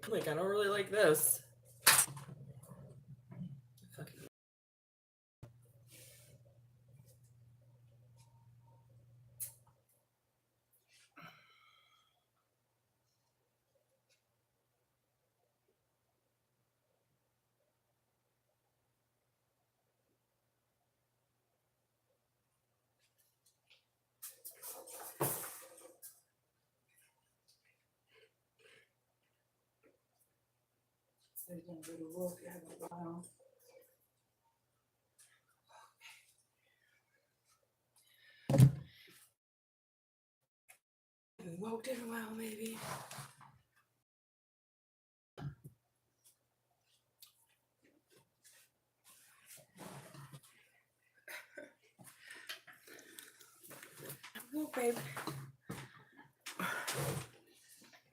Like, I don't really like this. Fucking so you're gonna go to work, you have a while. Haven't walked in a while, maybe. Oh, babe.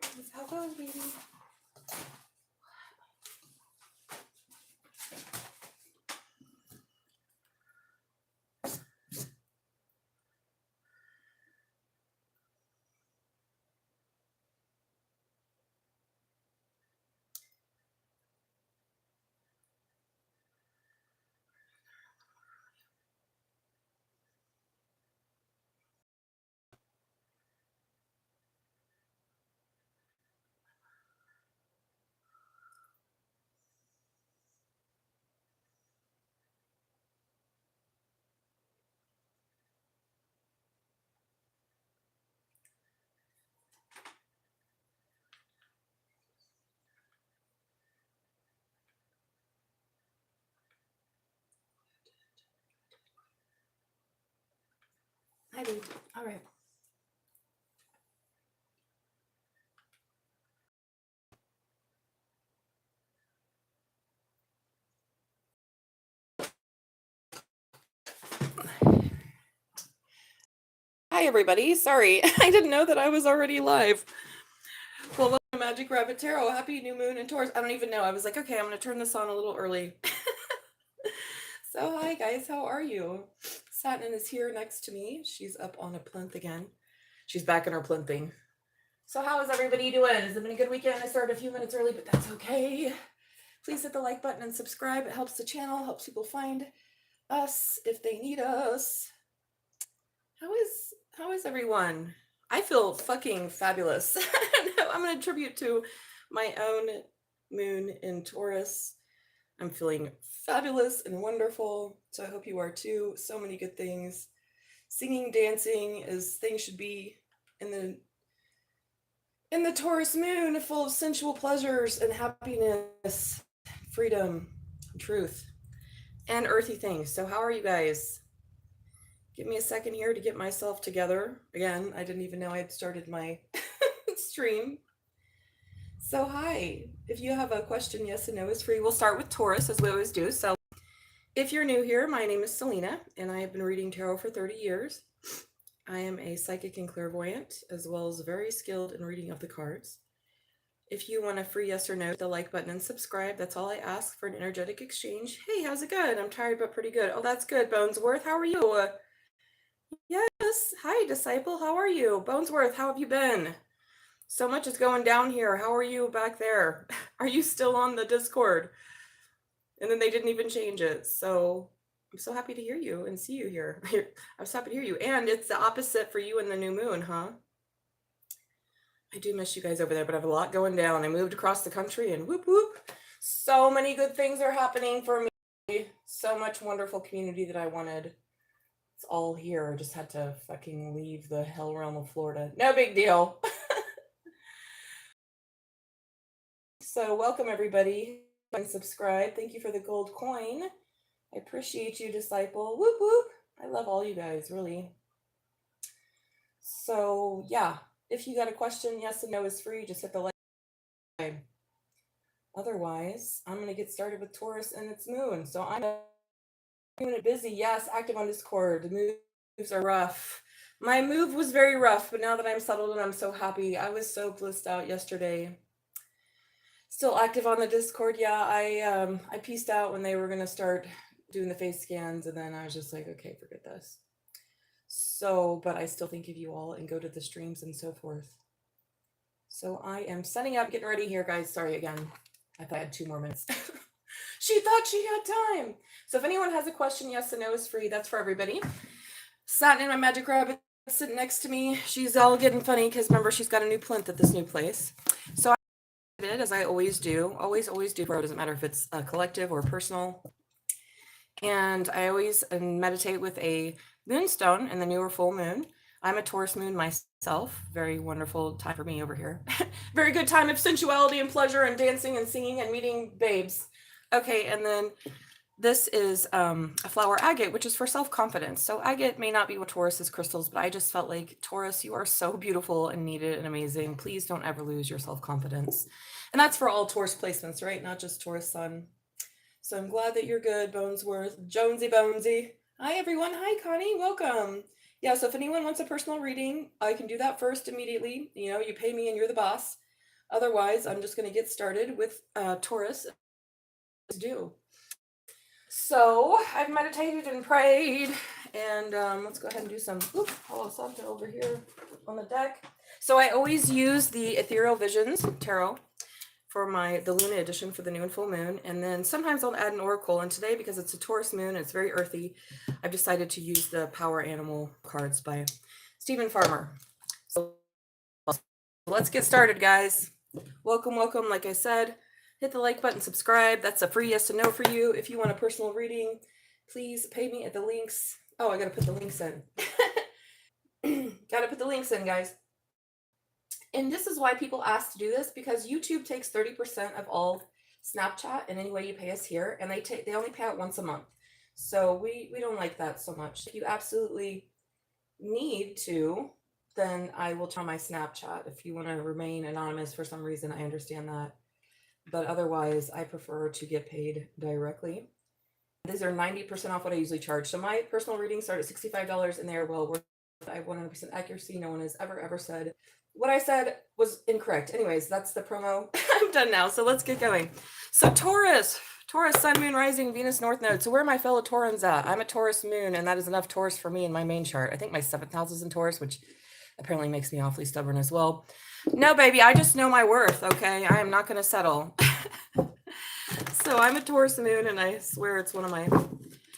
That's how it goes, baby. Hi, babe. All right. Hi, everybody. Sorry, I didn't know that I was already live. Well, welcome to Magic Rabbit Tarot. Happy new moon in Taurus. I don't even know. I was like, okay, I'm going to turn this on a little early. So, hi, guys. How are you? Satnin is here next to me. She's up on a plinth again. She's back in her plinthing. So, how is everybody doing? Has it been a good weekend? I started a few minutes early, but that's okay. Please hit the like button and subscribe. It helps the channel, helps people find us if they need us. How is everyone? I feel fucking fabulous. I'm going to attribute to my own moon in Taurus. I'm feeling fabulous and wonderful. So I hope you are too. So many good things. Singing, dancing as things should be in the Taurus moon, full of sensual pleasures and happiness, freedom, truth, and earthy things. So how are you guys? Give me a second here to get myself together. Again, I didn't even know I had started my stream. So hi, if you have a question, yes and no is free. We'll start with Taurus as we always do. So if you're new here, my name is Salena and I have been reading tarot for 30 years. I am a psychic and clairvoyant, as well as very skilled in reading of the cards. If you want a free yes or no, hit the like button and subscribe. That's all I ask for an energetic exchange. Hey, how's it going? I'm tired, but pretty good. Oh, that's good. Bonesworth, how are you? Yes. Hi, Disciple. How are you? Bonesworth, how have you been? So much is going down here. How are you back there? Are you still on the Discord? And then they didn't even change it. So I'm so happy to hear you and see you here. I'm so happy to hear you. And it's the opposite for you in the new moon, huh? I do miss you guys over there, but I have a lot going down. I moved across the country and whoop, whoop. So many good things are happening for me. So much wonderful community that I wanted. It's all here. I just had to fucking leave the hell realm of Florida. No big deal. So welcome everybody and subscribe. Thank you for the gold coin. I appreciate you, Disciple. Whoop whoop. I love all you guys, really. So yeah, if you got a question, yes and no is free. Just hit the like. Otherwise, I'm going to get started with Taurus and its moon. So I'm doing it busy. Yes, active on Discord. The moves are rough. My move was very rough, but now that I'm settled and I'm so happy, I was so blissed out yesterday. Still active on the Discord. Yeah, I pieced out when they were going to start doing the face scans, and then I was just like, okay, forget this. So, but I still think of you all and go to the streams and so forth. So I am setting up, getting ready here, guys. Sorry again. I thought I had 2 more minutes. She thought she had time. So if anyone has a question, yes and no is free. That's for everybody. Satnin, my magic rabbit, sitting next to me. She's all getting funny because remember, she's got a new plinth at this new place. So I did, as I always do, always do, it doesn't matter if it's a collective or personal. And I always meditate with a moonstone in the newer full moon. I'm a Taurus moon myself. Very wonderful time for me over here. Very good time of sensuality and pleasure and dancing and singing and meeting babes. Okay, and then this is a flower agate, which is for self-confidence. So agate may not be what Taurus's crystals, but I just felt like, Taurus, you are so beautiful and needed and amazing. Please don't ever lose your self-confidence. And that's for all Taurus placements, right? Not just Taurus sun. So I'm glad that you're good, Bonesworth. Jonesy Bonesy. Hi, everyone. Hi, Connie. Welcome. Yeah, so if anyone wants a personal reading, I can do that first immediately. You know, you pay me and you're the boss. Otherwise, I'm just going to get started with Taurus. Do. So I've meditated and prayed, and let's go ahead and do some Palo Santo over here on the deck. So I always use the Ethereal Visions Tarot for the Luna edition for the new and full moon, and then sometimes I'll add an oracle. And today, because it's a Taurus moon, it's very earthy, I've decided to use the Power Animal cards by Stephen Farmer. So let's get started, guys. Welcome. Like I said, hit the like button, subscribe. That's a free yes and no for you. If you want a personal reading, please pay me at the links. Oh, I gotta put the links in. Gotta put the links in, guys. And this is why people ask to do this, because YouTube takes 30% of all Snapchat and any way you pay us here, and they only pay out once a month. So we don't like that so much. If you absolutely need to, then I will turn my Snapchat. If you want to remain anonymous for some reason, I understand that. But otherwise, I prefer to get paid directly. These are 90% off what I usually charge. So my personal readings start at $65, and they are well worth it. I have 100% accuracy. No one has ever said what I said was incorrect. Anyways, that's the promo. I'm done now. So let's get going. So Taurus, Sun, Moon, Rising, Venus, North Node. So where are my fellow Taurans at? I'm a Taurus moon, and that is enough Taurus for me in my main chart. I think my 7th house is in Taurus, which apparently makes me awfully stubborn as well. No, baby, I just know my worth, okay? I am not going to settle. So I'm a Taurus moon, and I swear it's one of my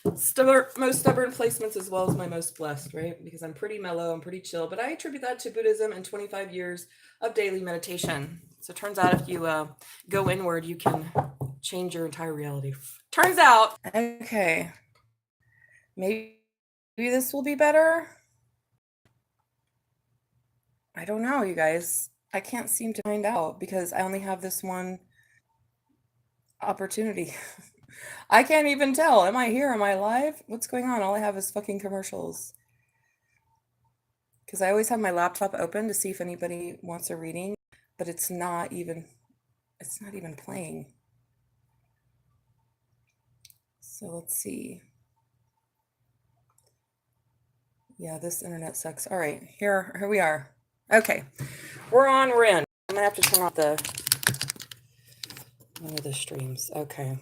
most stubborn placements, as well as my most blessed, right? Because I'm pretty mellow, I'm pretty chill, but I attribute that to Buddhism and 25 years of daily meditation. So it turns out if you go inward, you can change your entire reality. Turns out. Okay. Maybe this will be better. I don't know, you guys. I can't seem to find out because I only have this one opportunity. I can't even tell. Am I here? Am I live? What's going on? All I have is fucking commercials. Because I always have my laptop open to see if anybody wants a reading, but it's not even playing. So let's see. Yeah, this internet sucks. All right, here we are. Okay, we're in. I'm gonna have to turn off one of the streams. Okay.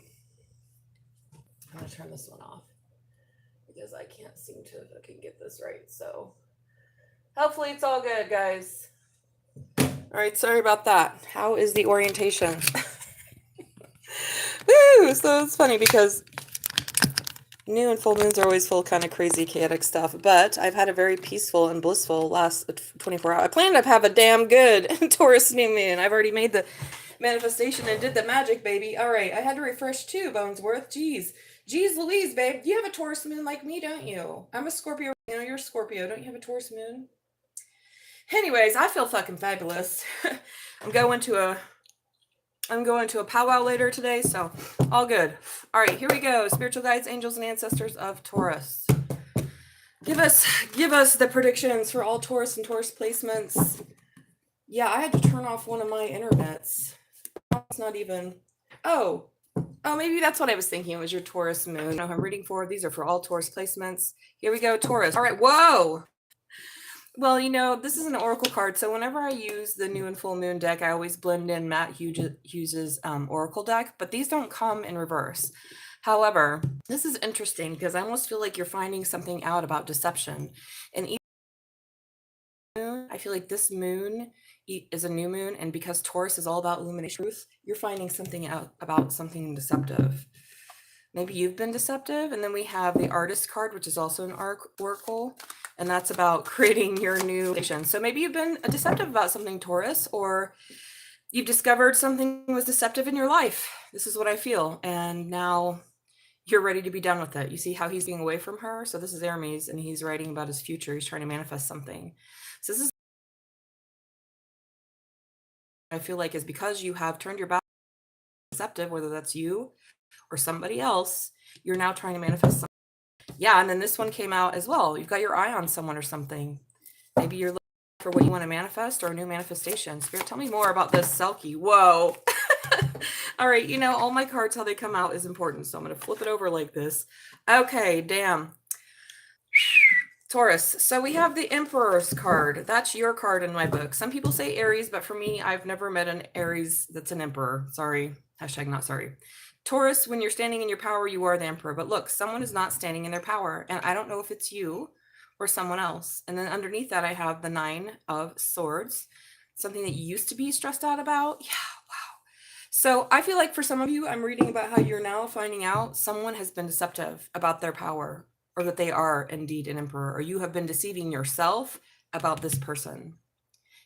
I'm gonna turn this one off because I can't seem to fucking get this right. So hopefully it's all good, guys. All right, sorry about that. How is the orientation? Woo! So it's funny because new and full moons are always full kind of crazy, chaotic stuff. But I've had a very peaceful and blissful last 24 hours. I planned to have a damn good Taurus new moon. I've already made the manifestation and did the magic, baby. All right, I had to refresh too, Bonesworth. Jeez Louise, babe. You have a Taurus moon like me, don't you? I'm a Scorpio. You know, you're a Scorpio. Don't you have a Taurus moon? Anyways, I feel fucking fabulous. I'm going to a powwow later today, so all good. All right, here we go. Spiritual guides, angels, and ancestors of Taurus. Give us the predictions for all Taurus and Taurus placements. Yeah, I had to turn off one of my internets. It's not even. Oh, maybe that's what I was thinking. It was your Taurus moon. No, I'm reading for. These are for all Taurus placements. Here we go, Taurus. All right, whoa. Well, you know, this is an oracle card, so whenever I use the new and full moon deck, I always blend in Matt Hughes's oracle deck, but these don't come in reverse. However, this is interesting because I almost feel like you're finding something out about deception. And each moon I feel like this moon is a new moon, and because Taurus is all about illumination truth, you're finding something out about something deceptive. Maybe you've been deceptive. And then we have the artist card, which is also an oracle, and that's about creating your new vision. So maybe you've been deceptive about something, Taurus, or you've discovered something was deceptive in your life. This is what I feel. And now you're ready to be done with it. You see how he's being away from her? So this is Hermes, and he's writing about his future. He's trying to manifest something. So this is, I feel like, is because you have turned your back on deceptive, whether that's you or somebody else, you're now trying to manifest something. Yeah, and then this one came out as well. You've got your eye on someone or something. Maybe you're looking for what you want to manifest or a new manifestation. Spirit, tell me more about this Selkie. Whoa. All right, you know, all my cards, how they come out is important. So I'm going to flip it over like this. Okay, damn. Taurus. So we have the Emperor's card. That's your card in my book. Some people say Aries, but for me, I've never met an Aries that's an Emperor. Sorry. Hashtag not sorry. Taurus, when you're standing in your power, you are the Emperor. But look, someone is not standing in their power. And I don't know if it's you or someone else. And then underneath that, I have the 9 of Swords. Something that you used to be stressed out about. Yeah, wow. So I feel like for some of you, I'm reading about how you're now finding out someone has been deceptive about their power, or that they are indeed an emperor, or you have been deceiving yourself about this person.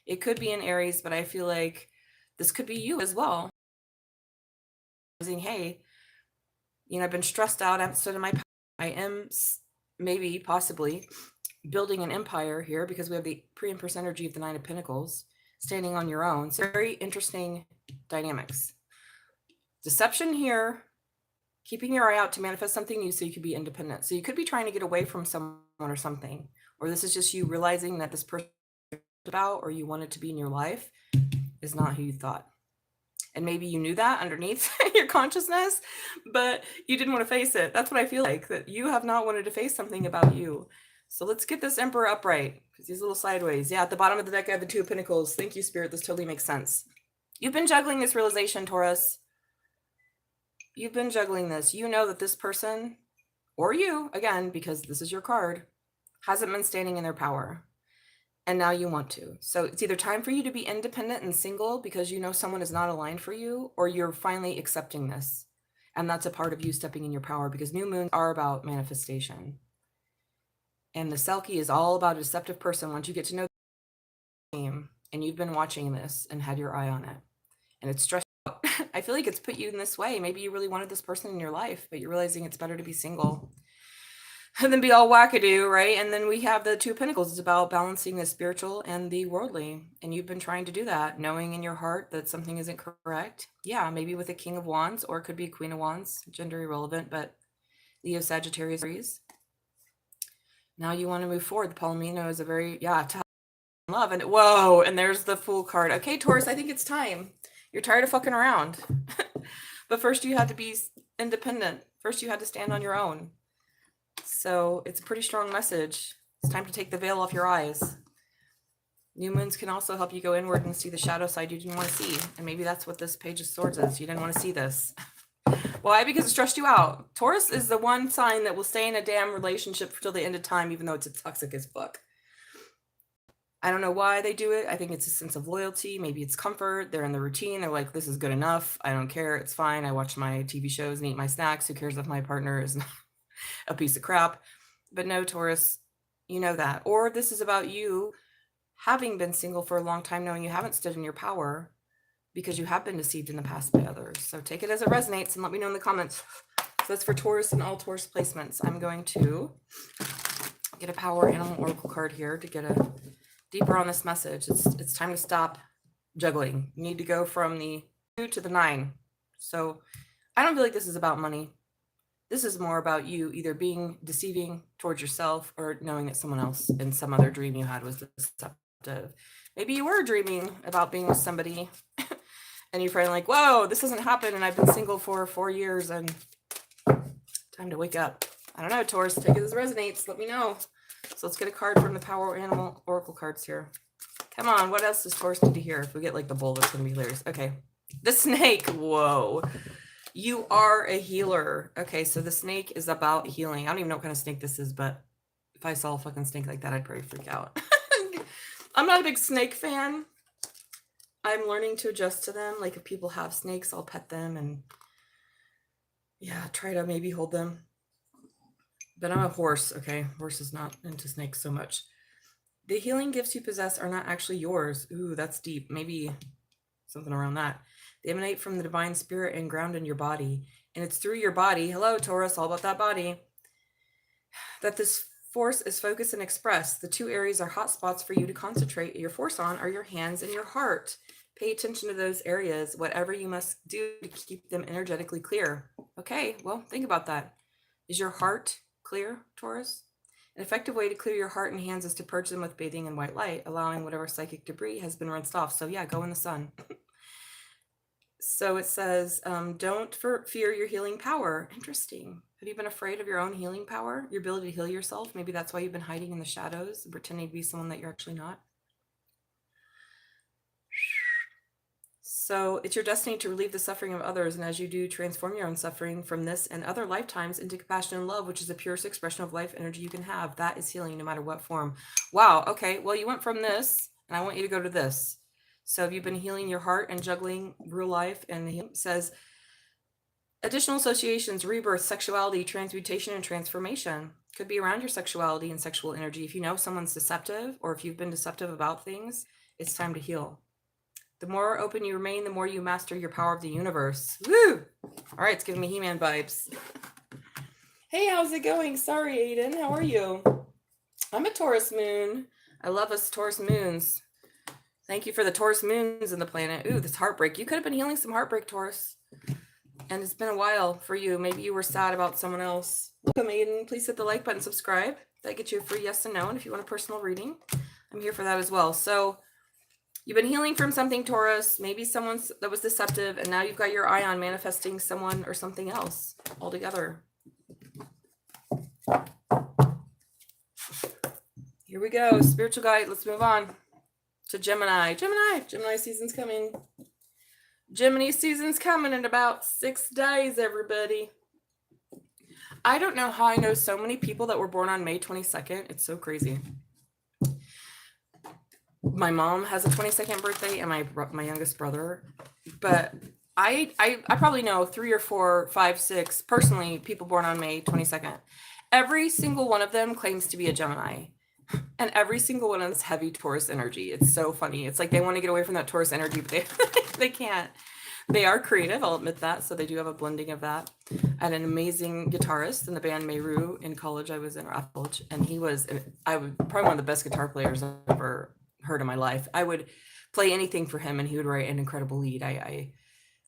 It could be an Aries, but I feel like this could be you as well. Saying, hey, you know, I've been stressed out. I haven't stood in my power. I am maybe, possibly building an empire here because we have the pre-empress energy of the 9 of Pentacles standing on your own. So very interesting dynamics. Deception here, keeping your eye out to manifest something new so you could be independent. So you could be trying to get away from someone or something, or this is just you realizing that this person about or you wanted to be in your life is not who you thought. And maybe you knew that underneath your consciousness, but you didn't want to face it. That's what I feel like, that you have not wanted to face something about you. So let's get this Emperor upright because he's a little sideways. Yeah, at the bottom of the deck, I have the 2 of Pentacles. Thank you, Spirit. This totally makes sense. You've been juggling this realization, Taurus. You've been juggling this. You know that this person, or you, again, because this is your card, hasn't been standing in their power. And now you want to. So it's either time for you to be independent and single because you know someone is not aligned for you, or you're finally accepting this. And that's a part of you stepping in your power, because new moons are about manifestation. And the Selkie is all about a deceptive person. Once you get to know the game, and you've been watching this and had your eye on it, and it's stressed out. I feel like it's put you in this way. Maybe you really wanted this person in your life, but you're realizing it's better to be single and then be all wackadoo, right? And then we have the 2 of Pentacles. It's about balancing the spiritual and the worldly. And you've been trying to do that, knowing in your heart that something isn't correct. Yeah, maybe with a King of Wands, or it could be Queen of Wands, gender irrelevant, but Leo, Sagittarius, Aries. Now you want to move forward. The Palomino is a very, love. And whoa, and there's the Fool card. Okay, Taurus, I think it's time. You're tired of fucking around. But first you had to be independent. First you had to stand on your own. So it's a pretty strong message. It's time to take the veil off your eyes. New moons can also help you go inward and see the shadow side you didn't want to see. And maybe that's what this Page of Swords is. You didn't want to see this. Why? Because it stressed you out. Taurus is the one sign that will stay in a damn relationship till the end of time, even though it's toxic as fuck. I don't know why they do it. I think it's a sense of loyalty. Maybe it's comfort. They're in the routine. They're like, this is good enough. I don't care. It's fine. I watch my TV shows and eat my snacks. Who cares if my partner is a piece of crap? But no, Taurus, you know that. Or this is about you having been single for a long time, knowing you haven't stood in your power because you have been deceived in the past by others. So take it as it resonates and let me know in the comments. So that's for Taurus and all Taurus placements. I'm going to get a power animal oracle card here to get a deeper on this message. It's time to stop juggling. You need to go from the 2 to the 9. So I don't feel like this is about money. This is more about you either being deceiving towards yourself or knowing that someone else in some other dream you had was deceptive. Maybe you were dreaming about being with somebody and you're finally like, whoa, this hasn't happened and I've been single for 4 years and time to wake up. I don't know, Taurus, take it as it resonates. Let me know. So let's get a card from the Power Animal Oracle cards here. Come on, what else does Taurus need to hear? If we get like the bull, that's going to be hilarious. Okay, the snake. Whoa. You are a healer. Okay, so the snake is about healing. I don't even know what kind of snake this is, but if I saw a fucking snake like that, I'd probably freak out. I'm not a big snake fan. I'm learning to adjust to them. Like if people have snakes, I'll pet them and yeah, try to maybe hold them. But I'm a horse, okay? Horse is not into snakes so much. The healing gifts you possess are not actually yours. Ooh, that's deep. Maybe something around that. They emanate from the divine spirit and ground in your body. And it's through your body, hello, Taurus, all about that body, that this force is focused and expressed. The two areas are hot spots for you to concentrate your force on are your hands and your heart. Pay attention to those areas, whatever you must do to keep them energetically clear. Okay, well, think about that. Is your heart clear, Taurus? An effective way to clear your heart and hands is to purge them with bathing in white light, allowing whatever psychic debris has been rinsed off. So yeah, go in the sun. So it says, don't fear your healing power. Interesting. Have you been afraid of your own healing power? Your ability to heal yourself? Maybe that's why you've been hiding in the shadows, pretending to be someone that you're actually not. So it's your destiny to relieve the suffering of others, and as you do, transform your own suffering from this and other lifetimes into compassion and love, which is the purest expression of life energy you can have. That is healing no matter what form. Wow. Okay. Well, you went from this, and I want you to go to this. So have you been healing your heart and juggling real life? And it says additional associations, rebirth, sexuality, transmutation, and transformation could be around your sexuality and sexual energy. If you know someone's deceptive, or if you've been deceptive about things, it's time to heal. The more open you remain, the more you master your power of the universe. Woo! All right, it's giving me He-Man vibes. Hey, how's it going? Sorry, Aiden. How are you? I'm a Taurus moon. I love us Taurus moons. Thank you for the Taurus moons in the planet. Ooh, this heartbreak. You could have been healing some heartbreak, Taurus. And it's been a while for you. Maybe you were sad about someone else. Welcome, Aiden. Please hit the like button, subscribe. That gets you a free yes and no. And if you want a personal reading, I'm here for that as well. So you've been healing from something, Taurus. Maybe someone that was deceptive, and now you've got your eye on manifesting someone or something else altogether. Here we go. Spiritual guide. Let's move on to Gemini. Gemini season's coming. Gemini season's coming in about 6 days, everybody. I don't know how I know so many people that were born on May 22nd. It's so crazy. My mom has a 22nd birthday and my youngest brother, but I probably know 3 or 4, 5, 6 personally people born on May 22nd. Every single one of them claims to be a Gemini, and every single one has heavy Taurus energy. It's so funny. It's like they want to get away from that Taurus energy, but they can't. They are creative, I'll admit that. So they do have a blending of that. I had an amazing guitarist in the band Meru in college. I was in college, and he was probably one of the best guitar players I've ever heard in my life. I would play anything for him and he would write an incredible lead. I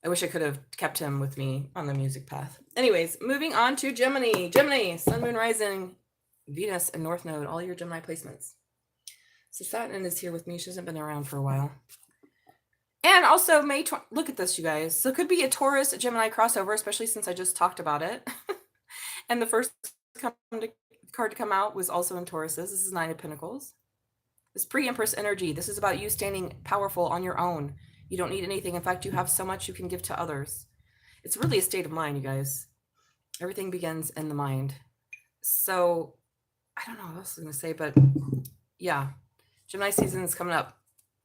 wish I could have kept him with me on the music path. Anyways, moving on to Gemini. Gemini, Sun, Moon, Rising, Venus, and North Node, all your Gemini placements. So Satnin is here with me. She hasn't been around for a while. And also look at this, you guys. So it could be a Taurus, a Gemini crossover, especially since I just talked about it. And the first card to come out was also in Tauruses. This is 9 of Pentacles. This pre-Empress energy. This is about you standing powerful on your own. You don't need anything. In fact, you have so much you can give to others. It's really a state of mind, you guys. Everything begins in the mind. So I don't know what else I was going to say, but yeah, Gemini season is coming up.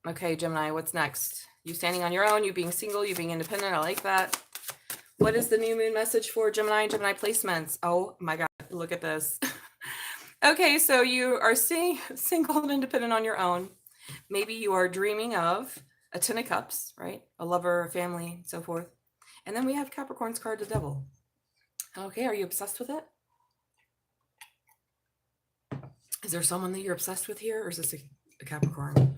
Okay, Gemini, what's next? You standing on your own, you being single, you being independent. I like that. What is the new moon message for Gemini and Gemini placements? Oh my God, look at this. Okay, so you are single and independent on your own. Maybe you are dreaming of a 10 of Cups, right? A lover, a family, and so forth. And then we have Capricorn's card, the Devil. Okay, are you obsessed with it? Is there someone that you're obsessed with here, or is this a Capricorn?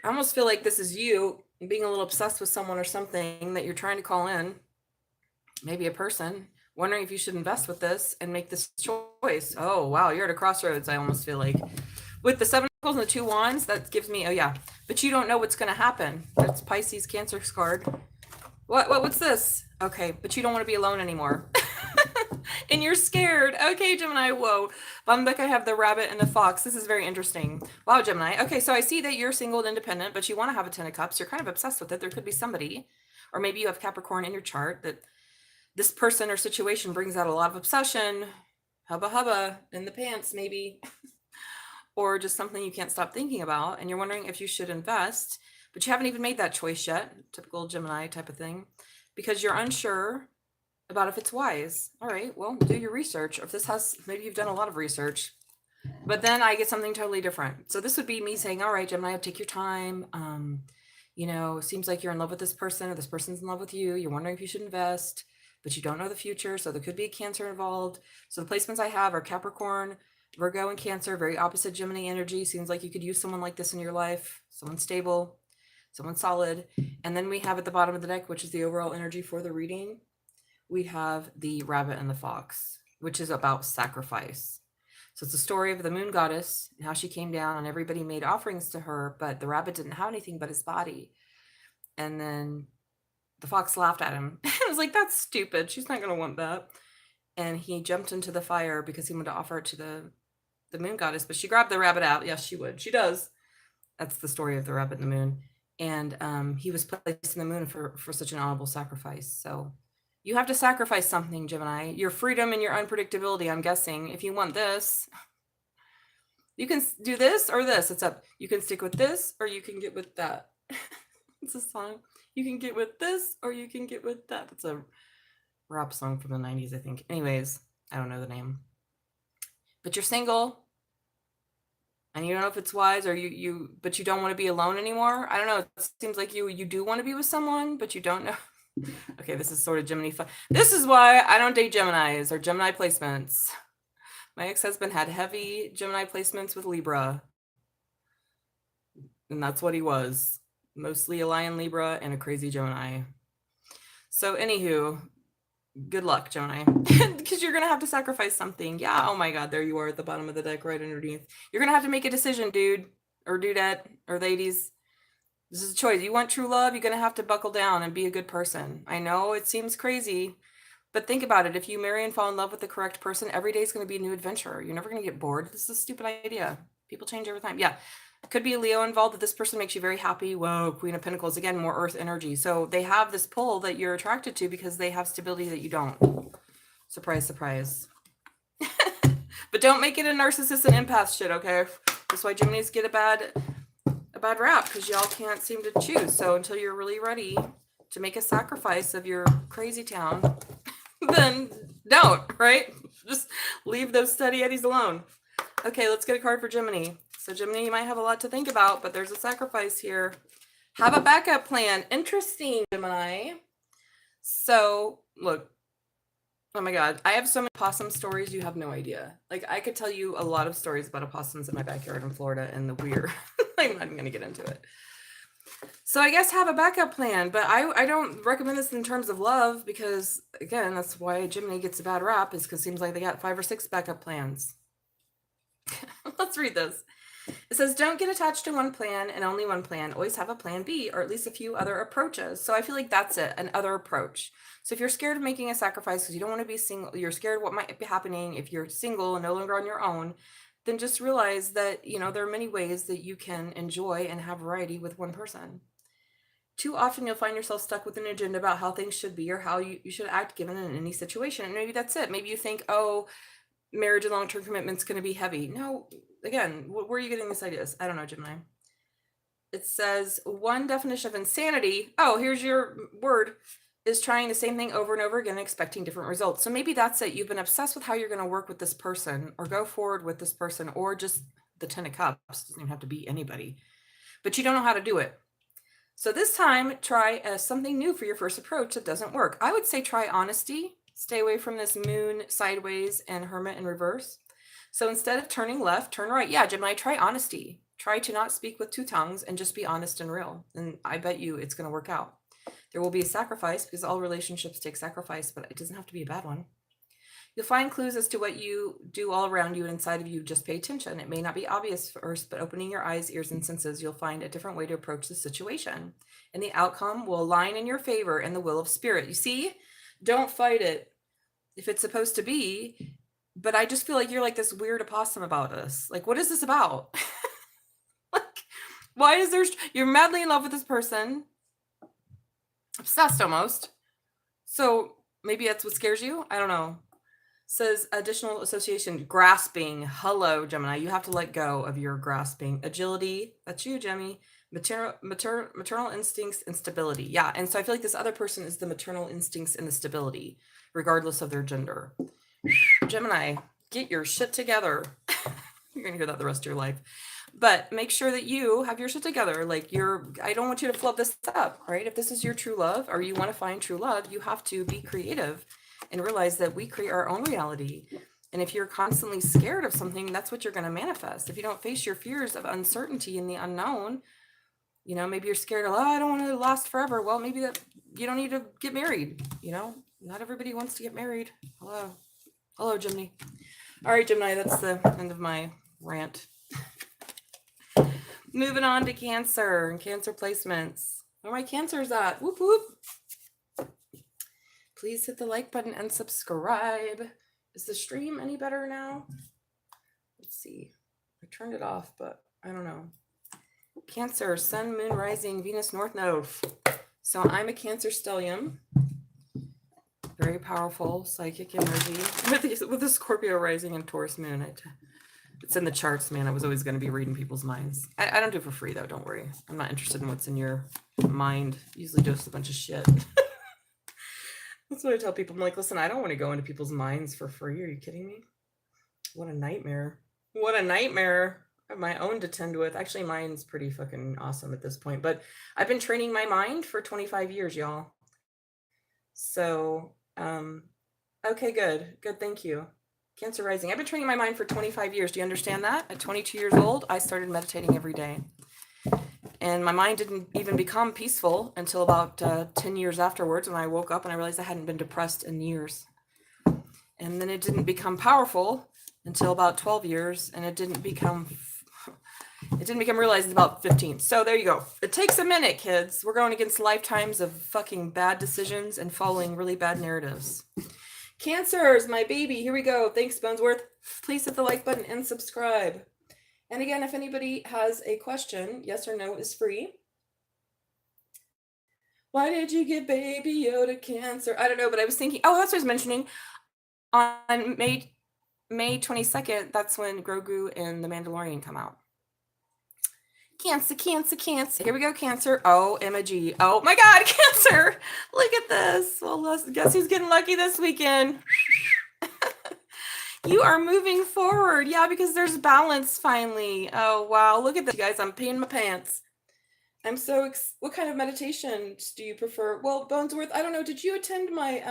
I almost feel like this is you being a little obsessed with someone or something that you're trying to call in. Maybe a person. Wondering if you should invest with this and make this choice. Oh, wow. You're at a crossroads, I almost feel like. With the 7 of Pentacles and the 2 Wands, that gives me, oh yeah. But you don't know what's going to happen. That's Pisces, Cancer's card. What's this? Okay, but you don't want to be alone anymore. And you're scared. Okay, Gemini, whoa. On the deck, I have the rabbit and the fox. This is very interesting. Wow, Gemini. Okay, so I see that you're single and independent, but you want to have a 10 of Cups. You're kind of obsessed with it. There could be somebody, or maybe you have Capricorn in your chart, that this person or situation brings out a lot of obsession. Hubba hubba in the pants, maybe. or just something you can't stop thinking about, and you're wondering if you should invest, but you haven't even made that choice yet, typical Gemini type of thing, because you're unsure about if it's wise. All right, well, do your research. If this has, maybe you've done a lot of research, but then I get something totally different. So this would be me saying, all right, Gemini, take your time. Seems like you're in love with this person, or this person's in love with you. You're wondering if you should invest, but you don't know the future. So there could be a Cancer involved. So the placements I have are Capricorn, Virgo, and Cancer, very opposite Gemini energy. Seems like you could use someone like this in your life, someone stable, someone solid. And then we have at the bottom of the deck, which is the overall energy for the reading, we have the rabbit and the fox, which is about sacrifice. So it's the story of the moon goddess and how she came down and everybody made offerings to her, but the rabbit didn't have anything but his body. And then the fox laughed at him. I was like, that's stupid. She's not going to want that. And he jumped into the fire because he wanted to offer it to the moon goddess, but she grabbed the rabbit out. Yes, she would. She does. That's the story of the rabbit and the moon. And he was placed in the moon for such an honorable sacrifice. So you have to sacrifice something, Gemini. Your freedom and your unpredictability, I'm guessing. If you want this, you can do this or this. It's up. You can stick with this or you can get with that. It's a song. You can get with this or you can get with that. It's a rap song from the 90s, I think. Anyways, I don't know the name. But you're single and you don't know if it's wise, or but you don't want to be alone anymore. I don't know. It seems like you do want to be with someone, but you don't know. Okay, this is sort of Gemini fun. This is why I don't date Geminis or Gemini placements. My ex-husband had heavy Gemini placements with Libra. And that's what he was. Mostly a lion Libra and a crazy Gemini. So anywho, good luck, Gemini. Because you're going to have to sacrifice something. Yeah, oh my God, there you are at the bottom of the deck right underneath. You're going to have to make a decision, dude. Or dudette. Or ladies. This is a choice. You want true love, you're going to have to buckle down and be a good person. I know it seems crazy, but think about it. If you marry and fall in love with the correct person, every day is going to be a new adventure. You're never going to get bored. This is a stupid idea. People change every time. Yeah. It could be a Leo involved, that this person makes you very happy. Whoa, Queen of Pentacles, again, more earth energy. So they have this pull that you're attracted to because they have stability that you don't. Surprise, surprise. But don't make it a narcissist and empath shit, okay? That's why Geminis get a bad rap, because y'all can't seem to choose. So until you're really ready to make a sacrifice of your crazy town, then don't, right? Just leave those steady eddies alone. Okay, let's get a card for Gemini. So Gemini, you might have a lot to think about, but there's a sacrifice here. Have a backup plan. Interesting, Gemini. So look, oh my God, I have so many possum stories, you have no idea. Like, I could tell you a lot of stories about opossums in my backyard in Florida and the weird. I'm not even going to get into it. So I guess have a backup plan, but I don't recommend this in terms of love, because again, that's why Gemini gets a bad rap, is because it seems like they got 5 or 6 backup plans. Let's read this. It says, don't get attached to one plan and only one plan. Always have a plan B, or at least a few other approaches. So I feel like that's it, an other approach. So if you're scared of making a sacrifice because you don't want to be single, you're scared of what might be happening if you're single and no longer on your own, then just realize that, there are many ways that you can enjoy and have variety with one person. Too often you'll find yourself stuck with an agenda about how things should be, or how you should act given in any situation. And maybe that's it. Maybe you think, oh, marriage and long-term commitment's going to be heavy. No, again, where are you getting these ideas? I don't know, Gemini. It says, one definition of insanity, oh, here's your word, is trying the same thing over and over again, expecting different results. So maybe that's it. You've been obsessed with how you're going to work with this person, or go forward with this person, or just the 10 of Cups. It doesn't even have to be anybody, but you don't know how to do it. So this time, try something new for your first approach that doesn't work. I would say try honesty. Stay away from this moon sideways and hermit in reverse. So instead of turning left, turn right. Yeah, Gemini, try honesty. Try to not speak with 2 tongues and just be honest and real. And I bet you it's going to work out. There will be a sacrifice, because all relationships take sacrifice, but it doesn't have to be a bad one. You'll find clues as to what you do all around you and inside of you. Just pay attention. It may not be obvious first, but opening your eyes, ears, and senses, you'll find a different way to approach the situation. And the outcome will align in your favor and the will of spirit. You see? Don't fight it if it's supposed to be. But I just feel like you're like this weird opossum about us. Like, what is this about? Like, why is there... You're madly in love with this person. Obsessed almost. So maybe that's what scares you. I don't know. Says additional association, grasping. Hello, Gemini. You have to let go of your grasping. Agility. That's you, Gemini. Maternal instincts and stability. Yeah. And so I feel like this other person is the maternal instincts and the stability, regardless of their gender. Gemini, get your shit together. You're going to hear that the rest of your life. But make sure that you have your shit together. Like I don't want you to flub this up, right? If this is your true love or you want to find true love, you have to be creative and realize that we create our own reality. And if you're constantly scared of something, that's what you're going to manifest. If you don't face your fears of uncertainty and the unknown, you know, maybe you're scared of, oh, I don't want to last forever. Well, maybe that you don't need to get married. You know, not everybody wants to get married. Hello, Gemini. All right, Gemini, that's the end of my rant. Moving on to Cancer and Cancer placements. Where my Cancers at? Whoop, whoop. Please hit the like button and subscribe. Is the stream any better now? Let's see. I turned it off, but I don't know. Cancer, Sun, Moon, Rising, Venus, North Node. So I'm a Cancer stellium. Very powerful psychic energy with a Scorpio rising and Taurus moon. It's in the charts, man. I was always going to be reading people's minds. I don't do it for free, though. Don't worry. I'm not interested in what's in your mind. Usually just a bunch of shit. That's what I tell people. I'm like, listen, I don't want to go into people's minds for free. Are you kidding me? What a nightmare. What a nightmare. I have my own to tend with. Actually, mine's pretty fucking awesome at this point. But I've been training my mind for 25 years, y'all. So, okay, good. Good, thank you. Cancer rising. I've been training my mind for 25 years. Do you understand that? At 22 years old, I started meditating every day. And my mind didn't even become peaceful until about 10 years afterwards when I woke up and I realized I hadn't been depressed in years. And then it didn't become powerful until about 12 years, and it didn't become realized in about 15. So there you go. It takes a minute, kids. We're going against lifetimes of fucking bad decisions and following really bad narratives. Cancers, my baby. Here we go. Thanks, Bonesworth. Please hit the like button and subscribe. And again, if anybody has a question, yes or no is free. Why did you give Baby Yoda cancer? I don't know, but I was thinking, oh, that's what I was mentioning. On May 22nd, that's when Grogu and The Mandalorian come out. Cancer, Cancer, Cancer. Here we go, Cancer. Oh, G. Oh my God, Cancer. Look at this. Well, guess who's getting lucky this weekend? You are moving forward. Yeah, because there's balance finally. Oh, wow. Look at this, guys. I'm peeing my pants. I'm so what kind of meditations do you prefer? Well, Bonesworth, I don't know. Did you attend my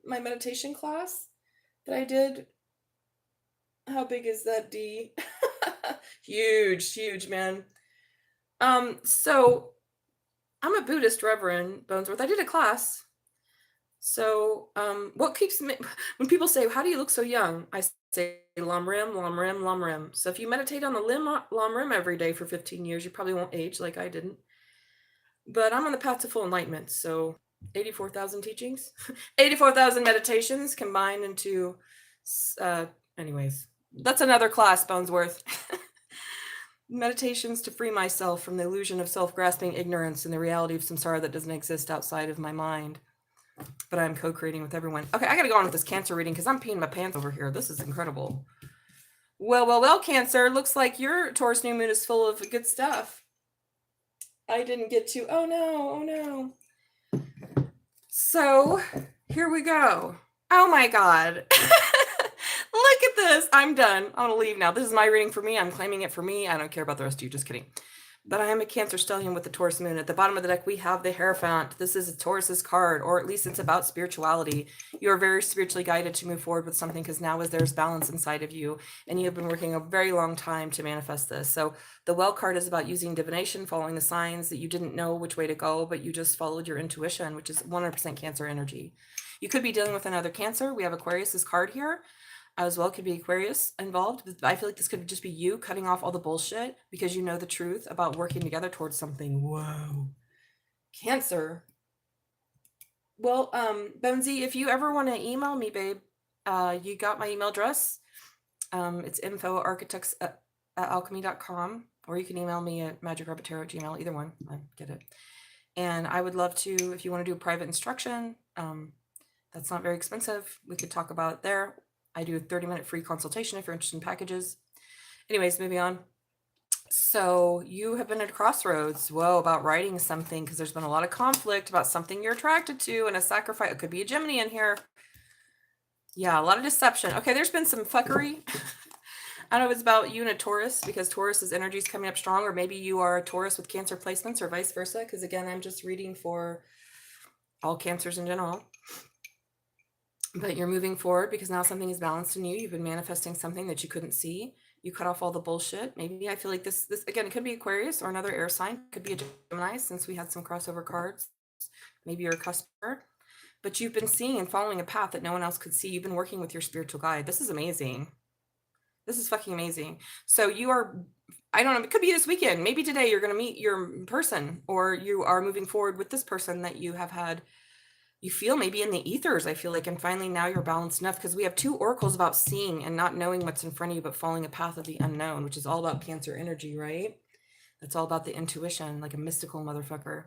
my meditation class that I did? How big is that D? Huge, man. So I'm a Buddhist reverend, Bonesworth. I did a class. So, what keeps me, when people say, how do you look so young? I say, Lam Rim, Lam Rim, Lam Rim. So if you meditate on the Lam Rim every day for 15 years, you probably won't age like I didn't. But I'm on the path to full enlightenment. So 84,000 teachings, 84,000 meditations combined into, anyways, that's another class, Bonesworth. Meditations to free myself from the illusion of self-grasping ignorance and the reality of samsara that doesn't exist outside of my mind. But I'm co-creating with everyone. Okay, I gotta go on with this Cancer reading because I'm peeing my pants over here. This is incredible. Well, Cancer. Looks like your Taurus new moon is full of good stuff. I didn't get to. Oh no. So here we go. Oh my God. Look at this. I'm done. I'm gonna leave now. This is my reading for me. I'm claiming it for me. I don't care about the rest of you. Just kidding. But I am a Cancer stellium with the Taurus moon. At the bottom of the deck, we have the Hierophant. This is a Taurus's card, or at least it's about spirituality. You are very spiritually guided to move forward with something because now there's balance inside of you, and you have been working a very long time to manifest this. So the Well card is about using divination, following the signs that you didn't know which way to go, but you just followed your intuition, which is 100% Cancer energy. You could be dealing with another Cancer. We have Aquarius's card here. As well, could be Aquarius involved. I feel like this could just be you cutting off all the bullshit because you know the truth about working together towards something. Whoa. Cancer. Well, Bonesy, if you ever want to email me, babe, you got my email address. It's info@architects@alchemy.com, or you can email me at magicarpettarot@gmail, either one. I get it. And I would love to, if you want to do a private instruction, that's not very expensive. We could talk about it there. I do a 30-minute free consultation if you're interested in packages. Anyways, moving on. So you have been at a crossroads, whoa, about writing something, because there's been a lot of conflict about something you're attracted to and a sacrifice. It could be a Gemini in here. Yeah, a lot of deception. Okay, there's been some fuckery. I don't know if it's about you and a Taurus, because Taurus's energy is coming up strong, or maybe you are a Taurus with Cancer placements, or vice versa, because again, I'm just reading for all Cancers in general. But you're moving forward because now something is balanced in you. You've been manifesting something that you couldn't see. You cut off all the bullshit. Maybe I feel like this again, it could be Aquarius or another air sign. It could be a Gemini, since we had some crossover cards. Maybe you're a cusper. But you've been seeing and following a path that no one else could see. You've been working with your spiritual guide. This is amazing. This is fucking amazing. So you are, I don't know, it could be this weekend. Maybe today you're going to meet your person, or you are moving forward with this person that you have had, you feel maybe in the ethers, I feel like, and finally now you're balanced enough, because we have two oracles about seeing and not knowing what's in front of you, but following a path of the unknown, which is all about Cancer energy, right? That's all about the intuition, like a mystical motherfucker.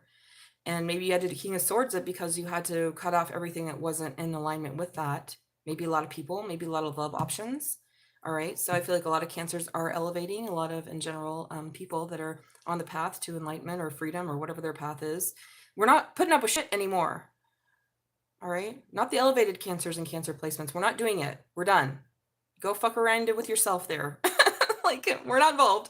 And maybe you had to King of Swords it because you had to cut off everything that wasn't in alignment with that. Maybe a lot of people, maybe a lot of love options. All right. So I feel like a lot of Cancers are elevating, a lot of, in general, people that are on the path to enlightenment or freedom or whatever their path is. We're not putting up with shit anymore. All right. Not the elevated Cancers and Cancer placements. We're not doing it. We're done. Go fuck around with yourself there. Like, we're not involved.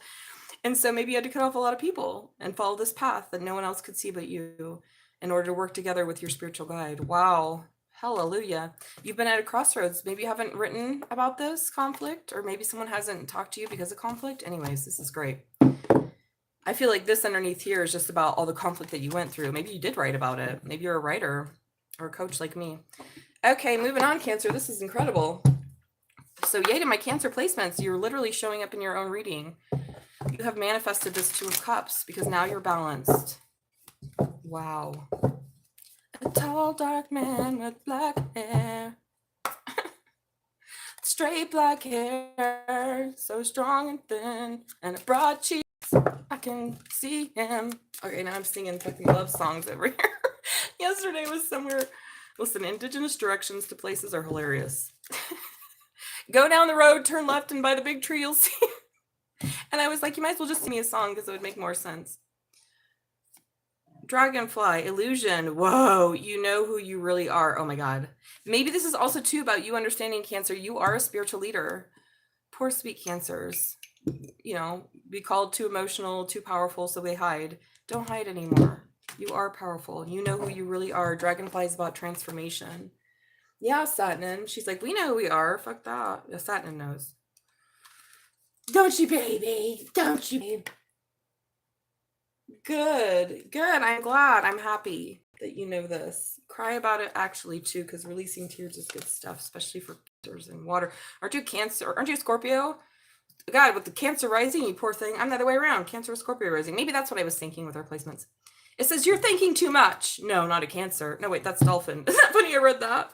And so maybe you had to cut off a lot of people and follow this path that no one else could see but you, in order to work together with your spiritual guide. Wow. Hallelujah. You've been at a crossroads. Maybe you haven't written about this conflict, or maybe someone hasn't talked to you because of conflict. Anyways, this is great. I feel like this underneath here is just about all the conflict that you went through. Maybe you did write about it. Maybe you're a writer or a coach like me. Okay, moving on, Cancer. This is incredible. So yay to my Cancer placements. You're literally showing up in your own reading. You have manifested this Two of Cups because now you're balanced. Wow. A tall, dark man with black hair. Straight black hair, so strong and thin, and a broad cheeks. I can see him. Okay, now I'm singing fucking love songs over here. Yesterday was somewhere. Listen, indigenous directions to places are hilarious. Go down the road, turn left, and by the big tree you'll see. And I was like, you might as well just sing me a song because it would make more sense. Dragonfly, illusion. Whoa, you know who you really are. Oh my God. Maybe this is also too about you understanding, Cancer. You are a spiritual leader. Poor sweet Cancers. You know, be called too emotional, too powerful, so they hide. Don't hide anymore. You are powerful. You know who you really are. Dragonfly is about transformation. Yeah, Satnin. She's like, we know who we are. Fuck that. Yeah, Satnin knows. Don't you, baby? Don't you, babe? Good. I'm glad. I'm happy that you know this. Cry about it actually too, because releasing tears is good stuff, especially for Cancers and water. Aren't you Cancer? Aren't you a Scorpio? God, with the Cancer rising, you poor thing. I'm the other way around. Cancer, Scorpio rising. Maybe that's what I was thinking with our placements. It says you're thinking too much. No, not a Cancer. No, wait, that's Dolphin. Is that funny? I read that.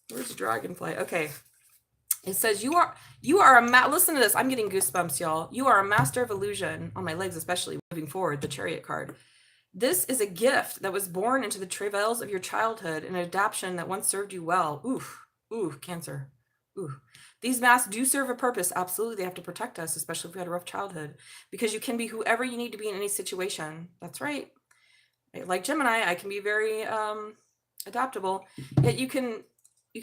Where's Dragonfly? Okay. It says you are listen to this. I'm getting goosebumps, y'all. You are a master of illusion, on my legs especially, moving forward, the Chariot card. This is a gift that was born into the travails of your childhood, an adaptation that once served you well. Ooh, Cancer. Ooh. These masks do serve a purpose. Absolutely, they have to protect us, especially if we had a rough childhood, because you can be whoever you need to be in any situation. That's right. Like Gemini, I can be very adaptable. Yet you can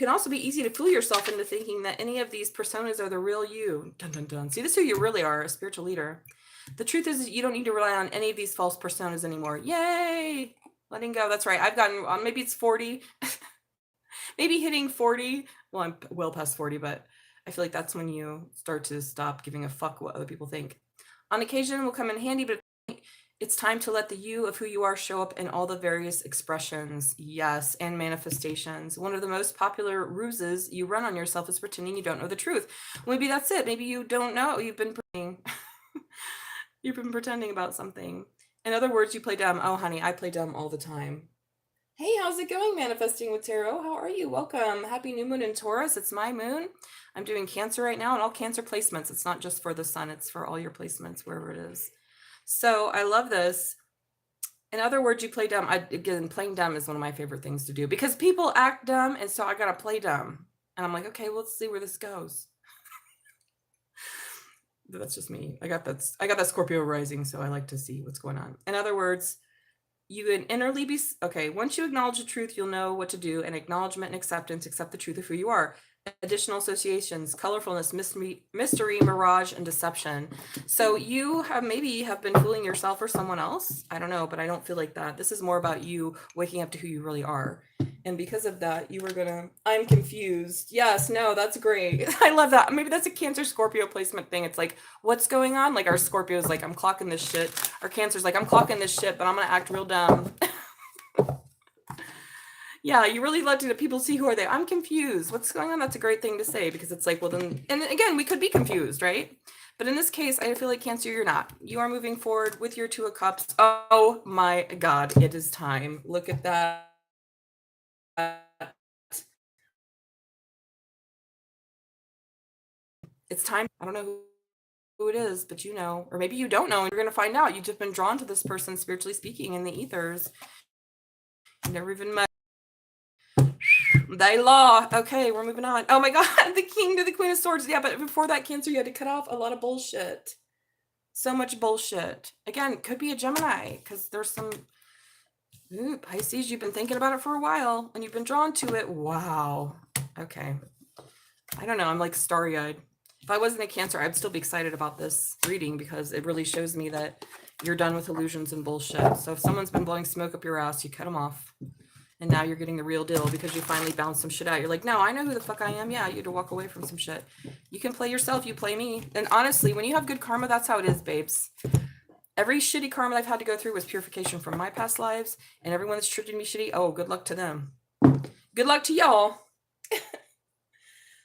also be easy to fool yourself into thinking that any of these personas are the real you. Dun, dun, dun. See, this is who you really are, a spiritual leader. The truth is that you don't need to rely on any of these false personas anymore. Yay! Letting go. That's right. I've gotten, maybe it's 40. Maybe hitting 40. Well, I'm well past 40, but I feel like that's when you start to stop giving a fuck what other people think. On occasion will come in handy, but it's time to let the you of who you are show up in all the various expressions, yes, and manifestations. One of the most popular ruses you run on yourself is pretending you don't know the truth. Maybe that's it. Maybe you don't know. You've been pretending. You've been pretending about something. In other words, you play dumb. Oh, honey, I play dumb all the time. Hey, how's it going, Manifesting with Tarot? How are you? Welcome. Happy new moon in Taurus. It's my moon. I'm doing Cancer right now and all Cancer placements. It's not just for the sun. It's for all your placements, wherever it is. So I love this. In other words, you play dumb. Again, playing dumb is one of my favorite things to do because people act dumb, and so I gotta play dumb. And I'm like, okay, well, let's see where this goes. But that's just me. I got that Scorpio rising, so I like to see what's going on. In other words, you can innerly be okay. Once you acknowledge the truth, you'll know what to do. And acknowledgement and acceptance, accept the truth of who you are. Additional associations, colorfulness, mystery, mirage, and deception. So you maybe have been fooling yourself or someone else. I don't know, but I don't feel like that. This is more about you waking up to who you really are. And because of that, you were gonna, I'm confused. Yes, no, that's great. I love that. Maybe that's a Cancer Scorpio placement thing. It's like, what's going on? Like our Scorpio's like, I'm clocking this shit. Our Cancer's like, I'm clocking this shit, but I'm gonna act real dumb. Yeah, you really let the people see who are they. I'm confused. What's going on? That's a great thing to say because it's like, well then, and again, we could be confused, right? But in this case, I feel like Cancer, you're not. You are moving forward with your Two of Cups. Oh my God, it is time. Look at that. It's time. I don't know who it is, but you know, or maybe you don't know and you're going to find out. You've just been drawn to this person, spiritually speaking, in the ethers. You never even met. Thy law. Okay, we're moving on. Oh my God, the King to the Queen of Swords. Yeah, but before that, Cancer, you had to cut off a lot of bullshit. So much bullshit. Again, could be a Gemini because there's some Pisces. You've been thinking about it for a while and you've been drawn to it. Wow. Okay. I don't know. I'm like starry-eyed. If I wasn't a Cancer, I'd still be excited about this reading because it really shows me that you're done with illusions and bullshit. So if someone's been blowing smoke up your ass, you cut them off. And now you're getting the real deal because you finally bounced some shit out. You're like, no, I know who the fuck I am. Yeah, you had to walk away from some shit. You can play yourself, you play me. And honestly, when you have good karma, that's how it is, babes. Every shitty karma I've had to go through was purification from my past lives. And everyone that's treated me shitty, oh, good luck to them. Good luck to y'all.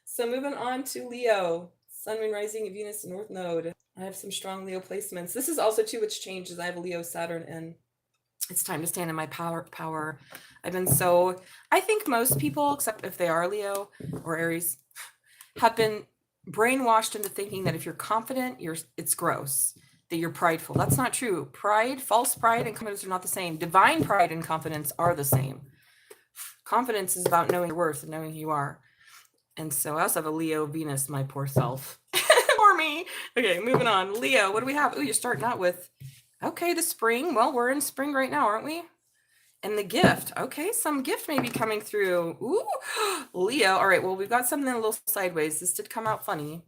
So moving on to Leo. Sun, Moon, Rising, Venus, North Node. I have some strong Leo placements. This is also too which changes. I have a Leo, Saturn, and it's time to stand in my power. I've been I think most people, except if they are Leo or Aries, have been brainwashed into thinking that if you're confident, it's gross, that you're prideful. That's not true. Pride, false pride, and confidence are not the same. Divine pride and confidence are the same. Confidence is about knowing your worth and knowing who you are. And so I also have a Leo, Venus, my poor self. Poor me. Okay, moving on. Leo, what do we have? Oh, you're starting out with, okay, the spring. Well, we're in spring right now, aren't we? And the gift. Okay, some gift may be coming through. Ooh, Leo. All right, well, we've got something a little sideways. This did come out funny.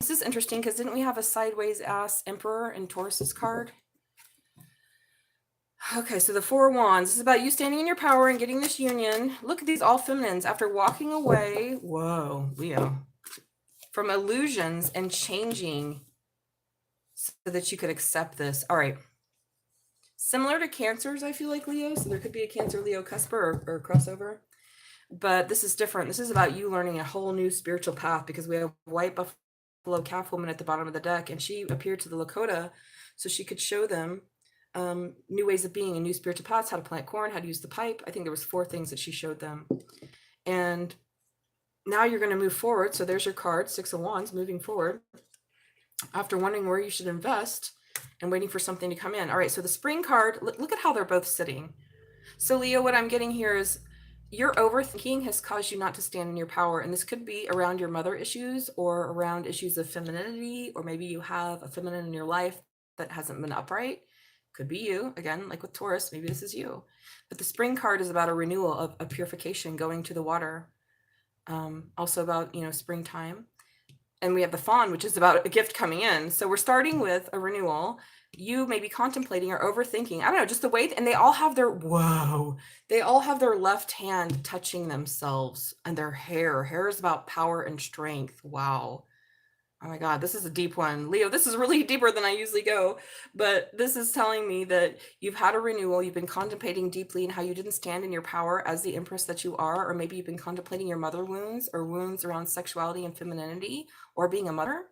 This is interesting because didn't we have a sideways ass Emperor in Taurus's card? Okay, so the Four of Wands. This is about you standing in your power and getting this union. Look at these all feminines after walking away. Whoa, Leo. From illusions and changing so that you could accept this. All right. Similar to Cancers, I feel like, Leo. So there could be a Cancer-Leo cusper or crossover. But this is different. This is about you learning a whole new spiritual path because we have White Buffalo Calf Woman at the bottom of the deck. And she appeared to the Lakota so she could show them new ways of being and new spiritual paths, how to plant corn, how to use the pipe. I think there was 4 things that she showed them. And now you're going to move forward. So there's your card, 6 of Wands, moving forward. After wondering where you should invest and waiting for something to come in. All right, so the spring card, look at how they're both sitting. So Leo, what I'm getting here is your overthinking has caused you not to stand in your power. And this could be around your mother issues or around issues of femininity, or maybe you have a feminine in your life that hasn't been upright. Could be you, again, like with Taurus, maybe this is you. But the spring card is about a renewal of a purification, going to the water. Also about, springtime. And we have the Fawn, which is about a gift coming in. So we're starting with a renewal. You may be contemplating or overthinking. I don't know, just the way, and they all have their left hand touching themselves and their hair. Hair is about power and strength. Wow. Oh my God, this is a deep one. Leo, this is really deeper than I usually go, but this is telling me that you've had a renewal. You've been contemplating deeply in how you didn't stand in your power as the Empress that you are, or maybe you've been contemplating your mother wounds or wounds around sexuality and femininity or being a mother.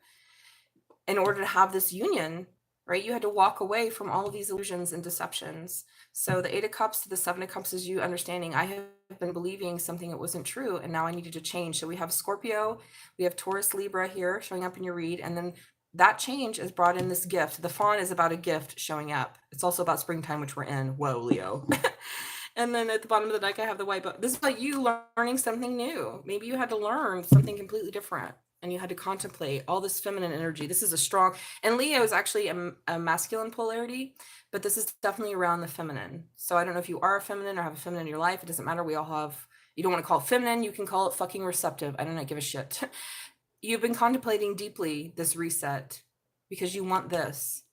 In order to have this union, right, you had to walk away from all of these illusions and deceptions. So the 8 of Cups to the 7 of Cups is you understanding, I have been believing something that wasn't true, and now I needed to change. So we have Scorpio, we have Taurus, Libra here showing up in your read, and then that change has brought in this gift. The Fawn is about a gift showing up. It's also about springtime, which we're in. Whoa, Leo. And then at the bottom of the deck, I have the white book. This is like you learning something new. Maybe you had to learn something completely different and you had to contemplate all this feminine energy. This is a strong, and Leo is actually a masculine polarity, but this is definitely around the feminine. So I don't know if you are a feminine or have a feminine in your life. It doesn't matter. We all have, you don't want to call it feminine. You can call it fucking receptive. I don't give a shit. You've been contemplating deeply this reset because you want this.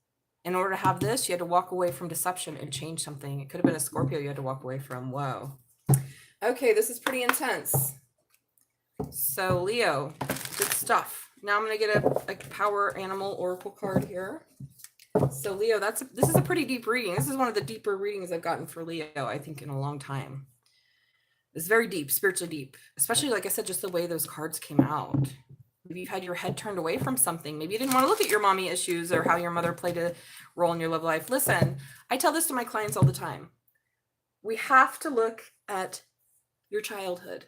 In order to have this, you had to walk away from deception and change something. It could have been a Scorpio you had to walk away from. Whoa. Okay, this is pretty intense. So Leo, good stuff. Now I'm going to get a power animal oracle card here. So Leo, this is a pretty deep reading. This is one of the deeper readings I've gotten for Leo, I think, in a long time. It's very deep, spiritually deep, especially, like I said, just the way those cards came out. Maybe you had your head turned away from something. Maybe you didn't want to look at your mommy issues or how your mother played a role in your love life. Listen, I tell this to my clients all the time. We have to look at your childhood,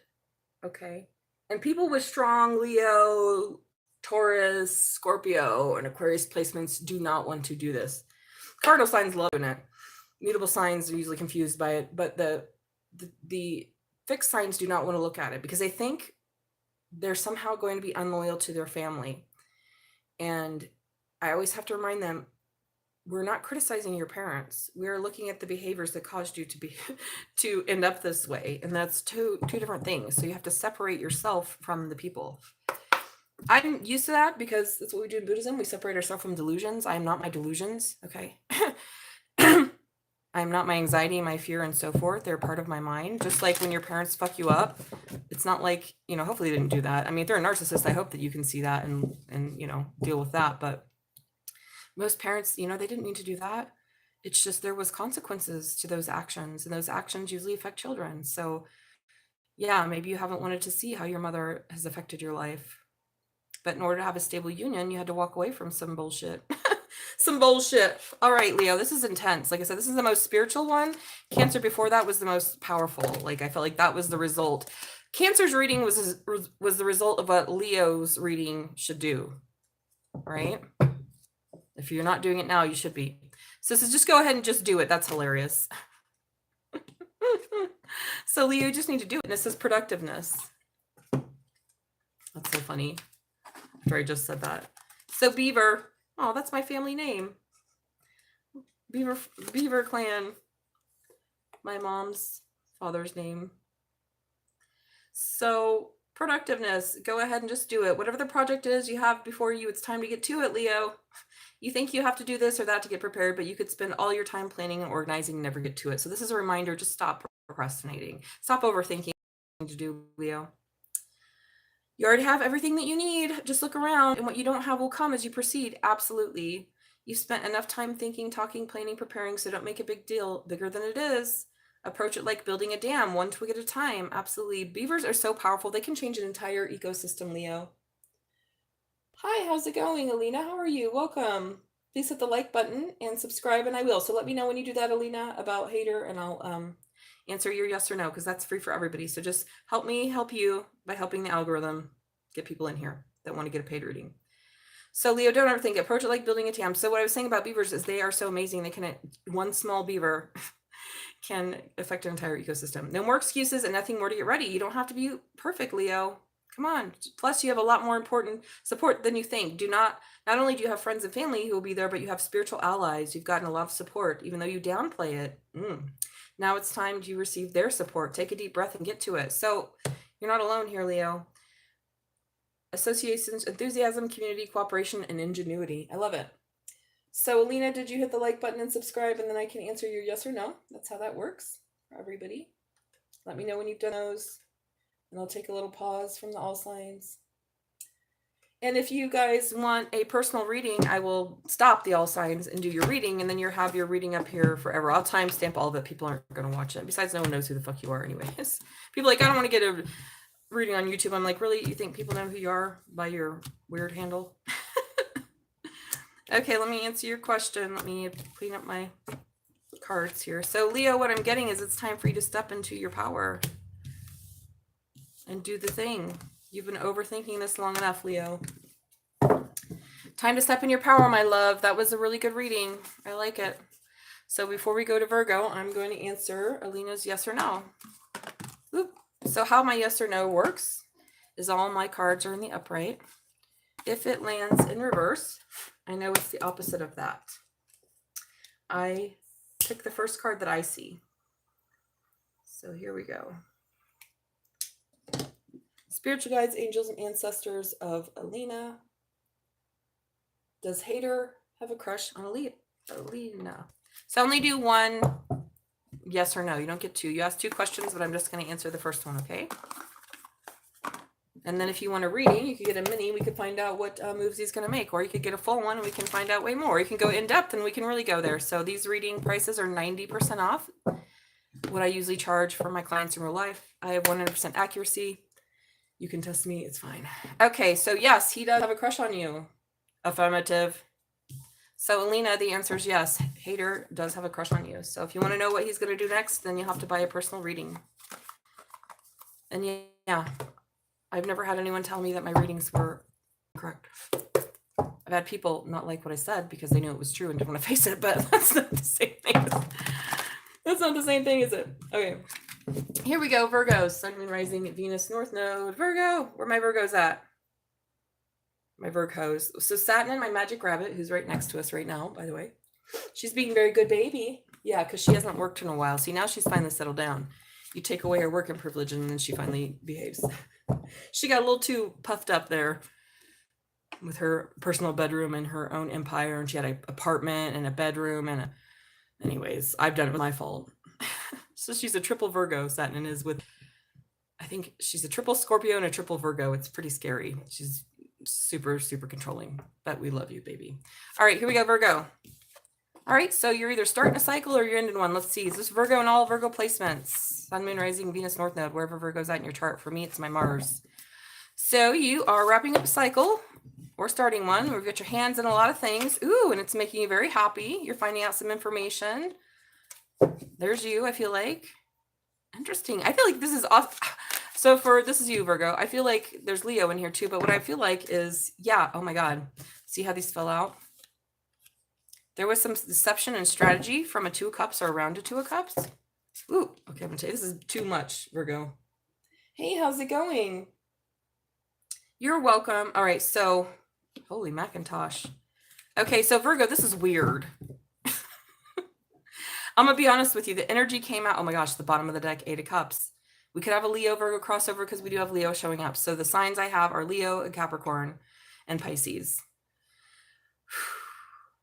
okay? And people with strong Leo, Taurus, Scorpio, and Aquarius placements do not want to do this. Cardinal signs love it. Mutable signs are usually confused by it, but the fixed signs do not want to look at it because they think they're somehow going to be unloyal to their family. And I always have to remind them, we're not criticizing your parents. We're looking at the behaviors that caused you to end up this way. And that's two different things. So you have to separate yourself from the people. I'm used to that because that's what we do in Buddhism. We separate ourselves from delusions. I am not my delusions. Okay. I'm not my anxiety, my fear, and so forth. They're part of my mind. Just like when your parents fuck you up, it's not like, hopefully they didn't do that. I mean, if they're a narcissist, I hope that you can see that and deal with that. But most parents, they didn't need to do that. It's just there was consequences to those actions, and those actions usually affect children. So yeah, maybe you haven't wanted to see how your mother has affected your life. But in order to have a stable union, you had to walk away from some bullshit. Some bullshit. All right, Leo, this is intense. Like I said, this is the most spiritual one. Cancer before that was the most powerful. Like I felt like that was the result. Cancer's reading was the result of what Leo's reading should do, right? If you're not doing it now, you should be. So just go ahead and just do it. That's hilarious. So Leo, you just need to do it. And this is productiveness. That's so funny. After I just said that. So Beaver. Oh, that's my family name. Beaver clan. My mom's father's name. So productiveness, go ahead and just do it. Whatever the project is you have before you, it's time to get to it, Leo. You think you have to do this or that to get prepared, but you could spend all your time planning and organizing and never get to it. So this is a reminder, just stop procrastinating. Stop overthinking to do, Leo. You already have everything that you need. Just look around, and what you don't have will come as you proceed. Absolutely. You've spent enough time thinking, talking, planning, preparing, so don't make a big deal bigger than it is. Approach it like building a dam, one twig at a time. Absolutely. Beavers are so powerful. They can change an entire ecosystem, Leo. Hi, how's it going, Alina? How are you? Welcome. Please hit the like button and subscribe, and I will. So let me know when you do that, Alina, about hater, and I'll answer your yes or no, because that's free for everybody. So just help me help you by helping the algorithm get people in here that want to get a paid reading. So Leo, don't ever think, approach it like building a dam. So what I was saying about beavers is they are so amazing. They can, one small beaver can affect an entire ecosystem. No more excuses and nothing more to get ready. You don't have to be perfect, Leo. Come on. Plus you have a lot more important support than you think. Not only do you have friends and family who will be there, but you have spiritual allies. You've gotten a lot of support, even though you downplay it. Now it's time to receive their support. Take a deep breath and get to it. So you're not alone here, Leo. Associations, enthusiasm, community, cooperation, and ingenuity. I love it. So Alina, did you hit the like button and subscribe, and then I can answer your yes or no? That's how that works for everybody. Let me know when you've done those, and I'll take a little pause from the all signs. And if you guys want a personal reading, I will stop the all signs and do your reading, and then you'll have your reading up here forever. I'll timestamp all of it. People aren't going to watch it. Besides, no one knows who the fuck you are anyways. People are like, I don't want to get a reading on YouTube. I'm like, really? You think people know who you are by your weird handle? Okay, let me answer your question. Let me clean up my cards here. So Leo, what I'm getting is it's time for you to step into your power and do the thing. You've been overthinking this long enough, Leo. Time to step in your power, my love. That was a really good reading. I like it. So before we go to Virgo, I'm going to answer Alina's yes or no. Oop. So how my yes or no works is all my cards are in the upright. If it lands in reverse, I know it's the opposite of that. I pick the first card that I see. So here we go. Spiritual guides, angels, and ancestors of Alina. Does Hater have a crush on Alina? So I only do one yes or no. You don't get two. You ask two questions, but I'm just going to answer the first one, okay? And then if you want a reading, you could get a mini. We could find out what moves he's going to make. Or you could get a full one and we can find out way more. You can go in depth and we can really go there. So these reading prices are 90% off what I usually charge for my clients in real life. I have 100% accuracy. You can test me. It's fine. Okay, so yes, he does have a crush on you. Affirmative. So Alina, the answer is yes. Hater does have a crush on you. So if you want to know what he's going to do next, then you'll have to buy a personal reading. And yeah, I've never had anyone tell me that my readings were correct. I've had people not like what I said because they knew it was true and didn't want to face it, but that's not the same thing. That's not the same thing, is it? Okay. Here we go, Virgo. Sun, Moon, Rising, Venus, North Node. Virgo. Where my Virgos at? My Virgos. So Satnin, my magic rabbit, who's right next to us right now, by the way. She's being very good baby. Yeah, because she hasn't worked in a while. See, now she's finally settled down. You take away her working privilege and then she finally behaves. She got a little too puffed up there with her personal bedroom and her own empire. And she had an apartment and a bedroom. And anyways, I've done it with my fault. So she's a triple Virgo, Satnin is with, I think she's a triple Scorpio and a triple Virgo. It's pretty scary. She's super, super controlling, but we love you, baby. All right, here we go, Virgo. All right, so you're either starting a cycle or you're ending one. Let's see. Is this Virgo and all Virgo placements? Sun, Moon, Rising, Venus, North Node, wherever Virgo's at in your chart. For me, it's my Mars. So you are wrapping up a cycle or starting one. We've got your hands in a lot of things. Ooh, and it's making you very happy. You're finding out some information. There's you, I feel like. Interesting. I feel like this is off. So this is you, Virgo. I feel like there's Leo in here too, but what I feel like is, yeah, oh my God. See how these fell out? There was some deception and strategy from a Two of Cups or around a Two of Cups. Ooh, okay, I'm gonna tell you, this is too much, Virgo. Hey, how's it going? You're welcome. All right, so, holy Macintosh. Okay, so Virgo, this is weird. I'm gonna be honest with you. The energy came out, oh my gosh, the bottom of the deck, Eight of Cups. We could have a Leo Virgo crossover because we do have Leo showing up. So the signs I have are Leo and Capricorn and Pisces.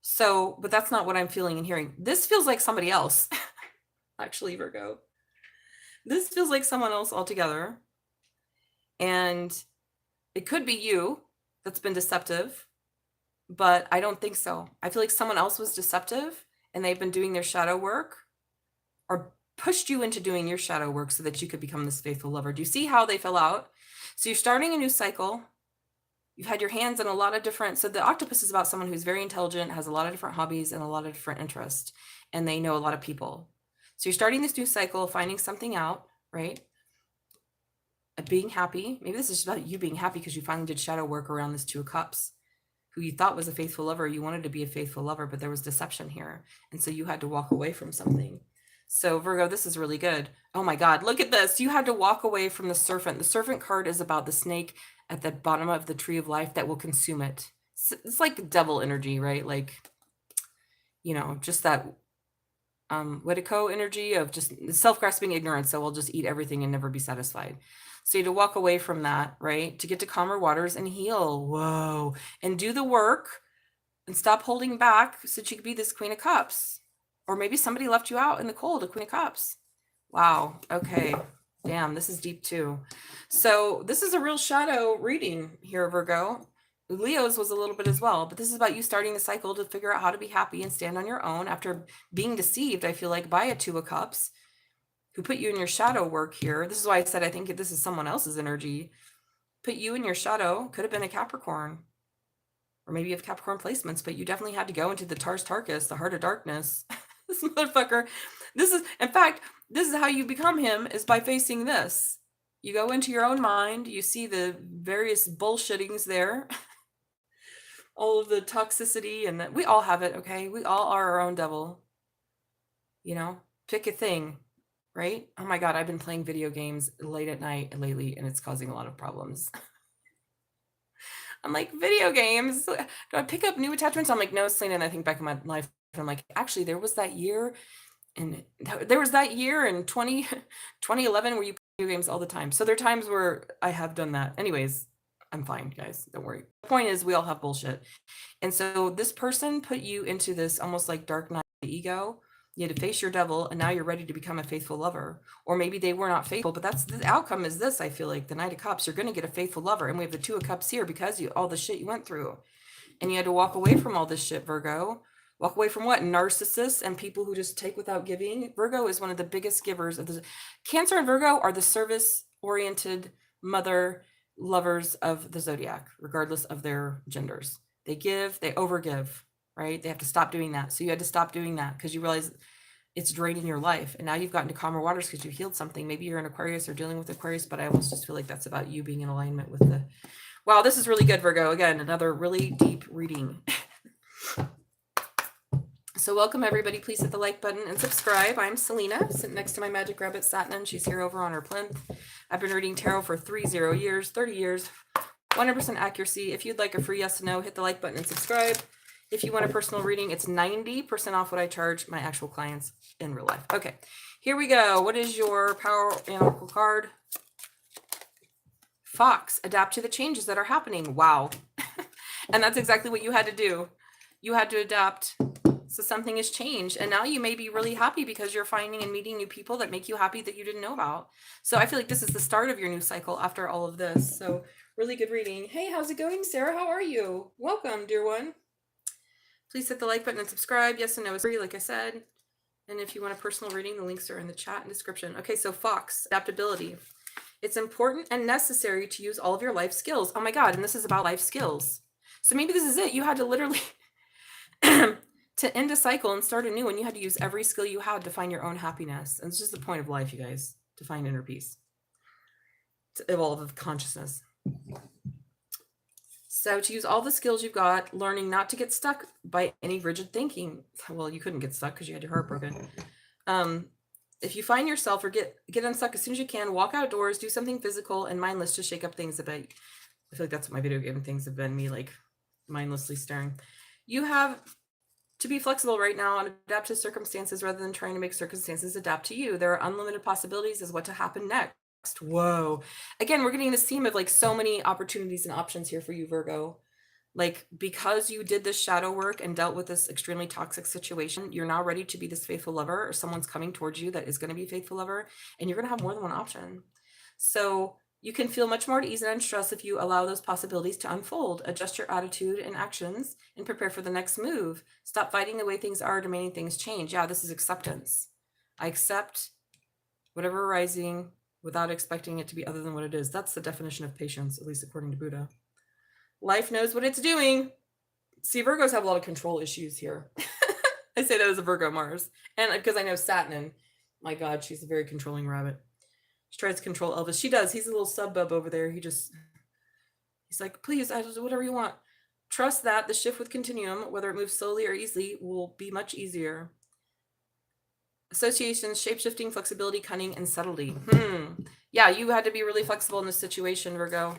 So, but that's not what I'm feeling and hearing. This feels like somebody else. Actually, Virgo. This feels like someone else altogether. And it could be you that's been deceptive, but I don't think so. I feel like someone else was deceptive and they've been doing their shadow work or pushed you into doing your shadow work so that you could become this faithful lover. Do you see how they fell out? So you're starting a new cycle. You've had your hands in a lot of different, so the octopus is about someone who's very intelligent, has a lot of different hobbies and a lot of different interests, and they know a lot of people. So you're starting this new cycle, finding something out, right? Being happy. Maybe this is just about you being happy because you finally did shadow work around this Two of Cups, who you thought was a faithful lover. You wanted to be a faithful lover, but there was deception here. And so you had to walk away from something. So Virgo, this is really good. Oh my God, look at this. You had to walk away from the serpent. The serpent card is about the snake at the bottom of the tree of life that will consume it. It's like devil energy, right? Like, you know, just that Wetiko energy of just self-grasping ignorance. So we'll just eat everything and never be satisfied. So you had to walk away from that, right? To get to calmer waters and heal. Whoa. And do the work and stop holding back so that you could be this Queen of Cups. Or maybe somebody left you out in the cold, a Queen of Cups. Wow. Okay. Damn, this is deep too. So this is a real shadow reading here, Virgo. Leo's was a little bit as well, but this is about you starting the cycle to figure out how to be happy and stand on your own after being deceived, I feel like, by a Two of Cups who put you in your shadow work here. This is why I said I think this is someone else's energy. Put you in your shadow. Could have been a Capricorn. Or maybe you have Capricorn placements, but you definitely had to go into the Tars Tarkus, the heart of darkness. This motherfucker. This is, in fact, this is how you become him, is by facing this. You go into your own mind. You see the various bullshittings there. All of the toxicity and that we all have it. Okay. We all are our own devil. You know, pick a thing, right? Oh my God, I've been playing video games late at night lately, and it's causing a lot of problems. I'm like, video games? Do I pick up new attachments? I'm like, no, Selena. And I think back in my life, and I'm like, actually, there was that year, and there was that year in 2011 where you play video games all the time. So there are times where I have done that. Anyways, I'm fine, guys. Don't worry. The point is, we all have bullshit. And so this person put you into this almost like dark night of the ego. You had to face your devil, and now you're ready to become a faithful lover. Or maybe they were not faithful, but that's the outcome is this. I feel like the Knight of Cups, you're going to get a faithful lover. And we have the Two of Cups here because all the shit you went through. And you had to walk away from all this shit, Virgo. Walk away from what? Narcissists and people who just take without giving. Virgo is one of the biggest givers of the Cancer and Virgo are the service-oriented mother lovers of the zodiac, regardless of their genders. They give, they overgive, right? They have to stop doing that. So you had to stop doing that because you realize it's draining your life. And now you've gotten to calmer waters because you healed something. Maybe you're an Aquarius or dealing with Aquarius, but I almost just feel like that's about you being in alignment with the... Wow, this is really good, Virgo. Again, another really deep reading. So welcome, everybody. Please hit the like button and subscribe. I'm Selena, sitting next to my magic rabbit, Satnin. She's here over on her plinth. I've been reading tarot for 30 years, 100% accuracy. If you'd like a free yes or no, hit the like button and subscribe. If you want a personal reading, it's 90% off what I charge my actual clients in real life. Okay, here we go. What is your power and oracle card? Fox, adapt to the changes that are happening. Wow. And that's exactly what you had to do. You had to adapt. So something has changed. And now you may be really happy because you're finding and meeting new people that make you happy that you didn't know about. So I feel like this is the start of your new cycle after all of this. So really good reading. Hey, how's it going, Sarah? How are you? Welcome, dear one. Please hit the like button and subscribe. Yes and no is free, like I said. And if you want a personal reading, the links are in the chat and description. Okay, so Fox, adaptability. It's important and necessary to use all of your life skills. Oh my God, and this is about life skills. So maybe this is it. You had to literally... to end a cycle and start a new one, you had to use every skill you had to find your own happiness. And it's just the point of life, you guys, to find inner peace, to evolve with consciousness. So to use all the skills you've got, learning not to get stuck by any rigid thinking. Well, you couldn't get stuck because you had your heart broken. If you find yourself or get unstuck as soon as you can, walk outdoors, do something physical and mindless to shake up things a bit. I feel like that's what my video game things have been, me like mindlessly staring. You have to be flexible right now and adapt to circumstances rather than trying to make circumstances adapt to you. There are unlimited possibilities as what to happen next. Whoa. Again, we're getting this theme of like so many opportunities and options here for you, Virgo. Like, because you did this shadow work and dealt with this extremely toxic situation, you're now ready to be this faithful lover, or someone's coming towards you that is going to be a faithful lover, and you're going to have more than one option. So you can feel much more at ease and unstressed if you allow those possibilities to unfold. Adjust your attitude and actions and prepare for the next move. Stop fighting the way things are, demanding things change. Yeah, this is acceptance. I accept whatever arising without expecting it to be other than what it is. That's the definition of patience, at least according to Buddha. Life knows what it's doing. See, Virgos have a lot of control issues here. I say that as a Virgo Mars. And because I know Satnin, my God, she's a very controlling rabbit. She tries to control Elvis. She does. He's a little subbub over there. He's like, please, I just whatever you want. Trust that the shift with continuum, whether it moves slowly or easily, will be much easier. Associations, shape-shifting, flexibility, cunning, and subtlety. Yeah, you had to be really flexible in this situation, Virgo.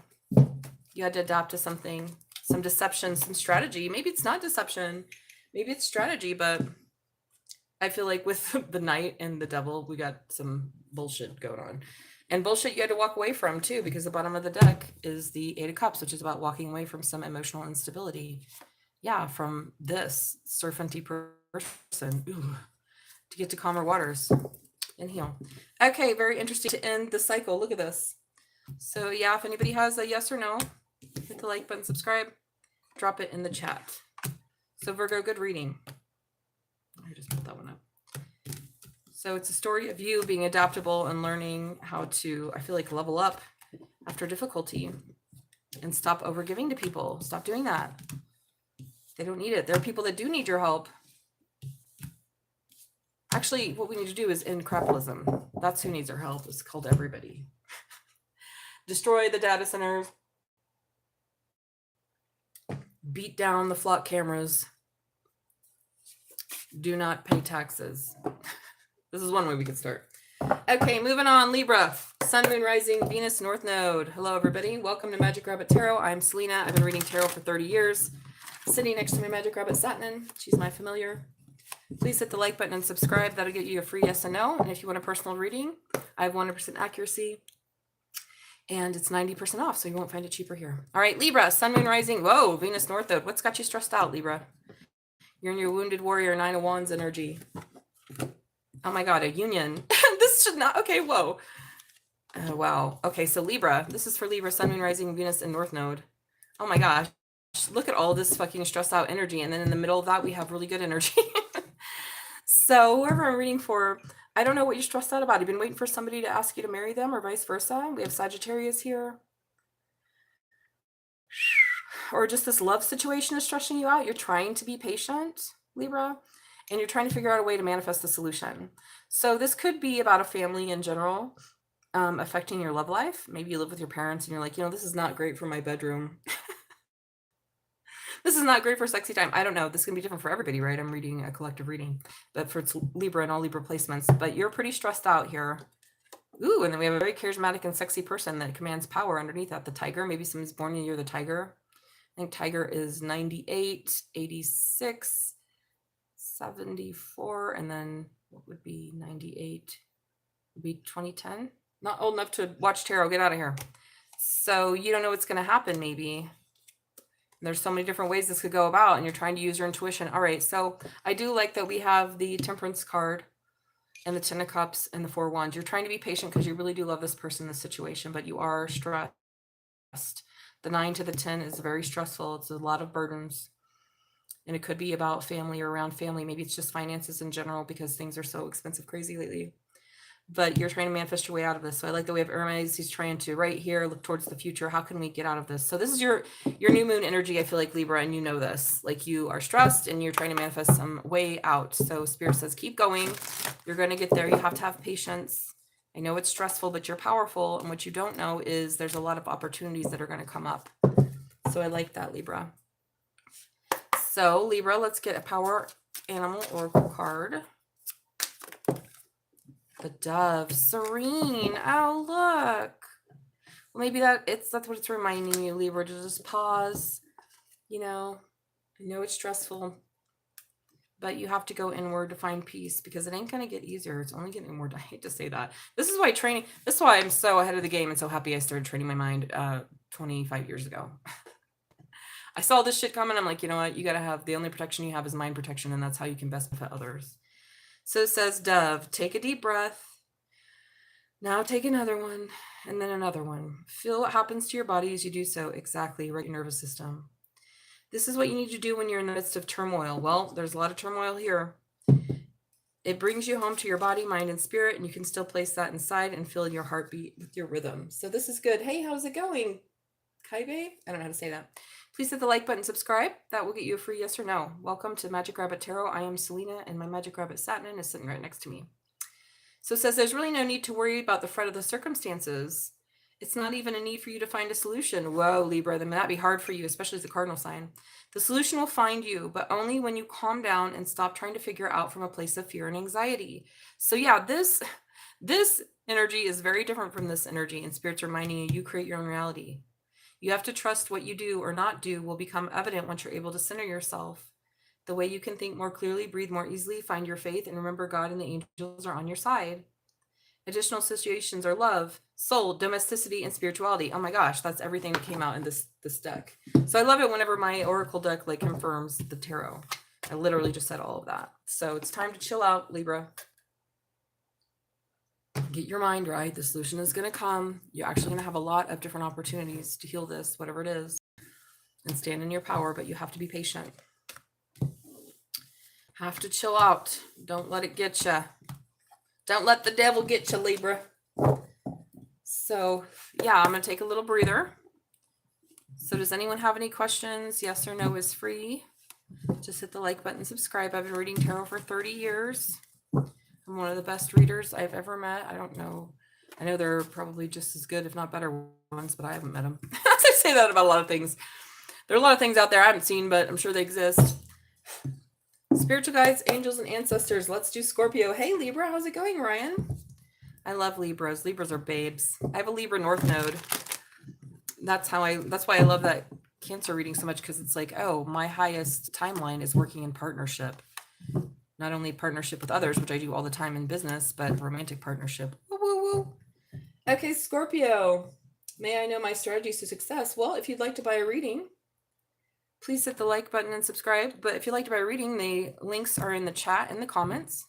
You had to adapt to something, some deception, some strategy. Maybe it's not deception. Maybe it's strategy, but I feel like with the Knight and the Devil, we got some bullshit going on. And bullshit you had to walk away from, too, because the bottom of the deck is the Eight of Cups, which is about walking away from some emotional instability. Yeah, from this serpenty person. Ooh, to get to calmer waters and heal. Okay, very interesting to end the cycle. Look at this. So, yeah, if anybody has a yes or no, hit the like button, subscribe, drop it in the chat. So, Virgo, good reading. I just put that one up. So it's a story of you being adaptable and learning how to, I feel like, level up after difficulty and stop overgiving to people. Stop doing that. They don't need it. There are people that do need your help. Actually, what we need to do is end capitalism. That's who needs our help. It's called everybody. Destroy the data centers. Beat down the flock cameras. Do not pay taxes. This is one way we could start. Okay, moving on. Libra, Sun, Moon, Rising, Venus, North Node. Hello, everybody. Welcome to Magic Rabbit Tarot. I'm Salena. I've been reading tarot for 30 years. Sitting next to my Magic Rabbit Satnin. She's my familiar. Please hit the like button and subscribe. That'll get you a free yes and no. And if you want a personal reading, I have 100% accuracy. And it's 90% off, so you won't find it cheaper here. All right, Libra, Sun, Moon, Rising. Whoa, Venus, North Node. What's got you stressed out, Libra? You're in your Wounded Warrior 9 of Wands energy. Oh my God, a union. This should not, okay, whoa. Oh, wow. Okay, so Libra, this is for Libra, Sun, Moon, Rising, Venus, and North Node. Oh my gosh, look at all this fucking stressed out energy. And then in the middle of that, we have really good energy. So whoever I'm reading for, I don't know what you're stressed out about. You've been waiting for somebody to ask you to marry them or vice versa. We have Sagittarius here. Or just this love situation is stressing you out. You're trying to be patient, Libra, and you're trying to figure out a way to manifest the solution. So this could be about a family in general, affecting your love life. Maybe you live with your parents and you're like, you know, this is not great for my bedroom. This is not great for sexy time. I don't know. This is going to be different for everybody, right? I'm reading a collective reading, but for Libra and all Libra placements. But you're pretty stressed out here. Ooh, and then we have a very charismatic and sexy person that commands power underneath that. The tiger. Maybe someone's born in the year the tiger. I think tiger is 98, 86, 74, and then what would be 98? Would be 2010. Not old enough to watch tarot. Get out of here. So you don't know what's going to happen, maybe. There's so many different ways this could go about, and you're trying to use your intuition. All right, so I do like that we have the Temperance card and the Ten of Cups and the Four of Wands. You're trying to be patient because you really do love this person in this situation, but you are stressed. The 9 to the 10 is very stressful. It's a lot of burdens, and it could be about family or around family. Maybe it's just finances in general because things are so expensive, crazy lately. But you're trying to manifest your way out of this. So I like that we have Hermes. He's trying to right here look towards the future. How can we get out of this? So this is your new moon energy. I feel like, Libra, and you know this. Like, you are stressed and you're trying to manifest some way out. So Spirit says, keep going. You're going to get there. You have to have patience. I know it's stressful, but you're powerful. And what you don't know is there's a lot of opportunities that are going to come up. So I like that, Libra. So Libra, let's get a power animal oracle card. The dove, serene. Oh, look. Well, maybe that's what it's reminding you, Libra, to just pause. You know, I know it's stressful, but you have to go inward to find peace because it ain't going to get easier. It's only getting more. I hate to say that. This is why I'm so ahead of the game and so happy I started training my mind 25 years ago. I saw this shit coming. I'm like, you know what? You got to have, the only protection you have is mind protection, and that's how you can best benefit others. So it says, dove, take a deep breath. Now take another one, and then another one. Feel what happens to your body as you do so. Exactly, right, your nervous system. This is what you need to do when you're in the midst of turmoil. Well, there's a lot of turmoil here. It brings you home to your body, mind, and spirit, and you can still place that inside and feel your heartbeat with your rhythm. So this is good. Hey, how's it going, Kaibe? I don't know how to say that. Please hit the like button, subscribe. That will get you a free yes or no. Welcome to Magic Rabbit Tarot. I am Salena, and my Magic Rabbit Satnin is sitting right next to me. So it says there's really no need to worry about the fret of the circumstances. It's not even a need for you to find a solution. Whoa, Libra, then that'd be hard for you, especially as a cardinal sign. The solution will find you, but only when you calm down and stop trying to figure out from a place of fear and anxiety. So yeah, this energy is very different from this energy, and Spirit's reminding you, you create your own reality. You have to trust what you do or not do will become evident once you're able to center yourself. The way you can think more clearly, breathe more easily, find your faith, and remember God and the angels are on your side. Additional situations are love, soul, domesticity, and spirituality. Oh my gosh, that's everything that came out in this deck. So I love it whenever my oracle deck like confirms the tarot. I literally just said all of that. So it's time to chill out, Libra. Get your mind right. The solution is going to come. You're actually going to have a lot of different opportunities to heal this, whatever it is, and stand in your power, but you have to be patient. Have to chill out. Don't let it get you. Don't let the devil get you, Libra. So, yeah, I'm going to take a little breather. So does anyone have any questions? Yes or no is free. Just hit the like button, subscribe. I've been reading tarot for 30 years. I'm one of the best readers I've ever met. I don't know. I know they're probably just as good, if not better ones, but I haven't met them. I say that about a lot of things. There are a lot of things out there I haven't seen, but I'm sure they exist. Spiritual guides, angels, and ancestors. Let's do Scorpio. Hey, Libra. How's it going, Ryan? I love Libras. Libras are babes. I have a Libra North Node. That's why I love that Cancer reading so much, because it's like, oh, my highest timeline is working in partnership. Not only partnership with others, which I do all the time in business, but romantic partnership. Woo, woo, woo. Okay, Scorpio. May I know my strategies to success? Well, if you'd like to buy a reading, please hit the like button and subscribe. But if you'd like to buy a reading, the links are in the chat and the comments.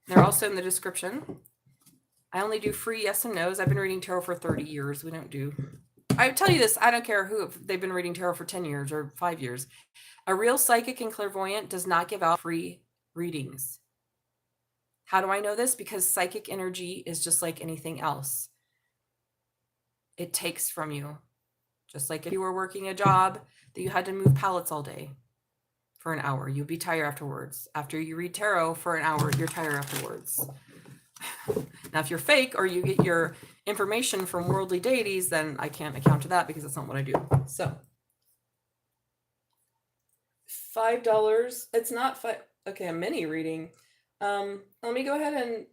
They're also in the description. I only do free yes and no's. I've been reading tarot for 30 years. We don't do... I tell you this, I don't care who, if they've been reading tarot for 10 years or 5 years. A real psychic and clairvoyant does not give out free readings. How do I know this? Because psychic energy is just like anything else. It takes from you. Just like if you were working a job that you had to move pallets all day for an hour, you'd be tired afterwards. After you read tarot for an hour, you're tired afterwards. Now, if you're fake or you get your information from worldly deities, then I can't account to that because that's not what I do. So $5. It's not five. Okay, a mini reading. Let me go ahead and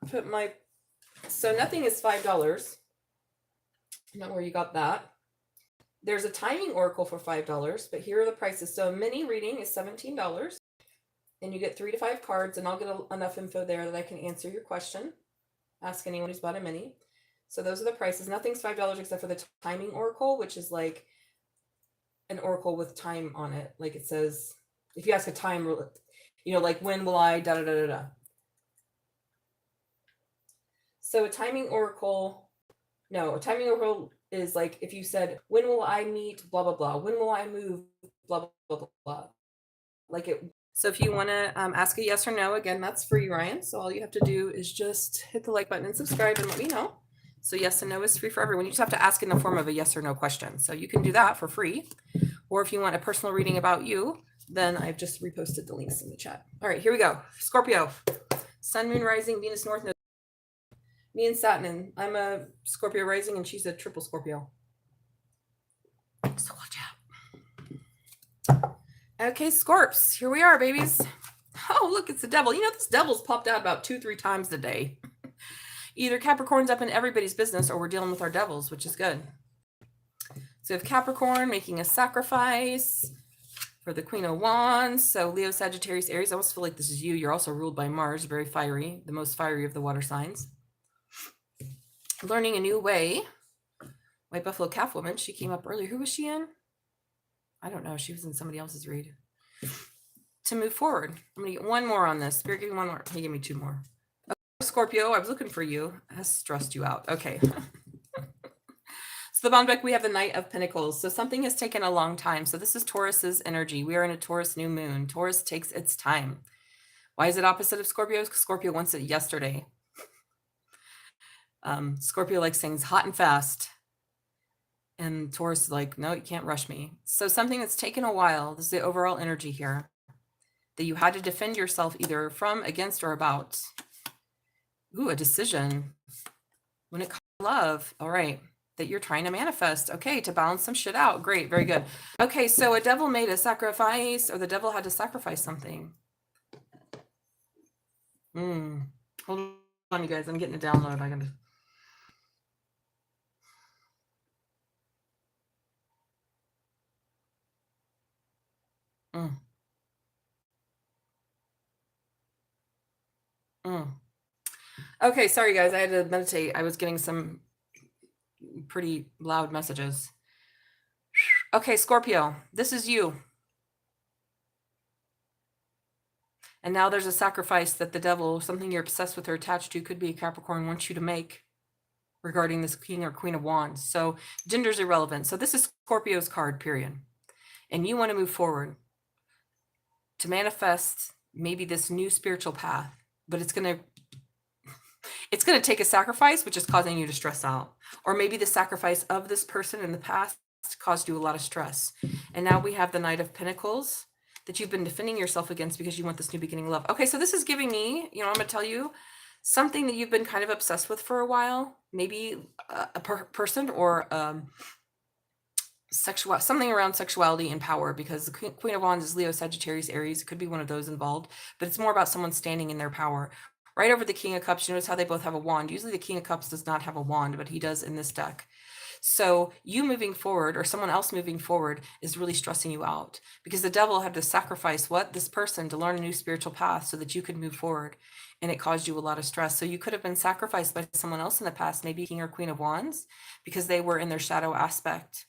put my... So nothing is $5. I don't know where you got that. There's a timing oracle for $5, but here are the prices. So a mini reading is $17. And you get 3 to 5 cards, and I'll get enough info there that I can answer your question. Ask anyone who's bought a mini. So those are the prices. Nothing's $5 except for the timing oracle, which is like an oracle with time on it. Like it says, if you ask a time, you know, like when will I, da da da da da. So a timing oracle is like if you said, when will I meet, blah, blah, blah. When will I move, blah, blah, blah, blah. Like it. So if you want to ask a yes or no, again, that's free, Ryan. So all you have to do is just hit the like button and subscribe and let me know. So yes and no is free for everyone. You just have to ask in the form of a yes or no question. So you can do that for free. Or if you want a personal reading about you, then I've just reposted the links in the chat. All right, here we go. Scorpio, Sun, Moon, Rising, Venus, North Node. Me and Satnin. I'm a Scorpio rising and she's a triple Scorpio. So watch out. Okay, Scorps, here we are, babies. Oh, look, it's the devil. You know, this devil's popped out about 2-3 times a day. Either Capricorn's up in everybody's business or we're dealing with our devils, which is good. So we have Capricorn making a sacrifice for the Queen of Wands. So Leo, Sagittarius, Aries. I almost feel like this is you. You're also ruled by Mars, very fiery, the most fiery of the water signs. Learning a new way. White Buffalo Calf Woman. She came up earlier. Who was she in? I don't know. She was in somebody else's read. To move forward. I'm going to get one more on this. Spirit, give me one more. He gave me 2 more. Oh, Scorpio, I was looking for you. Has stressed you out. Okay. So the bottom deck, we have the Knight of Pentacles. So something has taken a long time. So this is Taurus's energy. We are in a Taurus new moon. Taurus takes its time. Why is it opposite of Scorpio? Because Scorpio wants it yesterday. Scorpio likes things hot and fast. And Taurus is like, no, you can't rush me. So something that's taken a while, this is the overall energy here, that you had to defend yourself either from, against, or about. Ooh, a decision. When it comes to love, all right, that you're trying to manifest. Okay, to balance some shit out. Great, very good. Okay, so a devil made a sacrifice, or the devil had to sacrifice something. Hold on, you guys. I'm getting a download. I gotta... Okay, sorry guys, I had to meditate. I was getting some pretty loud messages. Okay, Scorpio, this is you. And now there's a sacrifice that the devil, something you're obsessed with or attached to, could be a Capricorn, wants you to make regarding this King or Queen of Wands. So gender's irrelevant. So this is Scorpio's card, period. And you want to move forward to manifest maybe this new spiritual path, but it's going to take a sacrifice, which is causing you to stress out. Or maybe the sacrifice of this person in the past caused you a lot of stress. And now we have the Knight of Pentacles that you've been defending yourself against because you want this new beginning love. Okay, so this is giving me, I'm going to tell you something that you've been kind of obsessed with for a while. Maybe a person or something around sexuality and power, because the Queen of Wands is Leo, Sagittarius, Aries. It could be one of those involved, but it's more about someone standing in their power. Right over the King of Cups, you notice how they both have a wand. Usually the King of Cups does not have a wand, but he does in this deck. So you moving forward, or someone else moving forward, is really stressing you out, because the devil had to sacrifice this person to learn a new spiritual path so that you could move forward. And it caused you a lot of stress. So you could have been sacrificed by someone else in the past, maybe King or Queen of Wands, because they were in their shadow aspect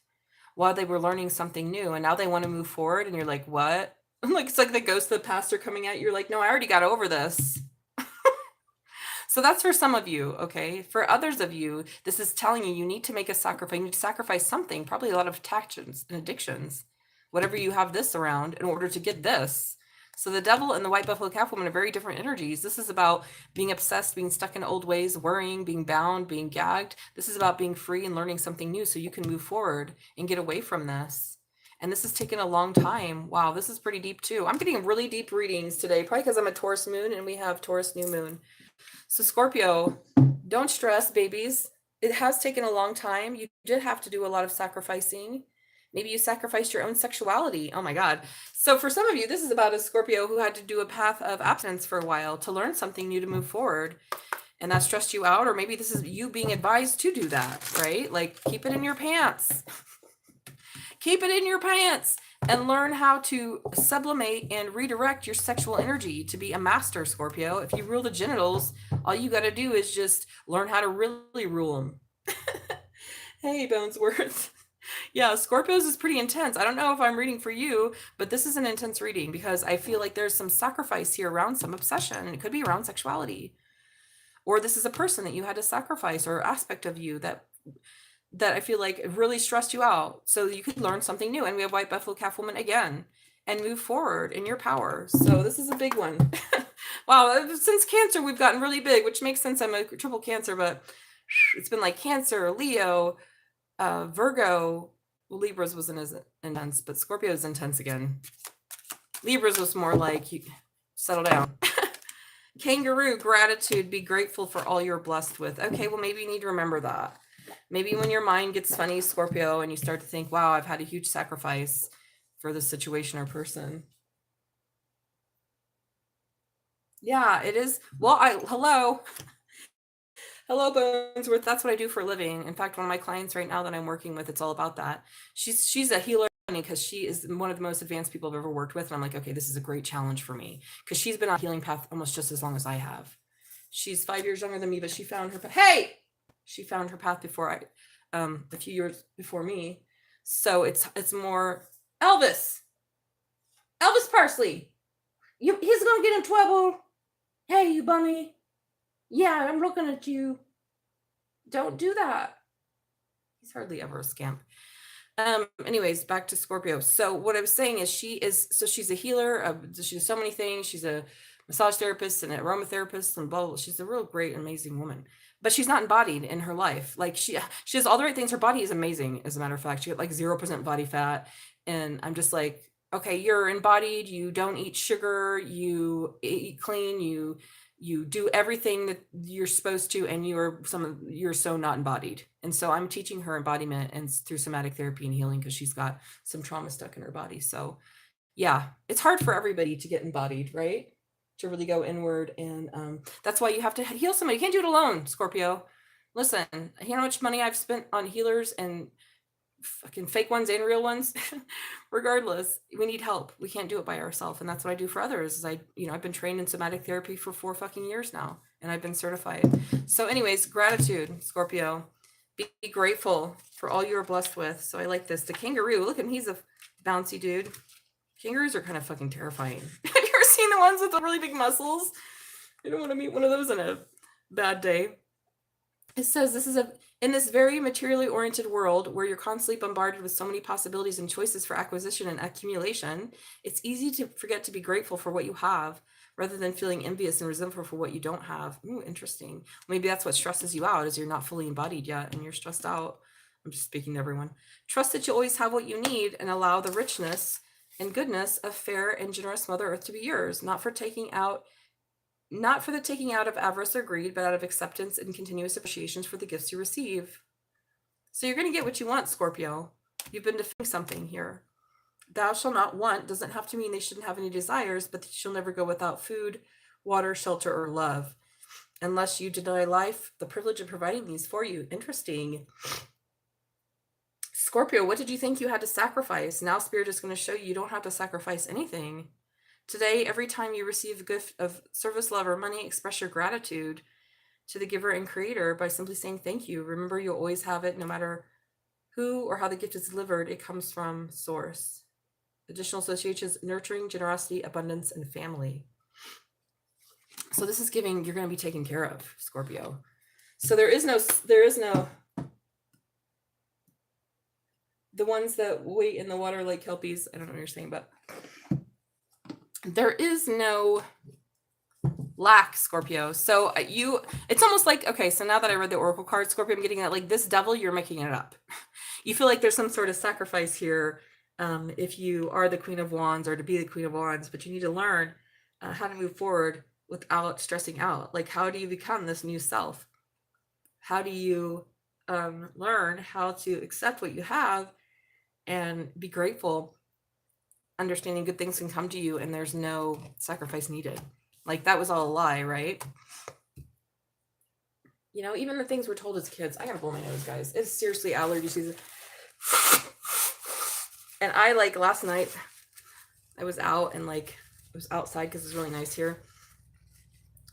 while they were learning something new. And now they want to move forward. And you're like, what? Like, it's like the ghost of the past are coming at you. You're like, no, I already got over this. So that's for some of you, okay? For others of you, this is telling you you need to make a sacrifice. You need to sacrifice something, probably a lot of attachments and addictions, whatever you have this around, in order to get this. So the devil and the white buffalo calf woman are very different energies. This is about being obsessed, being stuck in old ways, worrying, being bound, being gagged. This is about being free and learning something new so you can move forward and get away from this. And this has taken a long time. Wow, this is pretty deep too. I'm getting really deep readings today, probably because I'm a Taurus moon and we have Taurus new moon. So Scorpio, don't stress, babies. It has taken a long time. You did have to do a lot of sacrificing. Maybe you sacrificed your own sexuality. Oh my God. So for some of you, this is about a Scorpio who had to do a path of abstinence for a while to learn something new to move forward. And that stressed you out. Or maybe this is you being advised to do that, right? Like, keep it in your pants. Keep it in your pants and learn how to sublimate and redirect your sexual energy to be a master, Scorpio. If you rule the genitals, all you got to do is just learn how to really rule them. Hey, Bonesworth. Yeah, Scorpios is pretty intense. I don't know if I'm reading for you, but this is an intense reading because I feel like there's some sacrifice here around some obsession. It could be around sexuality. Or this is a person that you had to sacrifice, or aspect of you that I feel like really stressed you out so you could learn something new. And we have white buffalo calf woman again and move forward in your power. So this is a big one. Wow, since Cancer, we've gotten really big, which makes sense. I'm a triple Cancer, but it's been like Cancer, Leo, Virgo. Well, Libras wasn't as intense, but Scorpio is intense again. Libras was more like, you settle down. Kangaroo, gratitude, be grateful for all you're blessed with. Okay, well, maybe you need to remember that. Maybe when your mind gets funny, Scorpio, and you start to think, wow, I've had a huge sacrifice for this situation or person. Yeah, it is. Well, hello, Bonesworth. That's what I do for a living. In fact, one of my clients right now that I'm working with, it's all about that. She's a healer because she is one of the most advanced people I've ever worked with. And I'm like, okay, this is a great challenge for me because she's been on a healing path almost just as long as I have. She's 5 years younger than me, but she found her path. Hey, she found her path before a few years before me. So it's more Elvis Parsley. He's gonna get in trouble. Hey, you bunny. Yeah, I'm looking at you. Don't do that. He's hardly ever a scamp. Anyways, back to Scorpio. So what I was saying is she's a healer. She does so many things. She's a massage therapist and an aromatherapist and blah, blah. She's a real great, amazing woman. But she's not embodied in her life. Like she has all the right things. Her body is amazing, as a matter of fact. She got like 0% body fat. And I'm just like, okay, you're embodied. You don't eat sugar. You eat clean. You do everything that you're supposed to, and you're so not embodied. And so I'm teaching her embodiment and through somatic therapy and healing because she's got some trauma stuck in her body. So yeah, it's hard for everybody to get embodied, right? To really go inward. And that's why you have to heal somebody. You can't do it alone, Scorpio. Listen, you know how much money I've spent on healers and fucking fake ones and real ones. Regardless, we need help. We can't do it by ourselves. And that's what I do for others. I've been trained in somatic therapy for 4 fucking years now, and I've been certified. So anyways, gratitude, Scorpio. Be grateful for all you're blessed with. So I like this. The kangaroo, look at him. He's a bouncy dude. Kangaroos are kind of fucking terrifying. Have you ever seen the ones with the really big muscles? You don't want to meet one of those in a bad day. It says in this very materially oriented world where you're constantly bombarded with so many possibilities and choices for acquisition and accumulation, it's easy to forget to be grateful for what you have rather than feeling envious and resentful for what you don't have. Ooh, interesting. Maybe that's what stresses you out, is you're not fully embodied yet and you're stressed out. I'm just speaking to everyone. Trust that you always have what you need and allow the richness and goodness of fair and generous Mother Earth to be yours, not for the taking out of avarice or greed, but out of acceptance and continuous appreciation for the gifts you receive. So you're going to get what you want, Scorpio. You've been defending something here. Thou shalt not want doesn't have to mean they shouldn't have any desires, but she'll never go without food, water, shelter, or love, unless you deny life the privilege of providing these for you. Interesting. Scorpio, what did you think you had to sacrifice? Now Spirit is going to show you don't have to sacrifice anything. Today, every time you receive a gift of service, love, or money, express your gratitude to the giver and creator by simply saying thank you. Remember, you'll always have it no matter who or how the gift is delivered. It comes from source. Additional associations: nurturing, generosity, abundance, and family. So this is giving you're going to be taken care of, Scorpio. So there is no the ones that wait in the water like kelpies. I don't know what you're saying, but there is no lack, Scorpio. So it's almost like, okay, so now that I read the Oracle card, Scorpio, I'm getting that like this devil, you're making it up. You feel like there's some sort of sacrifice here if you are the Queen of Wands or to be the Queen of Wands, but you need to learn how to move forward without stressing out. Like, how do you become this new self? How do you learn how to accept what you have and be grateful, understanding good things can come to you and there's no sacrifice needed? Like, that was all a lie, right? You know, even the things we're told as kids. I gotta blow my nose, guys. It's seriously allergy season. And I, like, last night, I was out and, like, it was outside because it's really nice here.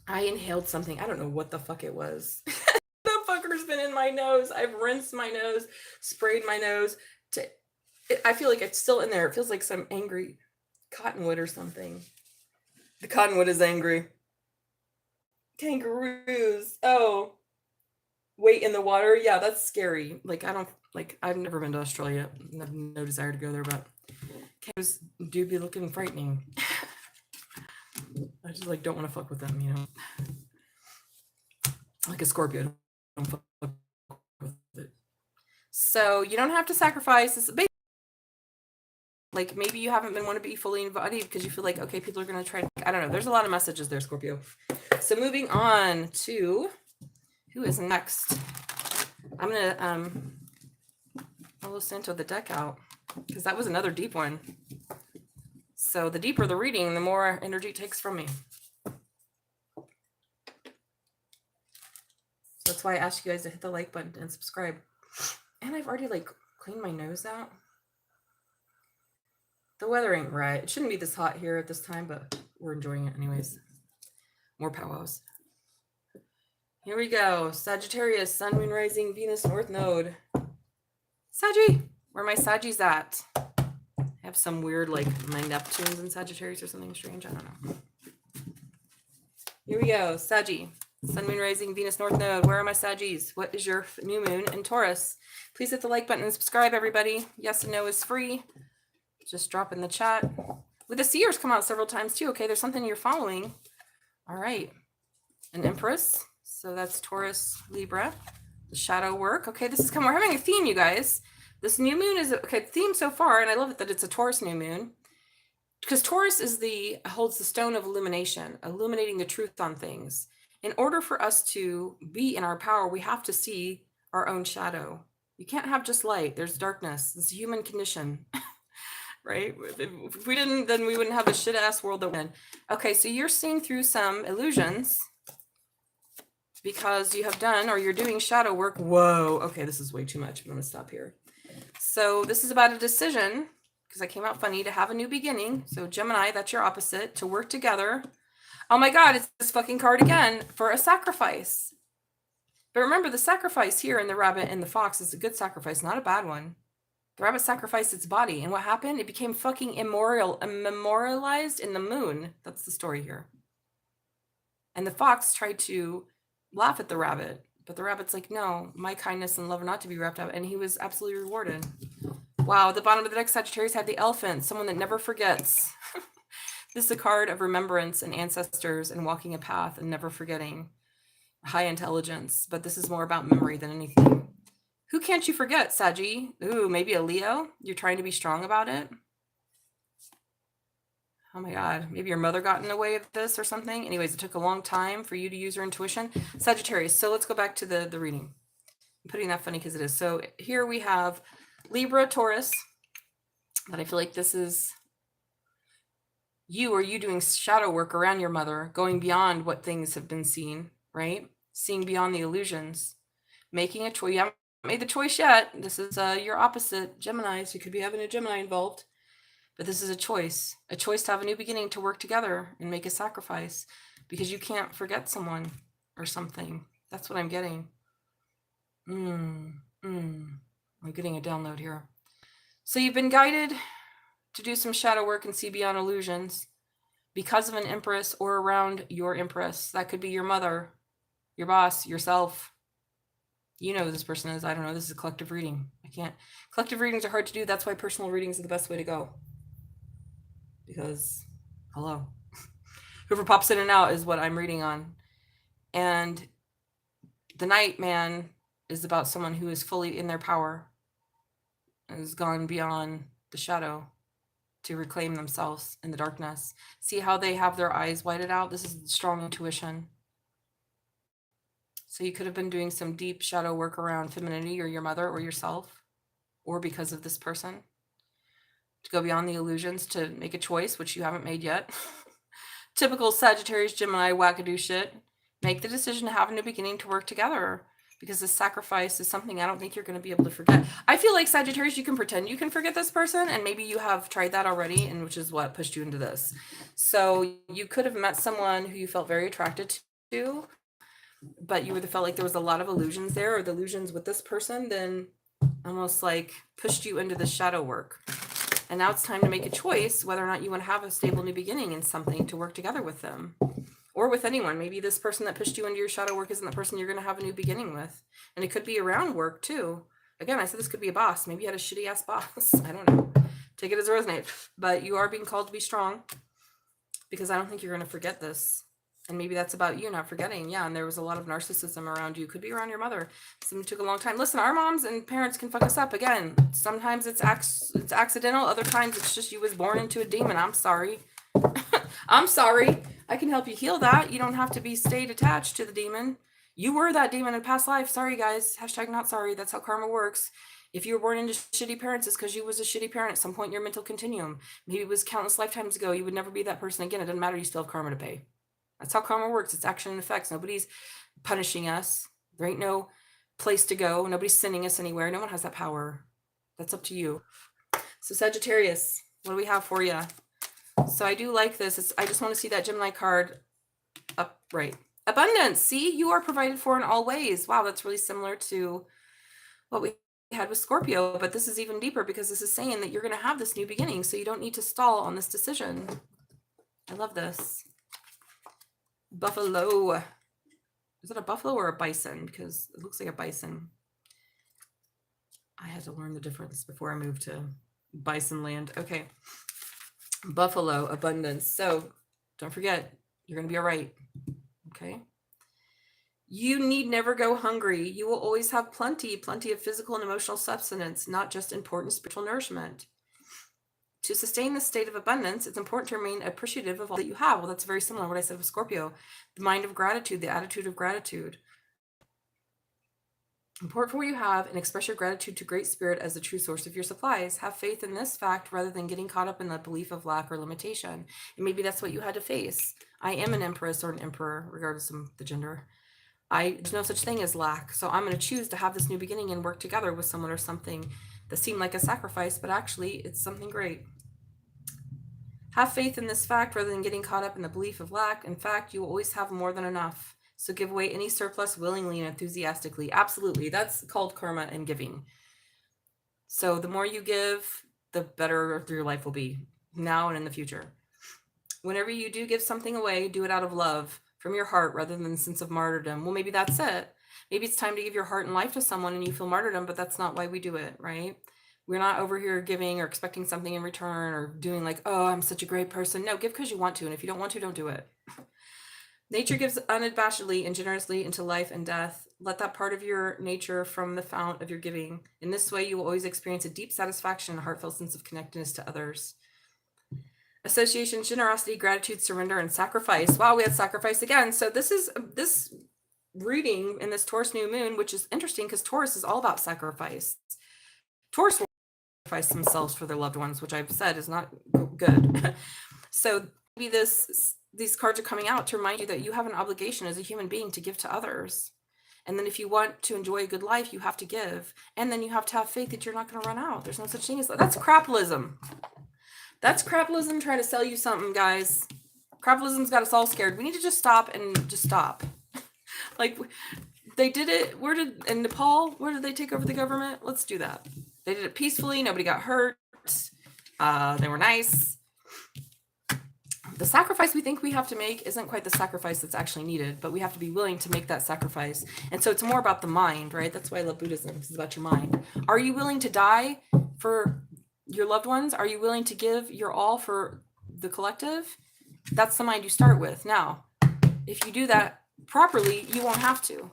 I inhaled something. I don't know what the fuck it was. The fucker's been in my nose. I've rinsed my nose, sprayed my nose. I feel like it's still in there. It feels like some angry cottonwood or something. The cottonwood is angry. Kangaroos. Oh. Wait in the water. Yeah, that's scary. Like, I've never been to Australia. I have no desire to go there, but kangaroos do be looking frightening. I just, like, don't want to fuck with them, you know? Like a Scorpio. Don't fuck with it. So, you don't have to sacrifice. It's basically, like, maybe you haven't been want to be fully embodied because you feel like, okay, people are going to try to, I don't know. There's a lot of messages there, Scorpio. So moving on to who is next. I'm going to Palo Santo the deck out because that was another deep one. So the deeper the reading, the more energy it takes from me. So that's why I asked you guys to hit the like button and subscribe. And I've already, like, cleaned my nose out. The weather ain't right. It shouldn't be this hot here at this time, but we're enjoying it anyways. More powwows. Here we go. Sagittarius, Sun, Moon, Rising, Venus, North Node. Saggy. Where my Saggies at? I have some weird, like, my Neptunes in Sagittarius or something strange. I don't know. Here we go. Saggy. Sun, Moon, Rising, Venus, North Node. Where are my Saggies? What is your new moon in Taurus? Please hit the like button and subscribe, everybody. Yes and no is free. Just drop in the chat. With the seers come out several times too. Okay, there's something you're following. All right. An Empress. So that's Taurus, Libra. The shadow work. Okay, this is coming. We're having a theme, you guys. This new moon is okay. Theme so far, and I love it that it's a Taurus new moon, because Taurus holds the stone of illumination, illuminating the truth on things. In order for us to be in our power, we have to see our own shadow. You can't have just light. There's darkness. It's a human condition. Right? If we didn't, then we wouldn't have the shit ass world that we're in. Okay, so you're seeing through some illusions because you have done or you're doing shadow work. Whoa. Okay, this is way too much. I'm going to stop here. So this is about a decision, because I came out funny, to have a new beginning. So Gemini, that's your opposite, to work together. Oh my God, it's this fucking card again for a sacrifice. But remember, the sacrifice here in the rabbit and the fox is a good sacrifice, not a bad one. The rabbit sacrificed its body. And what happened? It became fucking memorialized in the moon. That's the story here. And the fox tried to laugh at the rabbit. But the rabbit's like, no, my kindness and love are not to be wrapped up. And he was absolutely rewarded. Wow, at the bottom of the deck, Sagittarius had the elephant, someone that never forgets. This is a card of remembrance and ancestors and walking a path and never forgetting. High intelligence. But this is more about memory than anything. Who can't you forget, Saggy? Ooh, maybe a Leo? You're trying to be strong about it? Oh my God. Maybe your mother got in the way of this or something. Anyways, it took a long time for you to use your intuition. Sagittarius. So let's go back to the reading. I'm putting that funny because it is. So here we have Libra, Taurus, but I feel like this is you or you doing shadow work around your mother, going beyond what things have been seen, right? Seeing beyond the illusions, making a choice. You haven't made the choice yet. This is your opposite, Gemini, so you could be having a Gemini involved. But this is a choice to have a new beginning, to work together and make a sacrifice, because you can't forget someone or something. That's what I'm getting. I'm getting a download here. So you've been guided to do some shadow work and see beyond illusions because of an empress or around your empress. That could be your mother, your boss, yourself. You know who this person is. I don't know. This is a collective reading. Collective readings are hard to do. That's why personal readings are the best way to go. Because, hello. Whoever pops in and out is what I'm reading on. And the Night Man is about someone who is fully in their power and has gone beyond the shadow to reclaim themselves in the darkness. See how they have their eyes whited out? This is strong intuition. So you could have been doing some deep shadow work around femininity or your mother or yourself, or because of this person, to go beyond the illusions, to make a choice, which you haven't made yet. Typical Sagittarius, Gemini, wackadoo shit. Make the decision to have a new beginning, to work together, because the sacrifice is something I don't think you're going to be able to forget. I feel like Sagittarius, you can pretend you can forget this person, and maybe you have tried that already, and which is what pushed you into this. So you could have met someone who you felt very attracted to, but you would have felt like there was a lot of illusions there, or the illusions with this person then almost like pushed you into the shadow work. And now it's time to make a choice whether or not you want to have a stable new beginning in something, to work together with them or with anyone. Maybe this person that pushed you into your shadow work isn't the person you're going to have a new beginning with. And it could be around work too. Again, I said this could be a boss. Maybe you had a shitty ass boss. I don't know. Take it as it resonates. But you are being called to be strong, because I don't think you're going to forget this. And maybe that's about you not forgetting. Yeah, and there was a lot of narcissism around you. Could be around your mother. Something took a long time. Listen, our moms and parents can fuck us up. Again, sometimes it's accidental. Other times it's just you was born into a demon. I'm sorry. I'm sorry. I can help you heal that. You don't have to stayed attached to the demon. You were that demon in past life. Sorry, guys. Hashtag not sorry. That's how karma works. If you were born into shitty parents, it's because you was a shitty parent at some point in your mental continuum. Maybe it was countless lifetimes ago. You would never be that person again. It doesn't matter. You still have karma to pay. That's how karma works. It's action and effects. Nobody's punishing us. There ain't no place to go. Nobody's sending us anywhere. No one has that power. That's up to you. So Sagittarius, what do we have for you? So I do like this. I just want to see that Gemini card upright. Abundance. See, you are provided for in all ways. Wow, that's really similar to what we had with Scorpio, but this is even deeper, because this is saying that you're going to have this new beginning, so you don't need to stall on this decision. I love this. Buffalo. Is it a buffalo or a bison? Because it looks like a bison. I had to learn the difference before I moved to bison land. Okay. Buffalo, abundance. So don't forget, you're going to be all right. Okay. You need never go hungry. You will always have plenty of physical and emotional substance, not just important spiritual nourishment. To sustain this state of abundance, it's important to remain appreciative of all that you have. Well, that's very similar to what I said with Scorpio. The mind of gratitude, the attitude of gratitude. Important for what you have, and express your gratitude to Great Spirit as the true source of your supplies. Have faith in this fact rather than getting caught up in the belief of lack or limitation. And maybe that's what you had to face. I am an empress or an emperor, regardless of the gender. There's no such thing as lack. So I'm going to choose to have this new beginning and work together with someone or something that seemed like a sacrifice, but actually it's something great. Have faith in this fact rather than getting caught up in the belief of lack. In fact, you will always have more than enough. So give away any surplus willingly and enthusiastically. Absolutely. That's called karma and giving. So the more you give, the better your life will be now and in the future. Whenever you do give something away, do it out of love from your heart rather than a sense of martyrdom. Well, maybe that's it. Maybe it's time to give your heart and life to someone and you feel martyrdom, but that's not why we do it, right? We're not over here giving or expecting something in return or doing like, oh, I'm such a great person. No, give because you want to. And if you don't want to, don't do it. Nature gives unabashedly and generously into life and death. Let that part of your nature from the fount of your giving. In this way, you will always experience a deep satisfaction and a heartfelt sense of connectedness to others. Association, generosity, gratitude, surrender, and sacrifice. Wow, we had sacrifice again. So this reading in this Taurus new moon, which is interesting because Taurus is all about sacrifice. Taurus sacrifice themselves for their loved ones, which I've said is not good. So maybe these cards are coming out to remind you that you have an obligation as a human being to give to others. And then if you want to enjoy a good life, you have to give. And then you have to have faith that you're not going to run out. There's no such thing as that. That's capitalism. That's capitalism trying to sell you something, guys. Capitalism's got us all scared. We need to just stop and just stop. Like, they did it. In Nepal, where did they take over the government? Let's do that. They did it peacefully. Nobody got hurt. They were nice. The sacrifice we think we have to make isn't quite the sacrifice that's actually needed, but we have to be willing to make that sacrifice. And so it's more about the mind, right? That's why I love Buddhism. It's about your mind. Are you willing to die for your loved ones? Are you willing to give your all for the collective? That's the mind you start with. Now, if you do that properly, you won't have to.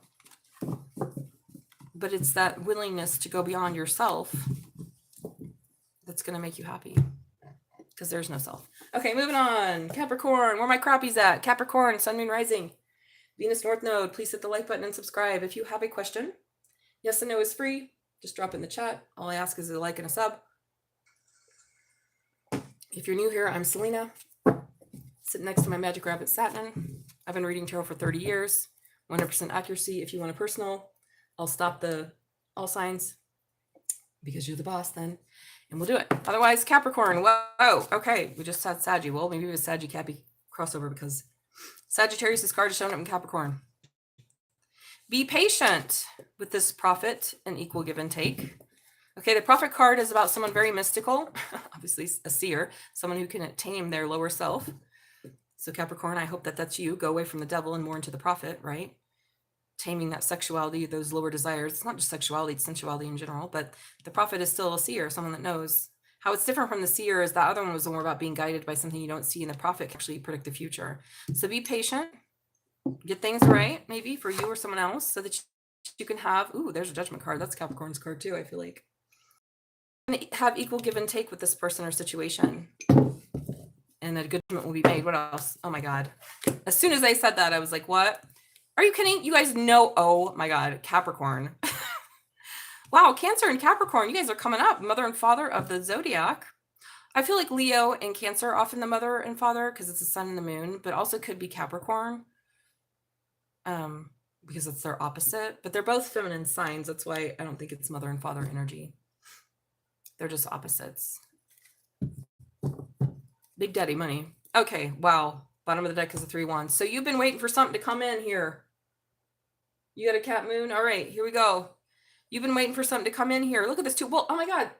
But it's that willingness to go beyond yourself that's going to make you happy. Because there's no self. Okay, moving on. Capricorn, where my crappies at? Capricorn, Sun, Moon, Rising, Venus, North Node. Please hit the like button and subscribe. If you have a question, yes and no is free. Just drop in the chat. All I ask is a like and a sub. If you're new here, I'm Salena. Sitting next to my magic rabbit, Satnin. I've been reading tarot for 30 years. 100% accuracy. If you want a personal, I'll stop the all signs because you're the boss then. And we'll do it. Otherwise, Capricorn. Whoa. Okay. We just had Saggy. Well, maybe it was Saggy Cappy crossover because Sagittarius' card is showing up in Capricorn. Be patient with this prophet and equal give and take. Okay. The prophet card is about someone very mystical. Obviously, a seer. Someone who can tame their lower self. So Capricorn, I hope that that's you. Go away from the devil and more into the prophet, right? Taming that sexuality, those lower desires. It's not just sexuality, it's sensuality in general, but the prophet is still a seer, someone that knows. How it's different from the seer is that other one was more about being guided by something you don't see, and the prophet can actually predict the future. So be patient, get things right, maybe for you or someone else, so that you can have, ooh, there's a judgment card. That's Capricorn's card too, I feel like. And have equal give and take with this person or situation. And a good judgment will be made. What else? Oh my God. As soon as I said that, I was like, what? Are you kidding? You guys know, oh my God, Capricorn. Wow, Cancer and Capricorn, you guys are coming up. Mother and father of the zodiac. I feel like Leo and Cancer are often the mother and father because it's the sun and the moon, but also could be Capricorn because it's their opposite. But they're both feminine signs. That's why I don't think it's mother and father energy. They're just opposites. Big Daddy money. Okay, wow. Bottom of the deck is a 3-1. So you've been waiting for something to come in here. You got a cat moon? All right, here we go. You've been waiting for something to come in here. Look at this too. Well, oh my God.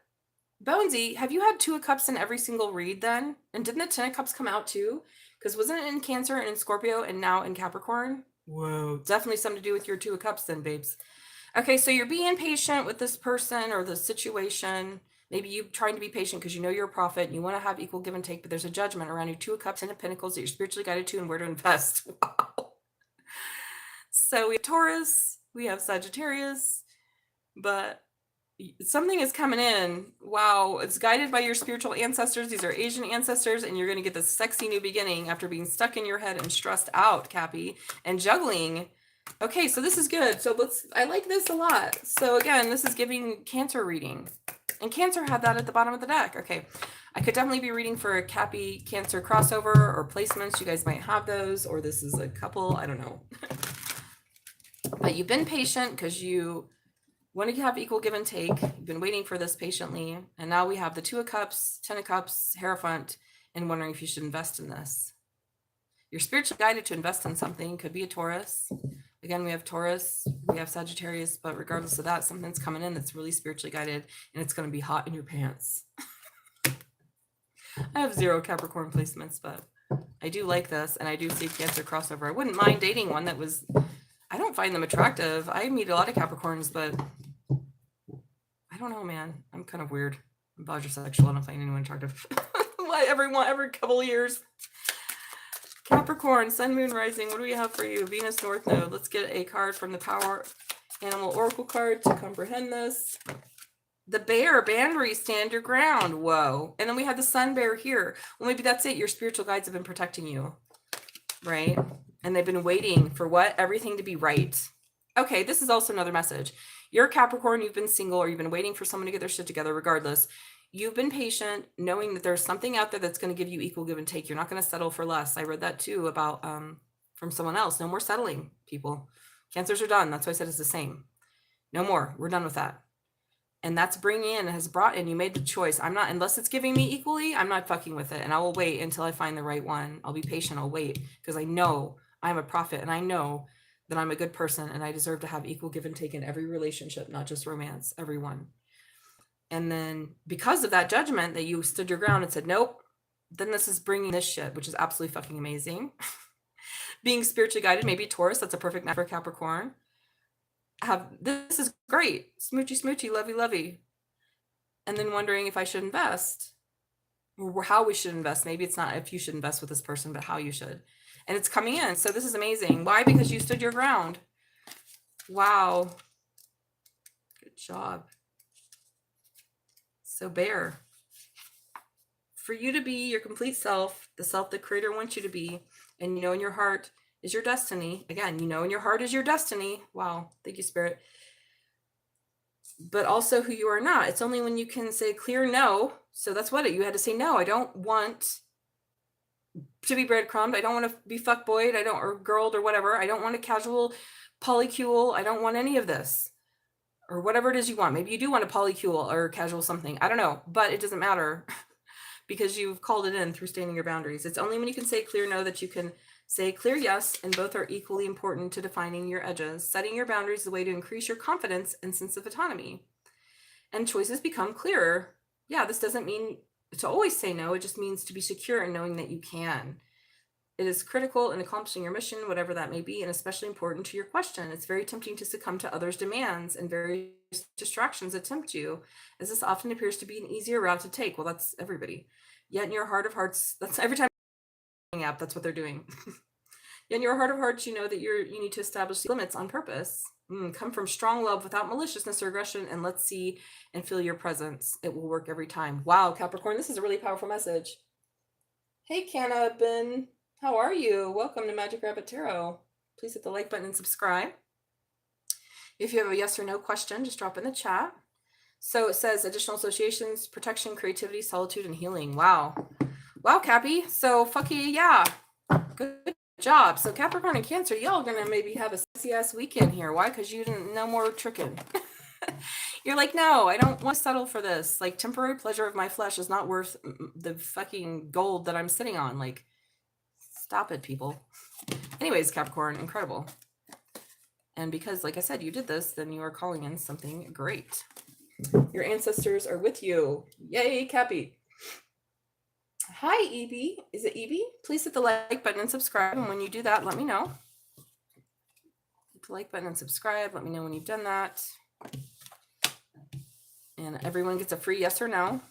Bonesy, have you had 2 of Cups in every single read then? And didn't the 10 of Cups come out too? Because wasn't it in Cancer and in Scorpio and now in Capricorn? Whoa. Definitely something to do with your 2 of Cups then, babes. Okay, so you're being patient with this person or the situation. Maybe you're trying to be patient because you know you're a prophet and you want to have equal give and take, but there's a judgment around your 2 of Cups and of Pentacles that you're spiritually guided to and where to invest. Wow. So we have Taurus, we have Sagittarius, but something is coming in. Wow. It's guided by your spiritual ancestors. These are Asian ancestors, and you're going to get this sexy new beginning after being stuck in your head and stressed out, Cappy, and juggling. Okay, so this is good. So I like this a lot. So again, this is giving Cancer reading. And Cancer had that at the bottom of the deck. Okay, I could definitely be reading for a Cappy Cancer crossover or placements. You guys might have those, or this is a couple. I don't know. But you've been patient because you want to have equal give and take. You've been waiting for this patiently. And now we have the 2 of Cups, 10 of Cups, Hierophant, and wondering if you should invest in this. You're spiritually guided to invest in something. Could be a Taurus. Again, we have Taurus, we have Sagittarius, but regardless of that, something's coming in that's really spiritually guided, and it's going to be hot in your pants. I have 0 Capricorn placements, but I do like this, and I do see Cancer crossover. I wouldn't mind dating one that was, I don't find them attractive. I meet a lot of Capricorns, but I don't know, man. I'm kind of weird. I'm bisexual. I don't find anyone attractive. every couple of years. Capricorn, Sun, Moon, Rising. What do we have for you? Venus, North Node. Let's get a card from the Power Animal Oracle card to comprehend this. The bear, boundary, stand your ground. Whoa. And then we have the sun bear here. Well, maybe that's it. Your spiritual guides have been protecting you, right? And they've been waiting for what? Everything to be right. Okay, this is also another message. You're a Capricorn, you've been single, or you've been waiting for someone to get their shit together. Regardless, You've been patient, knowing that there's something out there that's going to give you equal give and take. You're not going to settle for less. I read that too about from someone else. No more settling, people. Cancers are done. That's why I said it's the same. No more. We're done with that. And that's bringing in, has brought in, you made the choice. I'm not, unless it's giving me equally, I'm not fucking with it. And I will wait until I find the right one. I'll be patient. I'll wait because I know I'm a prophet and I know that I'm a good person and I deserve to have equal give and take in every relationship, not just romance, everyone. And then because of that judgment that you stood your ground and said, nope, then this is bringing this shit, which is absolutely fucking amazing. Being spiritually guided, maybe Taurus, that's a perfect match for Capricorn. This is great, smoochy smoochy, lovey lovey, and then wondering if I should invest or how we should invest. Maybe it's not if you should invest with this person, but how you should. And it's coming in. So this is amazing. Why? Because you stood your ground. Wow, good job. So bear, for you to be your complete self, the self the creator wants you to be, and you know in your heart is your destiny. Again, you know in your heart is your destiny. Wow. Thank you, Spirit. But also who you are not. It's only when you can say clear no. So that's what you had to say no. I don't want to be breadcrumbed. I don't want to be fuckboyed. Or girled or whatever. I don't want a casual polycule. I don't want any of this. Or whatever it is you want. Maybe you do want a polycule or casual something. I don't know. But it doesn't matter because you've called it in through standing your boundaries. It's only when you can say clear no that you can say clear yes, and both are equally important to defining your edges. Setting your boundaries is a way to increase your confidence and sense of autonomy. And choices become clearer. Yeah, this doesn't mean to always say no. It just means to be secure in knowing that you can. It is critical in accomplishing your mission, whatever that may be, and especially important to your question. It's very tempting to succumb to others' demands and various distractions that tempt you, as this often appears to be an easier route to take. Well, that's everybody. Yet in your heart of hearts, that's every time app, that's what they're doing. In your heart of hearts, you know that you need to establish limits on purpose. Come from strong love without maliciousness or aggression, and let's see and feel your presence. It will work every time. Wow, Capricorn, this is a really powerful message. Hey, Canna Ben, how are you? Welcome to Magic Rabbit Tarot. Please hit the like button and subscribe. If you have a yes or no question, just drop in the chat. So it says additional associations, protection, creativity, solitude, and healing. Wow. Wow, Cappy. So fucky, yeah. Good job. So Capricorn and Cancer, y'all gonna maybe have a sexy ass weekend here. Why? Because you didn't know more tricking. You're like, no, I don't want to settle for this. Like, temporary pleasure of my flesh is not worth the fucking gold that I'm sitting on. Like, stop it, people. Anyways, Capricorn, incredible. And because, like I said, you did this, then you are calling in something great. Your ancestors are with you. Yay, Cappy. Hi, EB. Is it EB? Please hit the like button and subscribe. And when you do that, let me know. Hit the like button and subscribe. Let me know when you've done that. And everyone gets a free yes or no.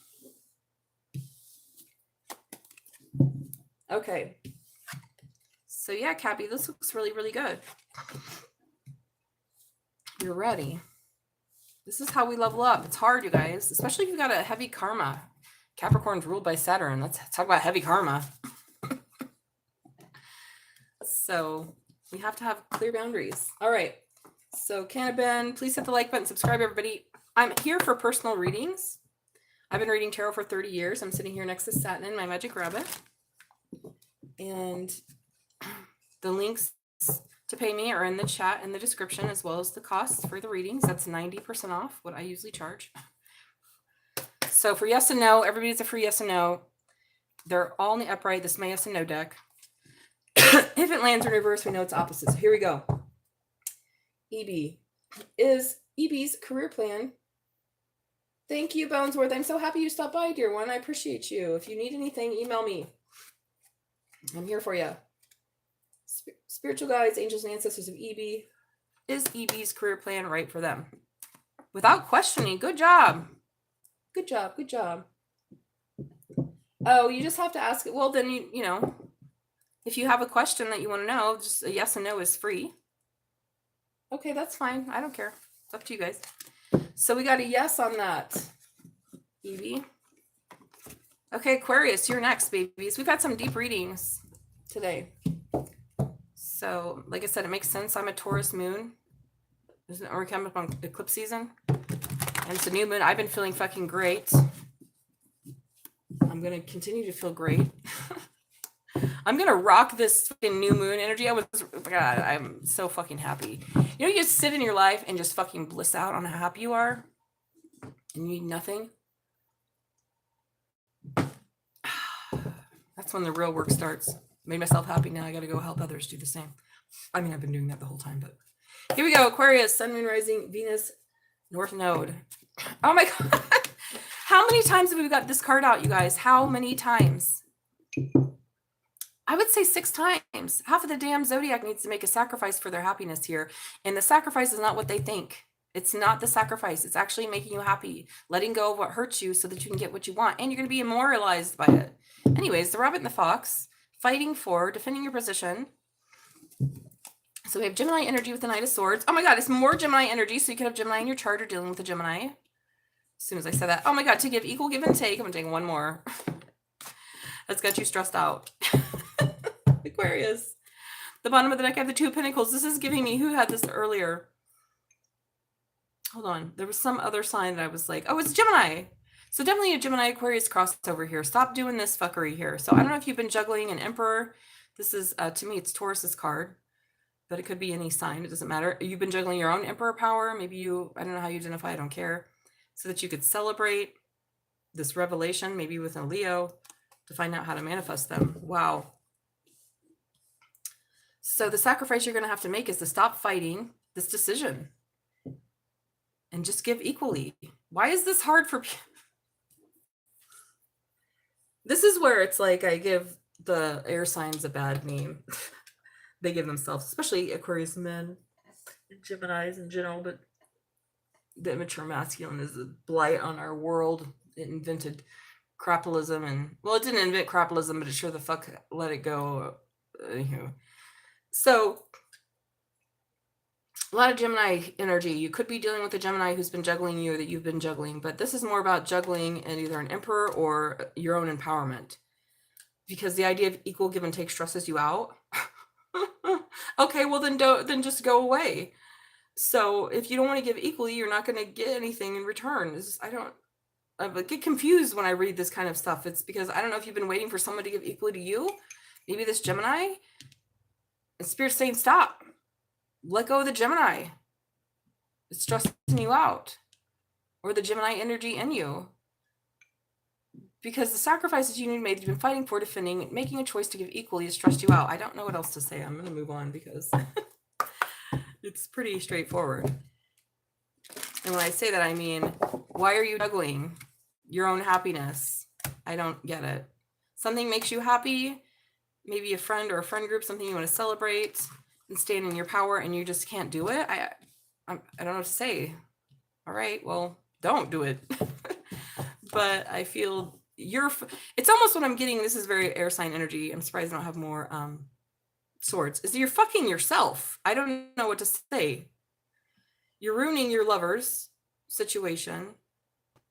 Okay. So yeah, Cappy, this looks really, really good. You're ready. This is how we level up. It's hard, you guys, especially if you've got a heavy karma. Capricorn's ruled by Saturn. Let's talk about heavy karma. So we have to have clear boundaries. All right. So Canna, please hit the like button, subscribe, everybody. I'm here for personal readings. I've been reading tarot for 30 years. I'm sitting here next to Satnin, my magic rabbit. And the links to pay me are in the chat in the description, as well as the costs for the readings. That's 90% off what I usually charge. So for yes and no, everybody's a free yes and no. They're all in the upright. This is my yes and no deck. If it lands in reverse, we know it's opposite. So here we go. EB. Is EB's career plan? Thank you, Bonesworth. I'm so happy you stopped by, dear one. I appreciate you. If you need anything, email me. I'm here for you. Spiritual guides, angels, and ancestors of EB. Is EB's career plan right for them? Without questioning. Good job. Good job. Good job. Oh, you just have to ask it. Well, then, you know, if you have a question that you want to know, just a yes and no is free. Okay, that's fine. I don't care. It's up to you guys. So we got a yes on that, Evie. Okay, Aquarius, you're next, babies. We've had some deep readings today. So, like I said, it makes sense. I'm a Taurus moon. We're coming up on eclipse season. And it's a new moon. I've been feeling fucking great. I'm going to continue to feel great. I'm going to rock this fucking new moon energy. God, I'm so fucking happy. You know, you just sit in your life and just fucking bliss out on how happy you are and you need nothing. That's when the real work starts. Made myself happy. Now I got to go help others do the same. I mean, I've been doing that the whole time, but here we go. Aquarius, Sun, Moon, Rising, Venus, North Node. Oh my God. How many times have we got this card out, you guys? How many times? I would say 6 times. Half of the damn zodiac needs to make a sacrifice for their happiness here. And the sacrifice is not what they think. It's not the sacrifice. It's actually making you happy, letting go of what hurts you so that you can get what you want. And you're going to be immortalized by it. Anyways, the rabbit and the fox, fighting for, defending your position. So we have Gemini energy with the Knight of Swords. Oh my God, it's more Gemini energy. So you could have Gemini in your chart or dealing with a Gemini. As soon as I said that. Oh my God, to give equal give and take. I'm going to take one more. That's got you stressed out. Aquarius. The bottom of the deck, I have the Two of Pentacles. This is giving me, who had this earlier? Hold on. There was some other sign that I was like, oh, it's Gemini. So definitely a Gemini Aquarius crossover here. Stop doing this fuckery here. So I don't know if you've been juggling an Emperor. This is, to me, it's Taurus's card. But it could be any sign. It doesn't matter. You've been juggling your own Emperor power. Maybe you, I don't know how you identify. I don't care. So that you could celebrate this revelation, maybe with a Leo, to find out how to manifest them. Wow. So the sacrifice you're going to have to make is to stop fighting this decision and just give equally. Why is this hard for people? This is where it's like I give the air signs a bad name. They give themselves, especially Aquarius men and Geminis in general, but the immature masculine is a blight on our world. It invented crapitalism, and well, it didn't invent crapitalism, but it sure the fuck let it go. Anywho. So a lot of Gemini energy. You could be dealing with a Gemini who's been juggling you, that you've been juggling, but this is more about juggling in either an Emperor or your own empowerment, because the idea of equal give and take stresses you out. Okay, well then just go away. So if you don't want to give equally, you're not going to get anything in return. I get confused when I read this kind of stuff. It's because I don't know if you've been waiting for someone to give equally to you. Maybe this Gemini, and Spirit's saying stop. Let go of the Gemini. It's stressing you out. Or the Gemini energy in you. Because the sacrifices you made, you've been fighting for, defending, making a choice to give equally has stressed you out. I don't know what else to say. I'm going to move on because it's pretty straightforward. And when I say that, I mean, why are you juggling your own happiness? I don't get it. Something makes you happy, maybe a friend or a friend group, something you want to celebrate and stand in your power, and you just can't do it. I don't know what to say. All right, well, don't do it. But I feel it's almost what I'm getting. This is very air sign energy. I'm surprised I don't have more swords. Is you're fucking yourself. I don't know what to say. You're ruining your lover's situation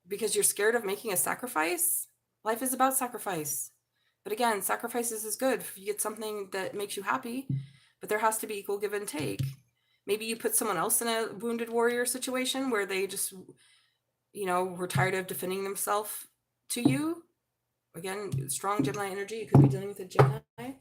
because you're scared of making a sacrifice. Life is about sacrifice. But again, sacrifices is good. You get something that makes you happy, but there has to be equal give and take. Maybe you put someone else in a wounded warrior situation where they just, were tired of defending themselves to you. Again, strong Gemini energy. You could be dealing with a Gemini.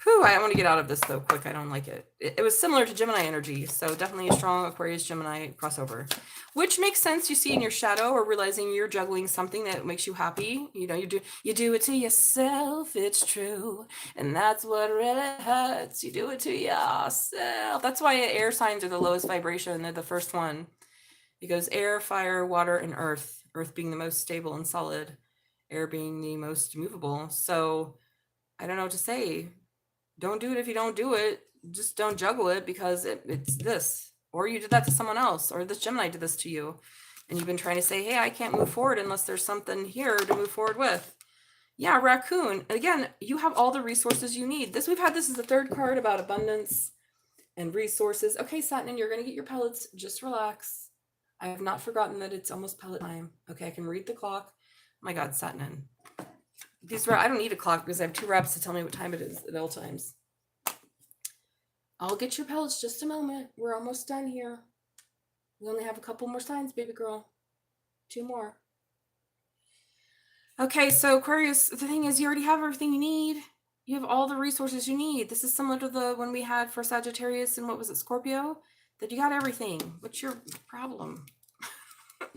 Whew, I want to get out of this though quick. I don't like it. It was similar to Gemini energy. So definitely a strong Aquarius Gemini crossover, which makes sense. You see in your shadow, or realizing you're juggling something that makes you happy. You do it to yourself. It's true. And that's what really hurts. You do it to yourself. That's why air signs are the lowest vibration. They're the first one. It goes air, fire, water, and earth. Earth being the most stable and solid. Air being the most movable. So I don't know what to say. Don't do it if you don't do it. Just don't juggle it because it's this. Or you did that to someone else. Or this Gemini did this to you. And you've been trying to say, hey, I can't move forward unless there's something here to move forward with. Yeah, raccoon. Again, you have all the resources you need. This is the third card about abundance and resources. Okay, Satnin, you're going to get your pellets. Just relax. I have not forgotten that it's almost pellet time. Okay, I can read the clock. Oh my God, Satnin. I don't need a clock because I have 2 rabbits to tell me what time it is at all times. I'll get your pellets just a moment. We're almost done here. We only have a couple more signs, baby girl. 2 more. Okay, so Aquarius, the thing is you already have everything you need. You have all the resources you need. This is similar to the one we had for Sagittarius and what was it, Scorpio? That you got everything. What's your problem?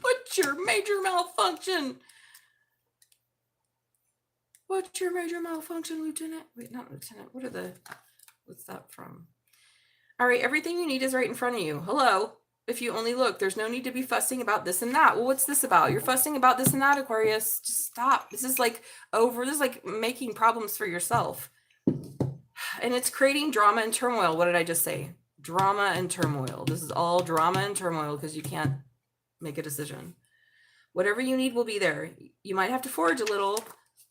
What's your major malfunction? What's your major malfunction, Lieutenant? Wait, not Lieutenant. What's that from? All right, everything you need is right in front of you. Hello. If you only look, there's no need to be fussing about this and that. Well, what's this about? You're fussing about this and that, Aquarius. Just stop. This is like this is like making problems for yourself. And it's creating drama and turmoil. What did I just say? Drama and turmoil. This is all drama and turmoil because you can't make a decision. Whatever you need will be there. You might have to forge a little,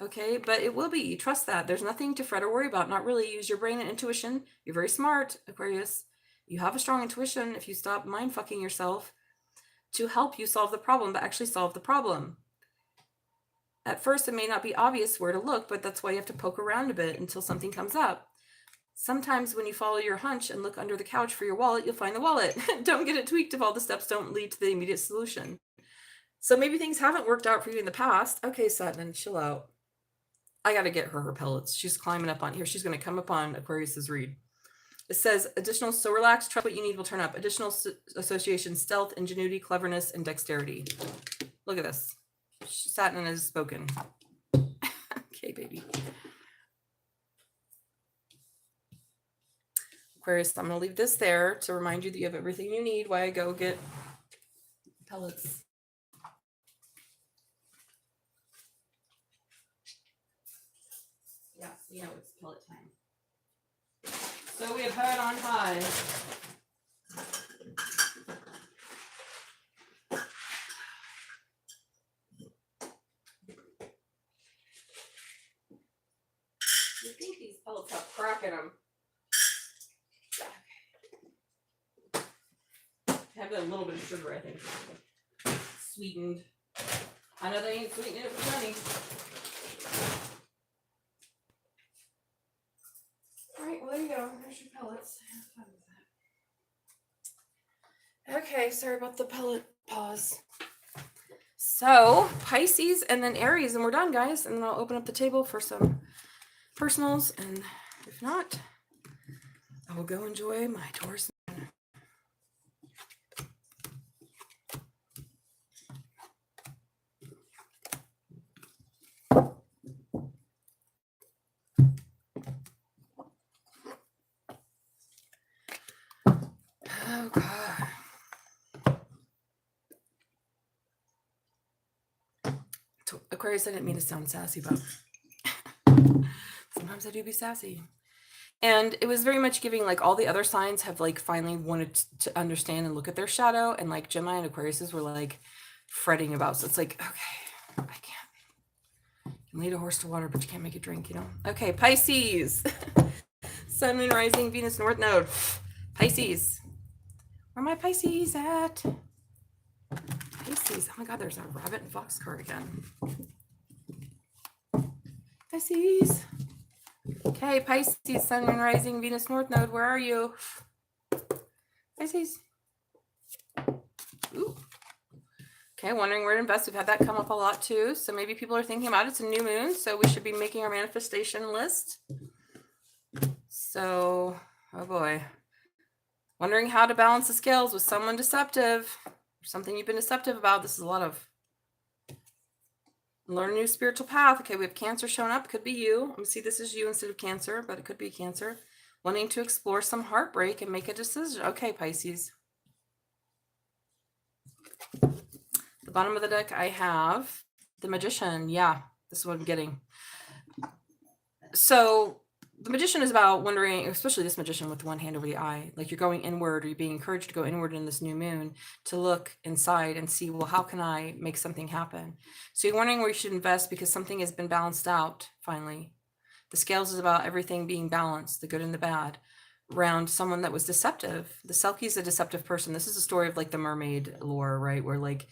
okay, but it will be. Trust that. There's nothing to fret or worry about. Not really. Use your brain and intuition. You're very smart, Aquarius. You have a strong intuition if you stop mind fucking yourself to help you solve the problem, but actually solve the problem. At first, it may not be obvious where to look, but that's why you have to poke around a bit until something comes up. Sometimes when you follow your hunch and look under the couch for your wallet, you'll find the wallet. Don't get it tweaked if all the steps don't lead to the immediate solution. So maybe things haven't worked out for you in the past. Okay, Satnin, chill out. I got to get her pellets. She's climbing up on here. She's going to come up on Aquarius's read. It says additional, so relax, trust what you need will turn up. Additional association, stealth, ingenuity, cleverness, and dexterity. Look at this. Satnin has spoken. Okay, baby. Aquarius, I'm going to leave this there to remind you that you have everything you need while I go get pellets. Yeah, you know it's pellet time. So we have heard on high. You think these pellets have crack in them? Have a little bit of sugar, I think. Sweetened. I know they ain't sweetening it with honey. All right, well, there you go. There's your pellets. Have fun with that. Okay, sorry about the pellet pause. So, Pisces and then Aries, and we're done, guys. And then I'll open up the table for some personals, and if not, I will go enjoy my Taurus. Oh, God. Aquarius, I didn't mean to sound sassy, but sometimes I do be sassy. And it was very much giving, like, all the other signs have, like, finally wanted to understand and look at their shadow. And, like, Gemini and Aquarius were, like, fretting about. So it's like, okay, I can't. You can lead a horse to water, but you can't make it drink, you know? Okay, Pisces. Sun, Moon, Rising, Venus, North Node. Pisces. Where are my Pisces at? Pisces. Oh, my God, there's a rabbit and fox card again. Pisces. Okay, Pisces, Sun, Moon, Rising, Venus, North Node. Where are you? Pisces. Ooh. Okay, wondering where to invest. We've had that come up a lot too. So maybe people are thinking about it. It's a new moon, so we should be making our manifestation list. So, oh boy. Wondering how to balance the scales with someone deceptive. Or something you've been deceptive about. This is a lot of learn a new spiritual path. Okay, we have Cancer showing up. Could be you. Let me see, this is you instead of Cancer, but it could be Cancer. Wanting to explore some heartbreak and make a decision. Okay, Pisces. The bottom of the deck, I have the Magician. Yeah, this is what I'm getting. So the Magician is about wondering, especially this Magician with one hand over the eye, like you're going inward, or you're being encouraged to go inward in this new moon to look inside and see, well, how can I make something happen? So you're wondering where you should invest because something has been balanced out finally. The scales is about everything being balanced, the good and the bad, around someone that was deceptive. The Selkie is a deceptive person. This is a story of like the mermaid lore, right? Where like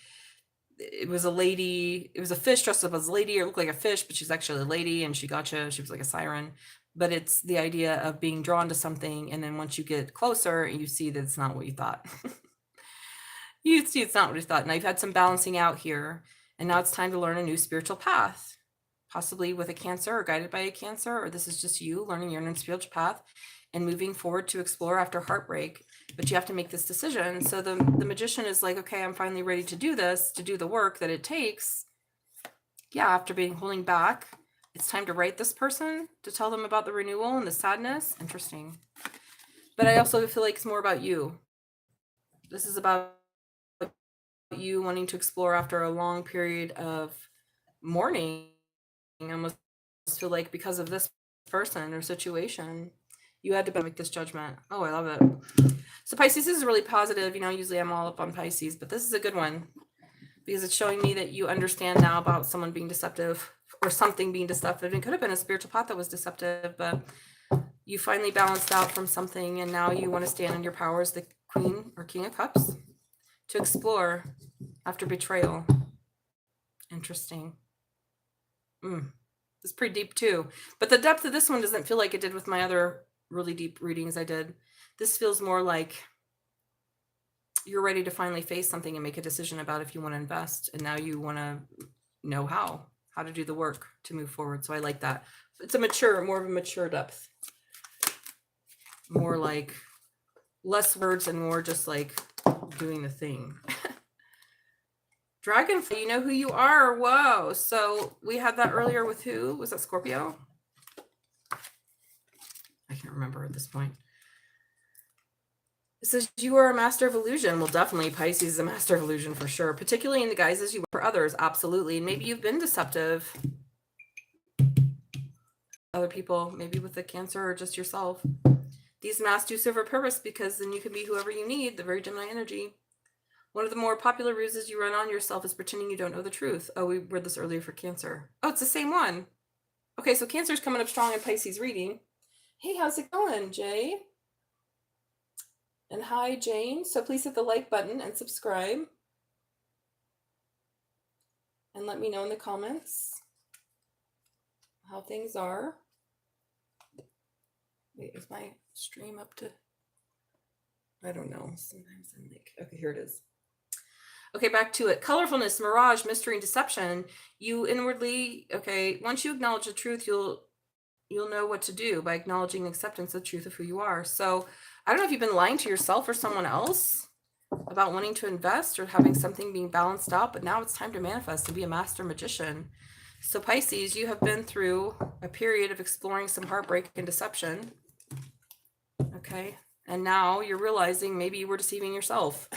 it was a lady, it was a fish dressed up as a lady, or looked like a fish, but she's actually a lady, and she gotcha. She was like a siren. But it's the idea of being drawn to something, and then once you get closer, you see that it's not what you thought. You see it's not what you thought. Now you've had some balancing out here, and now it's time to learn a new spiritual path. possibly with a Cancer or guided by a Cancer, or this is just you learning your own spiritual path and moving forward to explore after heartbreak. But you have to make this decision. So the Magician is like, okay, I'm finally ready to do this, to do the work that it takes. Yeah, after being holding back, it's time to write this person, to tell them about the renewal and the sadness. Interesting. But I also feel like it's more about you. This is about you wanting to explore after a long period of mourning. I almost feel like because of this person or situation, you had to make this judgment. Oh, I love it. So Pisces, this is really positive. You know, usually I'm all up on Pisces, but this is a good one because it's showing me that you understand now about someone being deceptive or something being deceptive. It could have been a spiritual path that was deceptive, but you finally balanced out from something, and now you want to stand in your power as the Queen or King of Cups to explore after betrayal. Interesting. It's pretty deep too. But the depth of this one doesn't feel like it did with my other really deep readings I did. This feels more like you're ready to finally face something and make a decision about if you want to invest. And now you want to know how to do the work to move forward. So I like that. It's more of a mature depth. More like less words and more just like doing the thing. Dragonfly, you know who you are. Whoa. So we had that earlier with who? Was that Scorpio? I can't remember at this point. It says you are a master of illusion. Well, definitely Pisces is a master of illusion for sure, particularly in the guises you work for others. Absolutely. And maybe you've been deceptive. Other people, maybe with a Cancer or just yourself. These masks do serve a purpose because then you can be whoever you need, the very Gemini energy. One of the more popular ruses you run on yourself is pretending you don't know the truth. Oh, we read this earlier for Cancer. Oh, it's the same one. Okay, so Cancer's coming up strong in Pisces reading. Hey, how's it going, Jay? And hi, Jane. So please hit the like button and subscribe. And let me know in the comments how things are. Wait, is my stream up to... I don't know. Sometimes I'm like... Okay, here it is. Okay, back to it. Colorfulness, mirage, mystery, and deception. You inwardly... Okay, once you acknowledge the truth, you'll know what to do by acknowledging acceptance of the truth of who you are. So I don't know if you've been lying to yourself or someone else about wanting to invest or having something being balanced out, but now it's time to manifest and be a master magician. So Pisces, you have been through a period of exploring some heartbreak and deception. Okay. And now you're realizing maybe you were deceiving yourself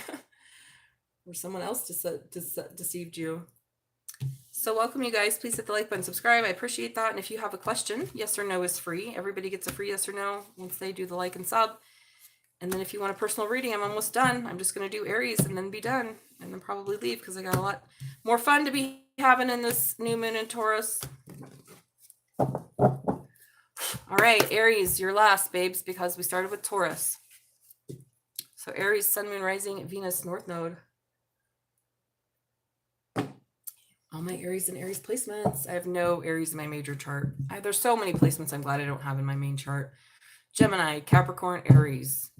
or someone else deceived you. So welcome, you guys. Please hit the like button, subscribe. I appreciate that. And if you have a question, yes or no is free. Everybody gets a free yes or no once they do the like and sub. And then if you want a personal reading, I'm almost done. I'm just going to do Aries and then be done. And then probably leave because I got a lot more fun to be having in this new moon in Taurus. All right, Aries, you're last, babes, because we started with Taurus. So Aries, Sun, Moon, Rising, Venus, North Node. All my Aries and Aries placements. I have no Aries in my major chart. There's so many placements I'm glad I don't have in my main chart. Gemini, Capricorn, Aries.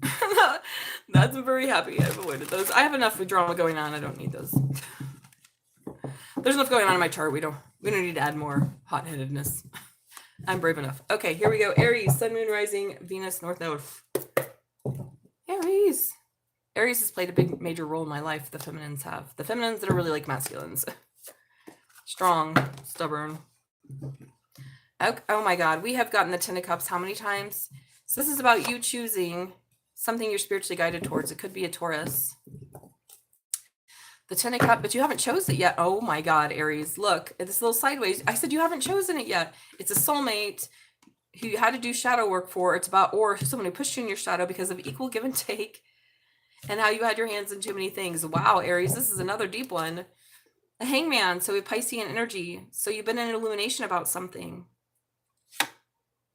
That's I'm very happy I've avoided those. I have enough drama going on. I don't need those. There's enough going on in my chart. We don't need to add more hot-headedness. I'm brave enough. Okay, here we go. Aries, Sun, Moon, Rising, Venus, North Node. Aries. Aries has played a big major role in my life. The feminines have. The feminines that are really like masculines. Strong, stubborn. Oh my God. We have gotten the Ten of Cups how many times? So this is about you choosing something you're spiritually guided towards. It could be a Taurus. The Ten of Cups, but you haven't chosen it yet. Oh my God, Aries. Look at this little sideways. I said you haven't chosen it yet. It's a soulmate who you had to do shadow work for. It's about, or someone who pushed you in your shadow because of equal give and take and how you had your hands in too many things. Wow, Aries, this is another deep one. The Hangman, so we have Piscean energy. So you've been in an illumination about something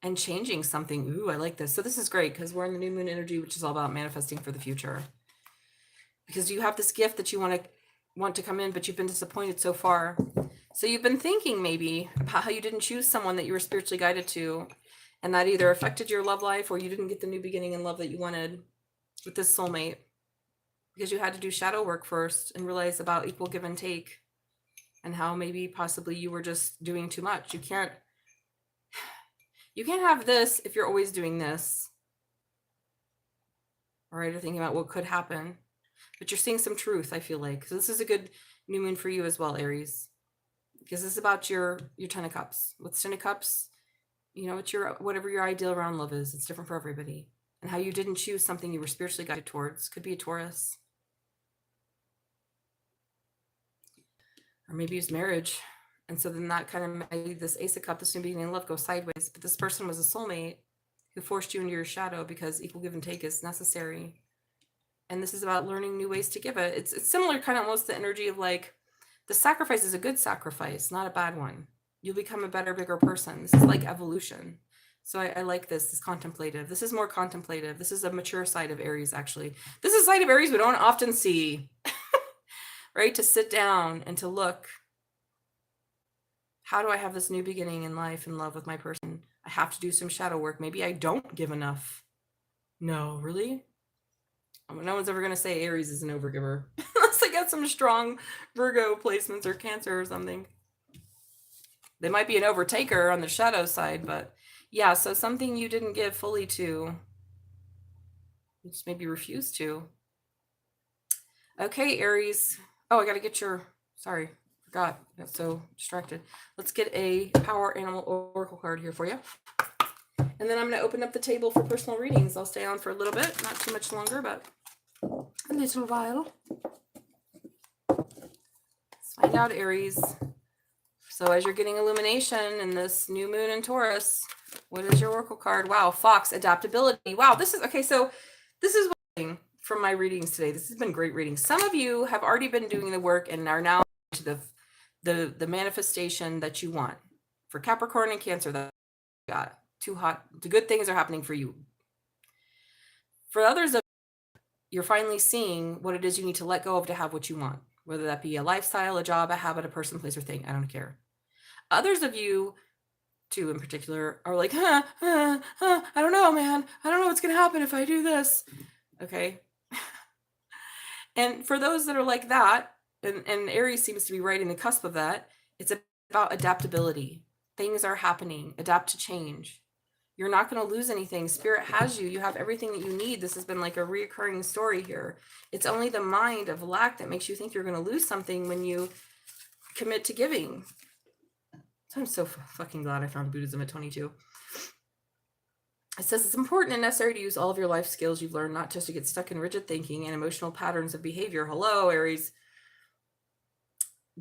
and changing something. Ooh, I like this. So this is great because we're in the new moon energy, which is all about manifesting for the future. Because you have this gift that you want to come in, but you've been disappointed so far. So you've been thinking maybe about how you didn't choose someone that you were spiritually guided to, and that either affected your love life or you didn't get the new beginning in love that you wanted with this soulmate because you had to do shadow work first and realize about equal give and take. and how maybe possibly you were just doing too much. You can't have this if you're always doing this. All right, or thinking about what could happen. But you're seeing some truth, I feel like. So this is a good new moon for you as well, Aries. Because this is about your 10 of cups. What's 10 of cups? You know, it's your whatever your ideal around love is. It's different for everybody. And how you didn't choose something you were spiritually guided towards. Could be a Taurus. Or maybe it's marriage. And so then that kind of made this Ace of Cups, this new beginning in love, go sideways. But this person was a soulmate who forced you into your shadow because equal give and take is necessary. And this is about learning new ways to give it. It's similar, kind of almost the energy of like, the sacrifice is a good sacrifice, not a bad one. You'll become a better, bigger person. This is like evolution. So I like this contemplative. This is more contemplative. This is a mature side of Aries, actually. This is a side of Aries we don't often see, right? To sit down and to look. How do I have this new beginning in life and love with my person? I have to do some shadow work. Maybe I don't give enough. No, really? No one's ever going to say Aries is an overgiver. Unless they got some strong Virgo placements or Cancer or something. They might be an overtaker on the shadow side, but yeah, so something you didn't give fully to, you just maybe refused to. Okay, Aries. Oh, I got to get your, sorry, forgot. I got so distracted. Let's get a power animal oracle card here for you. And then I'm going to open up the table for personal readings. I'll stay on for a little bit, not too much longer, but a little while. Let's find out, Aries. So as you're getting illumination in this new moon in Taurus, what is your oracle card? Wow, Fox, adaptability. Wow, this is, okay, so this is what from my readings today. This has been great reading. Some of you have already been doing the work and are now to the manifestation that you want. For Capricorn and Cancer, that you got too hot. The good things are happening for you. For others, you're finally seeing what it is you need to let go of to have what you want, whether that be a lifestyle, a job, a habit, a person, place, or thing. I don't care. Others of you, too, in particular, are like, I don't know, man. I don't know what's going to happen if I do this. Okay. And for those that are like that, and Aries seems to be right in the cusp of that, it's about adaptability. Things are happening. Adapt to change. You're not going to lose anything. Spirit has you. You have everything that you need. This has been like a reoccurring story here. It's only the mind of lack that makes you think you're going to lose something when you commit to giving. So I'm so fucking glad I found Buddhism at 22. It says it's important and necessary to use all of your life skills you've learned, not just to get stuck in rigid thinking and emotional patterns of behavior. Hello, Aries.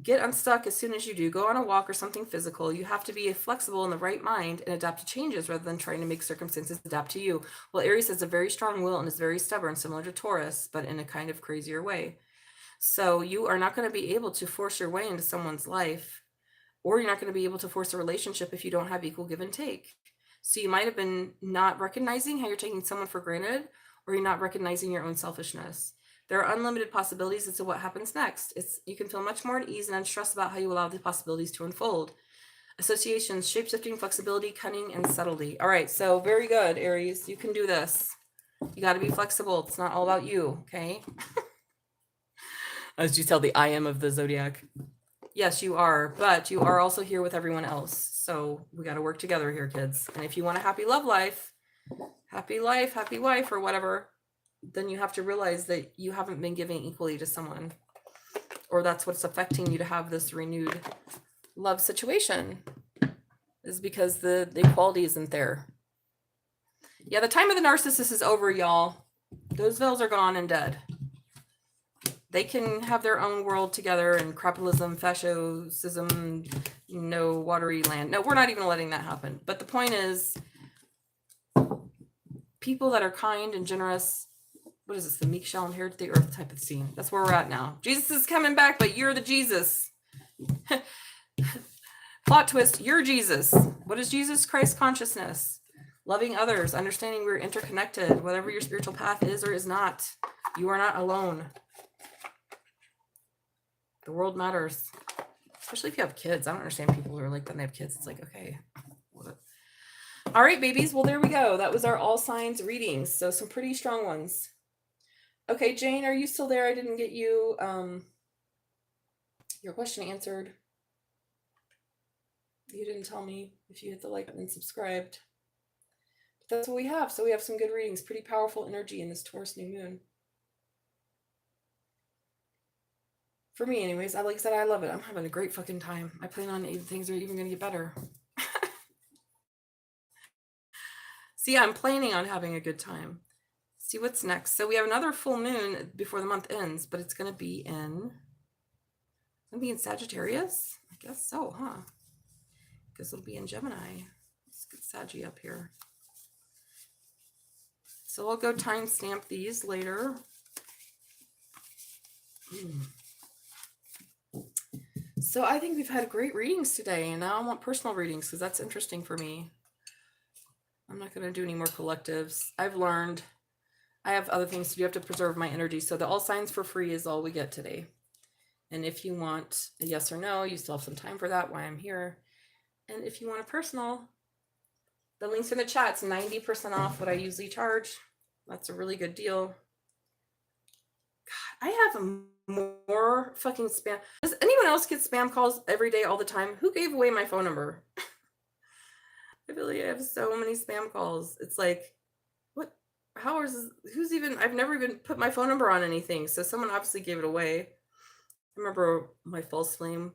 Get unstuck as soon as you do. Go on a walk or something physical. You have to be flexible in the right mind and adapt to changes rather than trying to make circumstances adapt to you. Well, Aries has a very strong will and is very stubborn, similar to Taurus, but in a kind of crazier way. So you are not going to be able to force your way into someone's life, or you're not going to be able to force a relationship if you don't have equal give and take. So you might have been not recognizing how you're taking someone for granted, or you're not recognizing your own selfishness. There are unlimited possibilities as to what happens next. You can feel much more at ease and unstressed about how you allow the possibilities to unfold. Associations, shape-shifting, flexibility, cunning, and subtlety. All right, so very good, Aries. You can do this. You got to be flexible. It's not all about you, okay? As you tell the I am of the zodiac. Yes, you are, but you are also here with everyone else. So we got to work together here, kids. And if you want a happy love life, happy life, happy wife, or whatever, then you have to realize that you haven't been giving equally to someone, or that's what's affecting you to have this renewed love situation, is because the equality isn't there. Yeah, the time of the narcissist is over, y'all. Those veils are gone and dead. They can have their own world together and capitalism, fascism, no watery land. No, we're not even letting that happen. But the point is, people that are kind and generous, what is this, the meek shall inherit the earth type of scene. That's where we're at now. Jesus is coming back, but you're the Jesus. Plot twist, you're Jesus. What is Jesus? Christ consciousness. Loving others, understanding we're interconnected, whatever your spiritual path is or is not. You are not alone. The world matters. Especially if you have kids. I don't understand people who are like, when they have kids, it's like, okay. What? All right, babies. Well, there we go. That was our all signs readings. So some pretty strong ones. Okay, Jane, are you still there? I didn't get you your question answered. You didn't tell me if you hit the like and subscribed. But that's what we have. So we have some good readings. Pretty powerful energy in this Taurus new moon. For me, anyways, like I said, I love it. I'm having a great fucking time. I plan on things are even going to get better. See, I'm planning on having a good time. See what's next. So we have another full moon before the month ends, but it's going to be in Sagittarius? I guess so, huh? Because it'll be in Gemini. Let's get Saggy up here. So I'll go timestamp these later. So I think we've had great readings today, and now I want personal readings because that's interesting for me. I'm not going to do any more collectives. I've learned I have other things to do. I have to preserve my energy. So the all signs for free is all we get today. And if you want a yes or no, you still have some time for that while I'm here. And if you want a personal, the links in the chat. It's 90% off what I usually charge. That's a really good deal. God, I have more fucking spam. Does anyone else get spam calls every day, all the time? Who gave away my phone number? I feel like I have so many spam calls. It's like, what? How is who's even? I've never even put my phone number on anything. So someone obviously gave it away. I remember my false flame.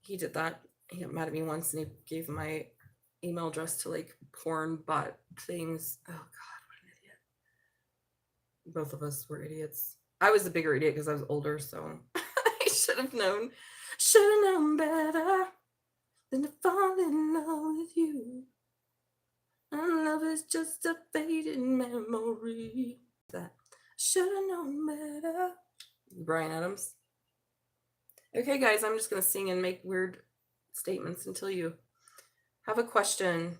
He did that. He got mad at me once, and he gave my email address to like porn bot things. Oh God, what an idiot! Both of us were idiots. I was the bigger idiot because I was older, so I should have known. Should have known better than to fall in love with you. And love is just a fading memory. That should have known better. Bryan Adams. Okay, guys, I'm just gonna sing and make weird statements until you have a question.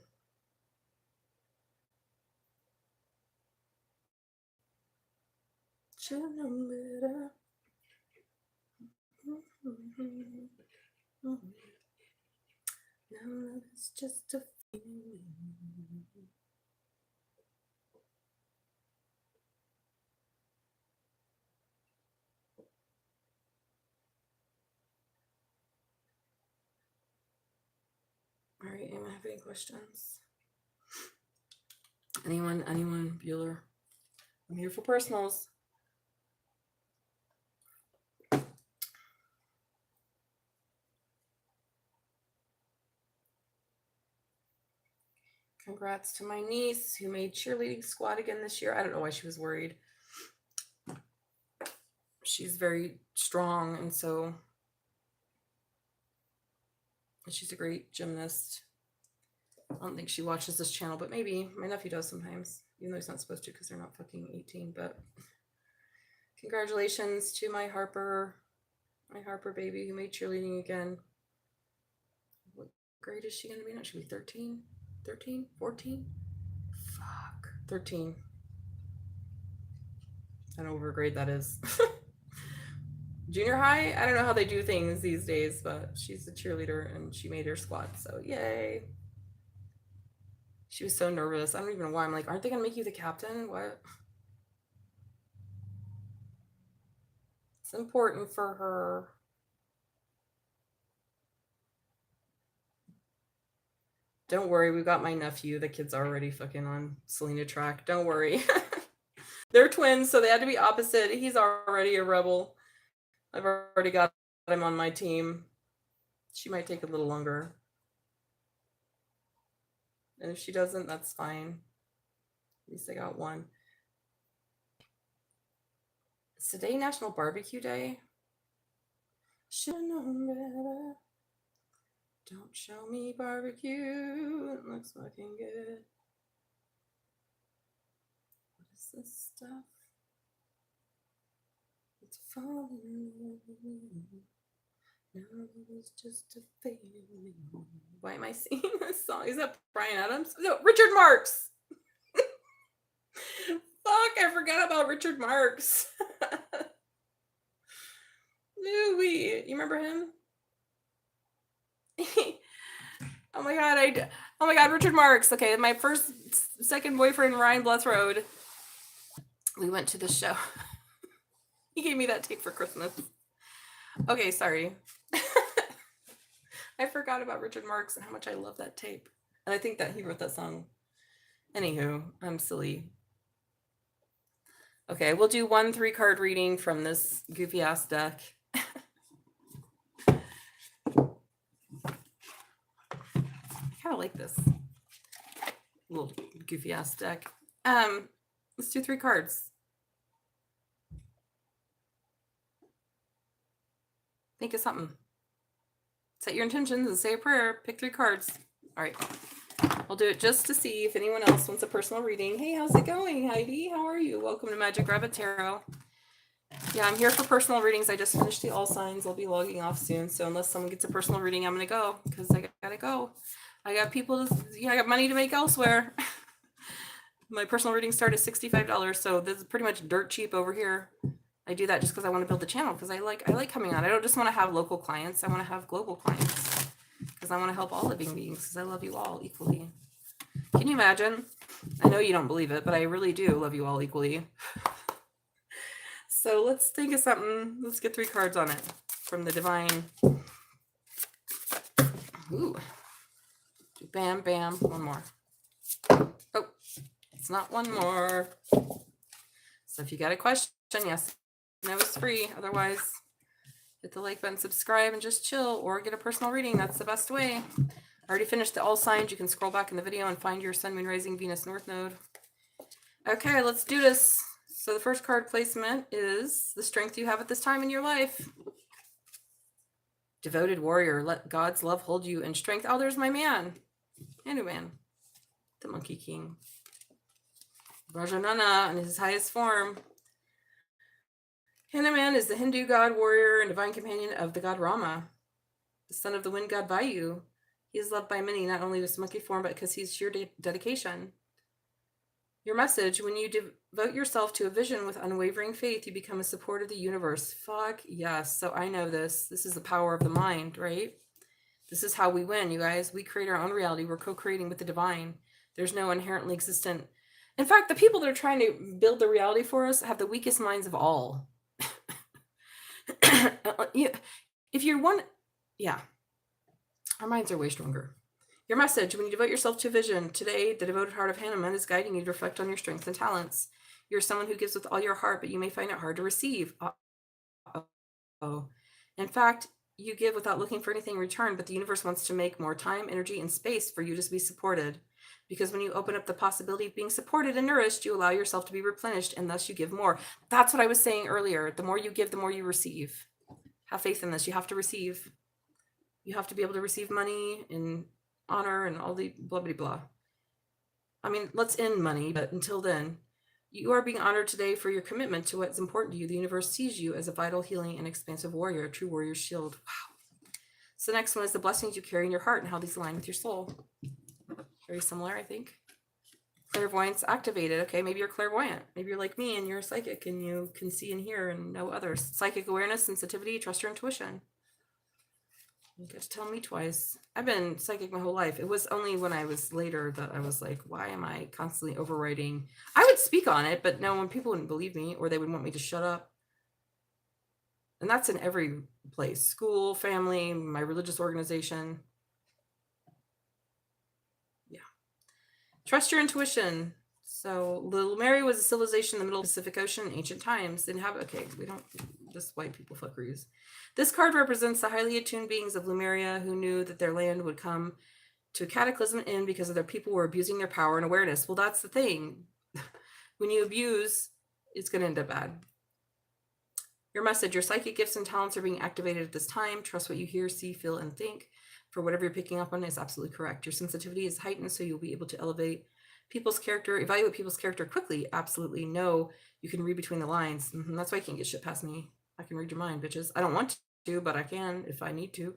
Should have known better. Now love is just a feeling. All right, anyone have any questions? Anyone, Bueller? I'm here for personals. Congrats to my niece who made cheerleading squad again this year. I don't know why she was worried. She's very strong, and so she's a great gymnast. I don't think she watches this channel, but maybe. My nephew does sometimes, even though he's not supposed to because they're not fucking 18. But congratulations to my Harper baby who made cheerleading again. What grade is she going to be now? She'll be 13? 14? Fuck. 13. I don't know what her grade that is. Junior high? I don't know how they do things these days, but she's a cheerleader and she made her squad, so yay. She was so nervous. I don't even know why. I'm like, aren't they going to make you the captain? What? It's important for her. Don't worry, we got my nephew. The kid's already fucking on Salena track. Don't worry. They're twins, so they had to be opposite. He's already a rebel. I've already got him on my team. She might take a little longer. And if she doesn't, that's fine. At least I got one. Is today National Barbecue Day? Should've known better. Don't show me barbecue. It looks fucking good. What is this stuff? It's falling. Now it's just a fading. Why am I singing this song? Is that Bryan Adams? No, Richard Marx. Fuck, I forgot about Richard Marx. Louis, you remember him? Oh my god, Richard Marx. Okay, my second boyfriend, Ryan Blethroad. We went to the show. He gave me that tape for Christmas. Okay, sorry. I forgot about Richard Marx and how much I love that tape. And I think that he wrote that song. Anywho, I'm silly. Okay, we'll do 1 3-card reading from this goofy ass deck. I kind of like this little goofy ass deck. Let's do 3 cards. Think of something. Set your intentions and say a prayer. Pick 3 cards. All right. I'll do it just to see if anyone else wants a personal reading. Hey, how's it going, Heidi? How are you? Welcome to Magic Rabbit Tarot. Yeah, I'm here for personal readings. I just finished the all signs. I'll be logging off soon. So unless someone gets a personal reading, I'm going to go because I got to go. I got people I got money to make elsewhere. My personal readings start at $65. So this is pretty much dirt cheap over here. I do that just because I want to build the channel because I like coming on. I don't just want to have local clients. I want to have global clients because I want to help all living beings because I love you all equally. Can you imagine? I know you don't believe it, but I really do love you all equally. So let's think of something. Let's get 3 cards on it from the divine. Ooh. Bam, bam. 1 more. Oh, it's not 1 more. So if you got a question, yes, no, it's free. Otherwise, hit the like button, subscribe, and just chill or get a personal reading. That's the best way. I already finished the all signs. You can scroll back in the video and find your Sun, Moon, Rising, Venus, North Node. Okay, let's do this. So the first card placement is the strength you have at this time in your life. Devoted warrior, let God's love hold you in strength. Oh, there's my man. Hanuman, the Monkey King. Rajanana in his highest form. Hanuman is the Hindu god, warrior, and divine companion of the god Rama, the son of the wind god Vayu. He is loved by many, not only with his monkey form, but because he's sheer dedication. Your message: when you devote yourself to a vision with unwavering faith, you become a support of the universe. Fuck yes. So I know this. This is the power of the mind, right? This is how we win, you guys. We create our own reality. We're co-creating with the divine. There's no inherently existent. In fact, the people that are trying to build the reality for us have the weakest minds of all. If you're one, yeah, our minds are way stronger. Your message: when you devote yourself to a vision, today the devoted heart of Hanuman is guiding you to reflect on your strengths and talents. You're someone who gives with all your heart, but you may find it hard to receive. In fact, you give without looking for anything in return, but the universe wants to make more time, energy, and space for you to be supported. Because when you open up the possibility of being supported and nourished, you allow yourself to be replenished, and thus you give more. That's what I was saying earlier. The more you give, the more you receive. Have faith in this. You have to receive. You have to be able to receive money and honor and all the blah, blah, blah. I mean, let's end money, but until then, you are being honored today for your commitment to what's important to you. The universe sees you as a vital, healing, and expansive warrior, a true warrior's shield. Wow. So the next one is the blessings you carry in your heart and how these align with your soul. Very similar, I think. Clairvoyance activated. Okay, maybe you're clairvoyant. Maybe you're like me and you're psychic and you can see and hear and know others. Psychic awareness, sensitivity, trust your intuition. You get to tell me twice. I've been psychic my whole life. It was only when I was later that I was like, why am I constantly overriding? I would speak on it, but no, when people wouldn't believe me or they would want me to shut up. And that's in every place. School, family, my religious organization. Yeah. Trust your intuition. So Little Mary was a civilization in the middle of the Pacific Ocean in ancient times. We don't, just white people fuckeries. This card represents the highly attuned beings of Lemuria who knew that their land would come to a cataclysm end because of their people were abusing their power and awareness. Well, that's the thing. When you abuse, it's going to end up bad. Your message: your psychic gifts and talents are being activated at this time. Trust what you hear, see, feel, and think. For whatever you're picking up on is absolutely correct. Your sensitivity is heightened, so you'll be able to evaluate people's character quickly. Absolutely. No, you can read between the lines. That's why you can't get shit past me. I can read your mind, bitches. I don't want to, but I can if I need to.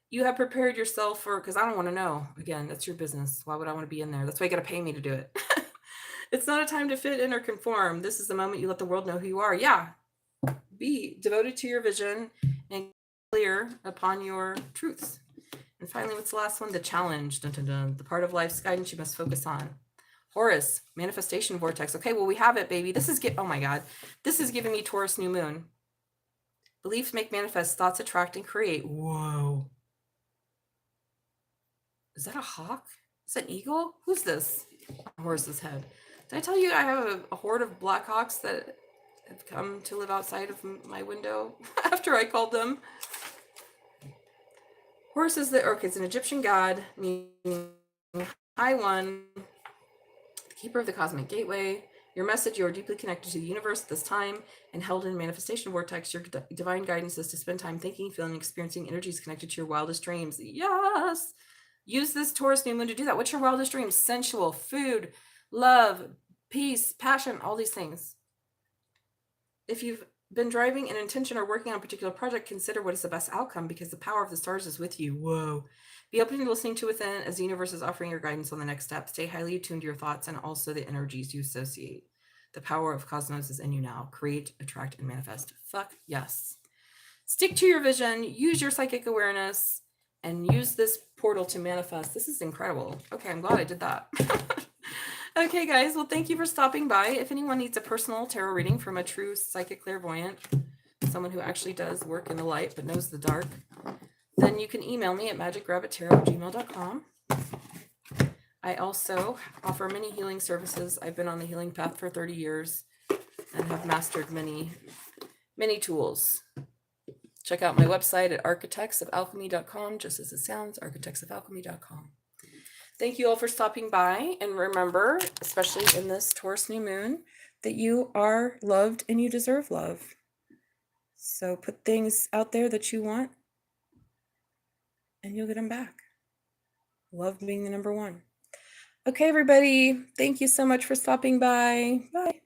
You have prepared yourself for, because I don't want to know. Again, that's your business. Why would I want to be in there? That's why you got to pay me to do it. It's not a time to fit in or conform. This is the moment you let the world know who you are. Yeah. Be devoted to your vision and clear upon your truths. And finally, what's the last one? The challenge. Dun, dun, dun. The part of life's guidance you must focus on. Horus, manifestation vortex. Okay, well, we have it, baby. Oh my God. This is giving me Taurus new moon. Beliefs make manifest, thoughts attract and create. Whoa. Is that a hawk? Is that an eagle? Who's this? A horse's head. Did I tell you I have a horde of black hawks that have come to live outside of my window after I called them? Horse is okay, it's an Egyptian god, meaning High One, keeper of the cosmic gateway. Your message: you are deeply connected to the universe at this time and held in manifestation vortex. Your divine guidance is to spend time thinking, feeling, experiencing energies connected to your wildest dreams. Yes! Use this Taurus new moon to do that. What's your wildest dreams? Sensual, food, love, peace, passion, all these things. If you've been driving an intention or working on a particular project, consider what is the best outcome, because the power of the stars is with you. Whoa. Be open to listening to within as the universe is offering your guidance on the next step. Stay highly attuned to your thoughts and also the energies you associate. The power of cosmos is in you now. Create, attract, and manifest. Fuck yes. Stick to your vision. Use your psychic awareness and use this portal to manifest. This is incredible. Okay, I'm glad I did that. Okay, guys. Well, thank you for stopping by. If anyone needs a personal tarot reading from a true psychic clairvoyant, someone who actually does work in the light but knows the dark, then you can email me at magicrabbittarot@gmail.com. I also offer many healing services. I've been on the healing path for 30 years and have mastered many tools. Check out my website at architectsofalchemy.com, just as it sounds, architectsofalchemy.com. Thank you all for stopping by. And remember, especially in this Taurus new moon, that you are loved and you deserve love. So put things out there that you want and you'll get them back. Love being the number one. Okay, everybody. Thank you so much for stopping by. Bye.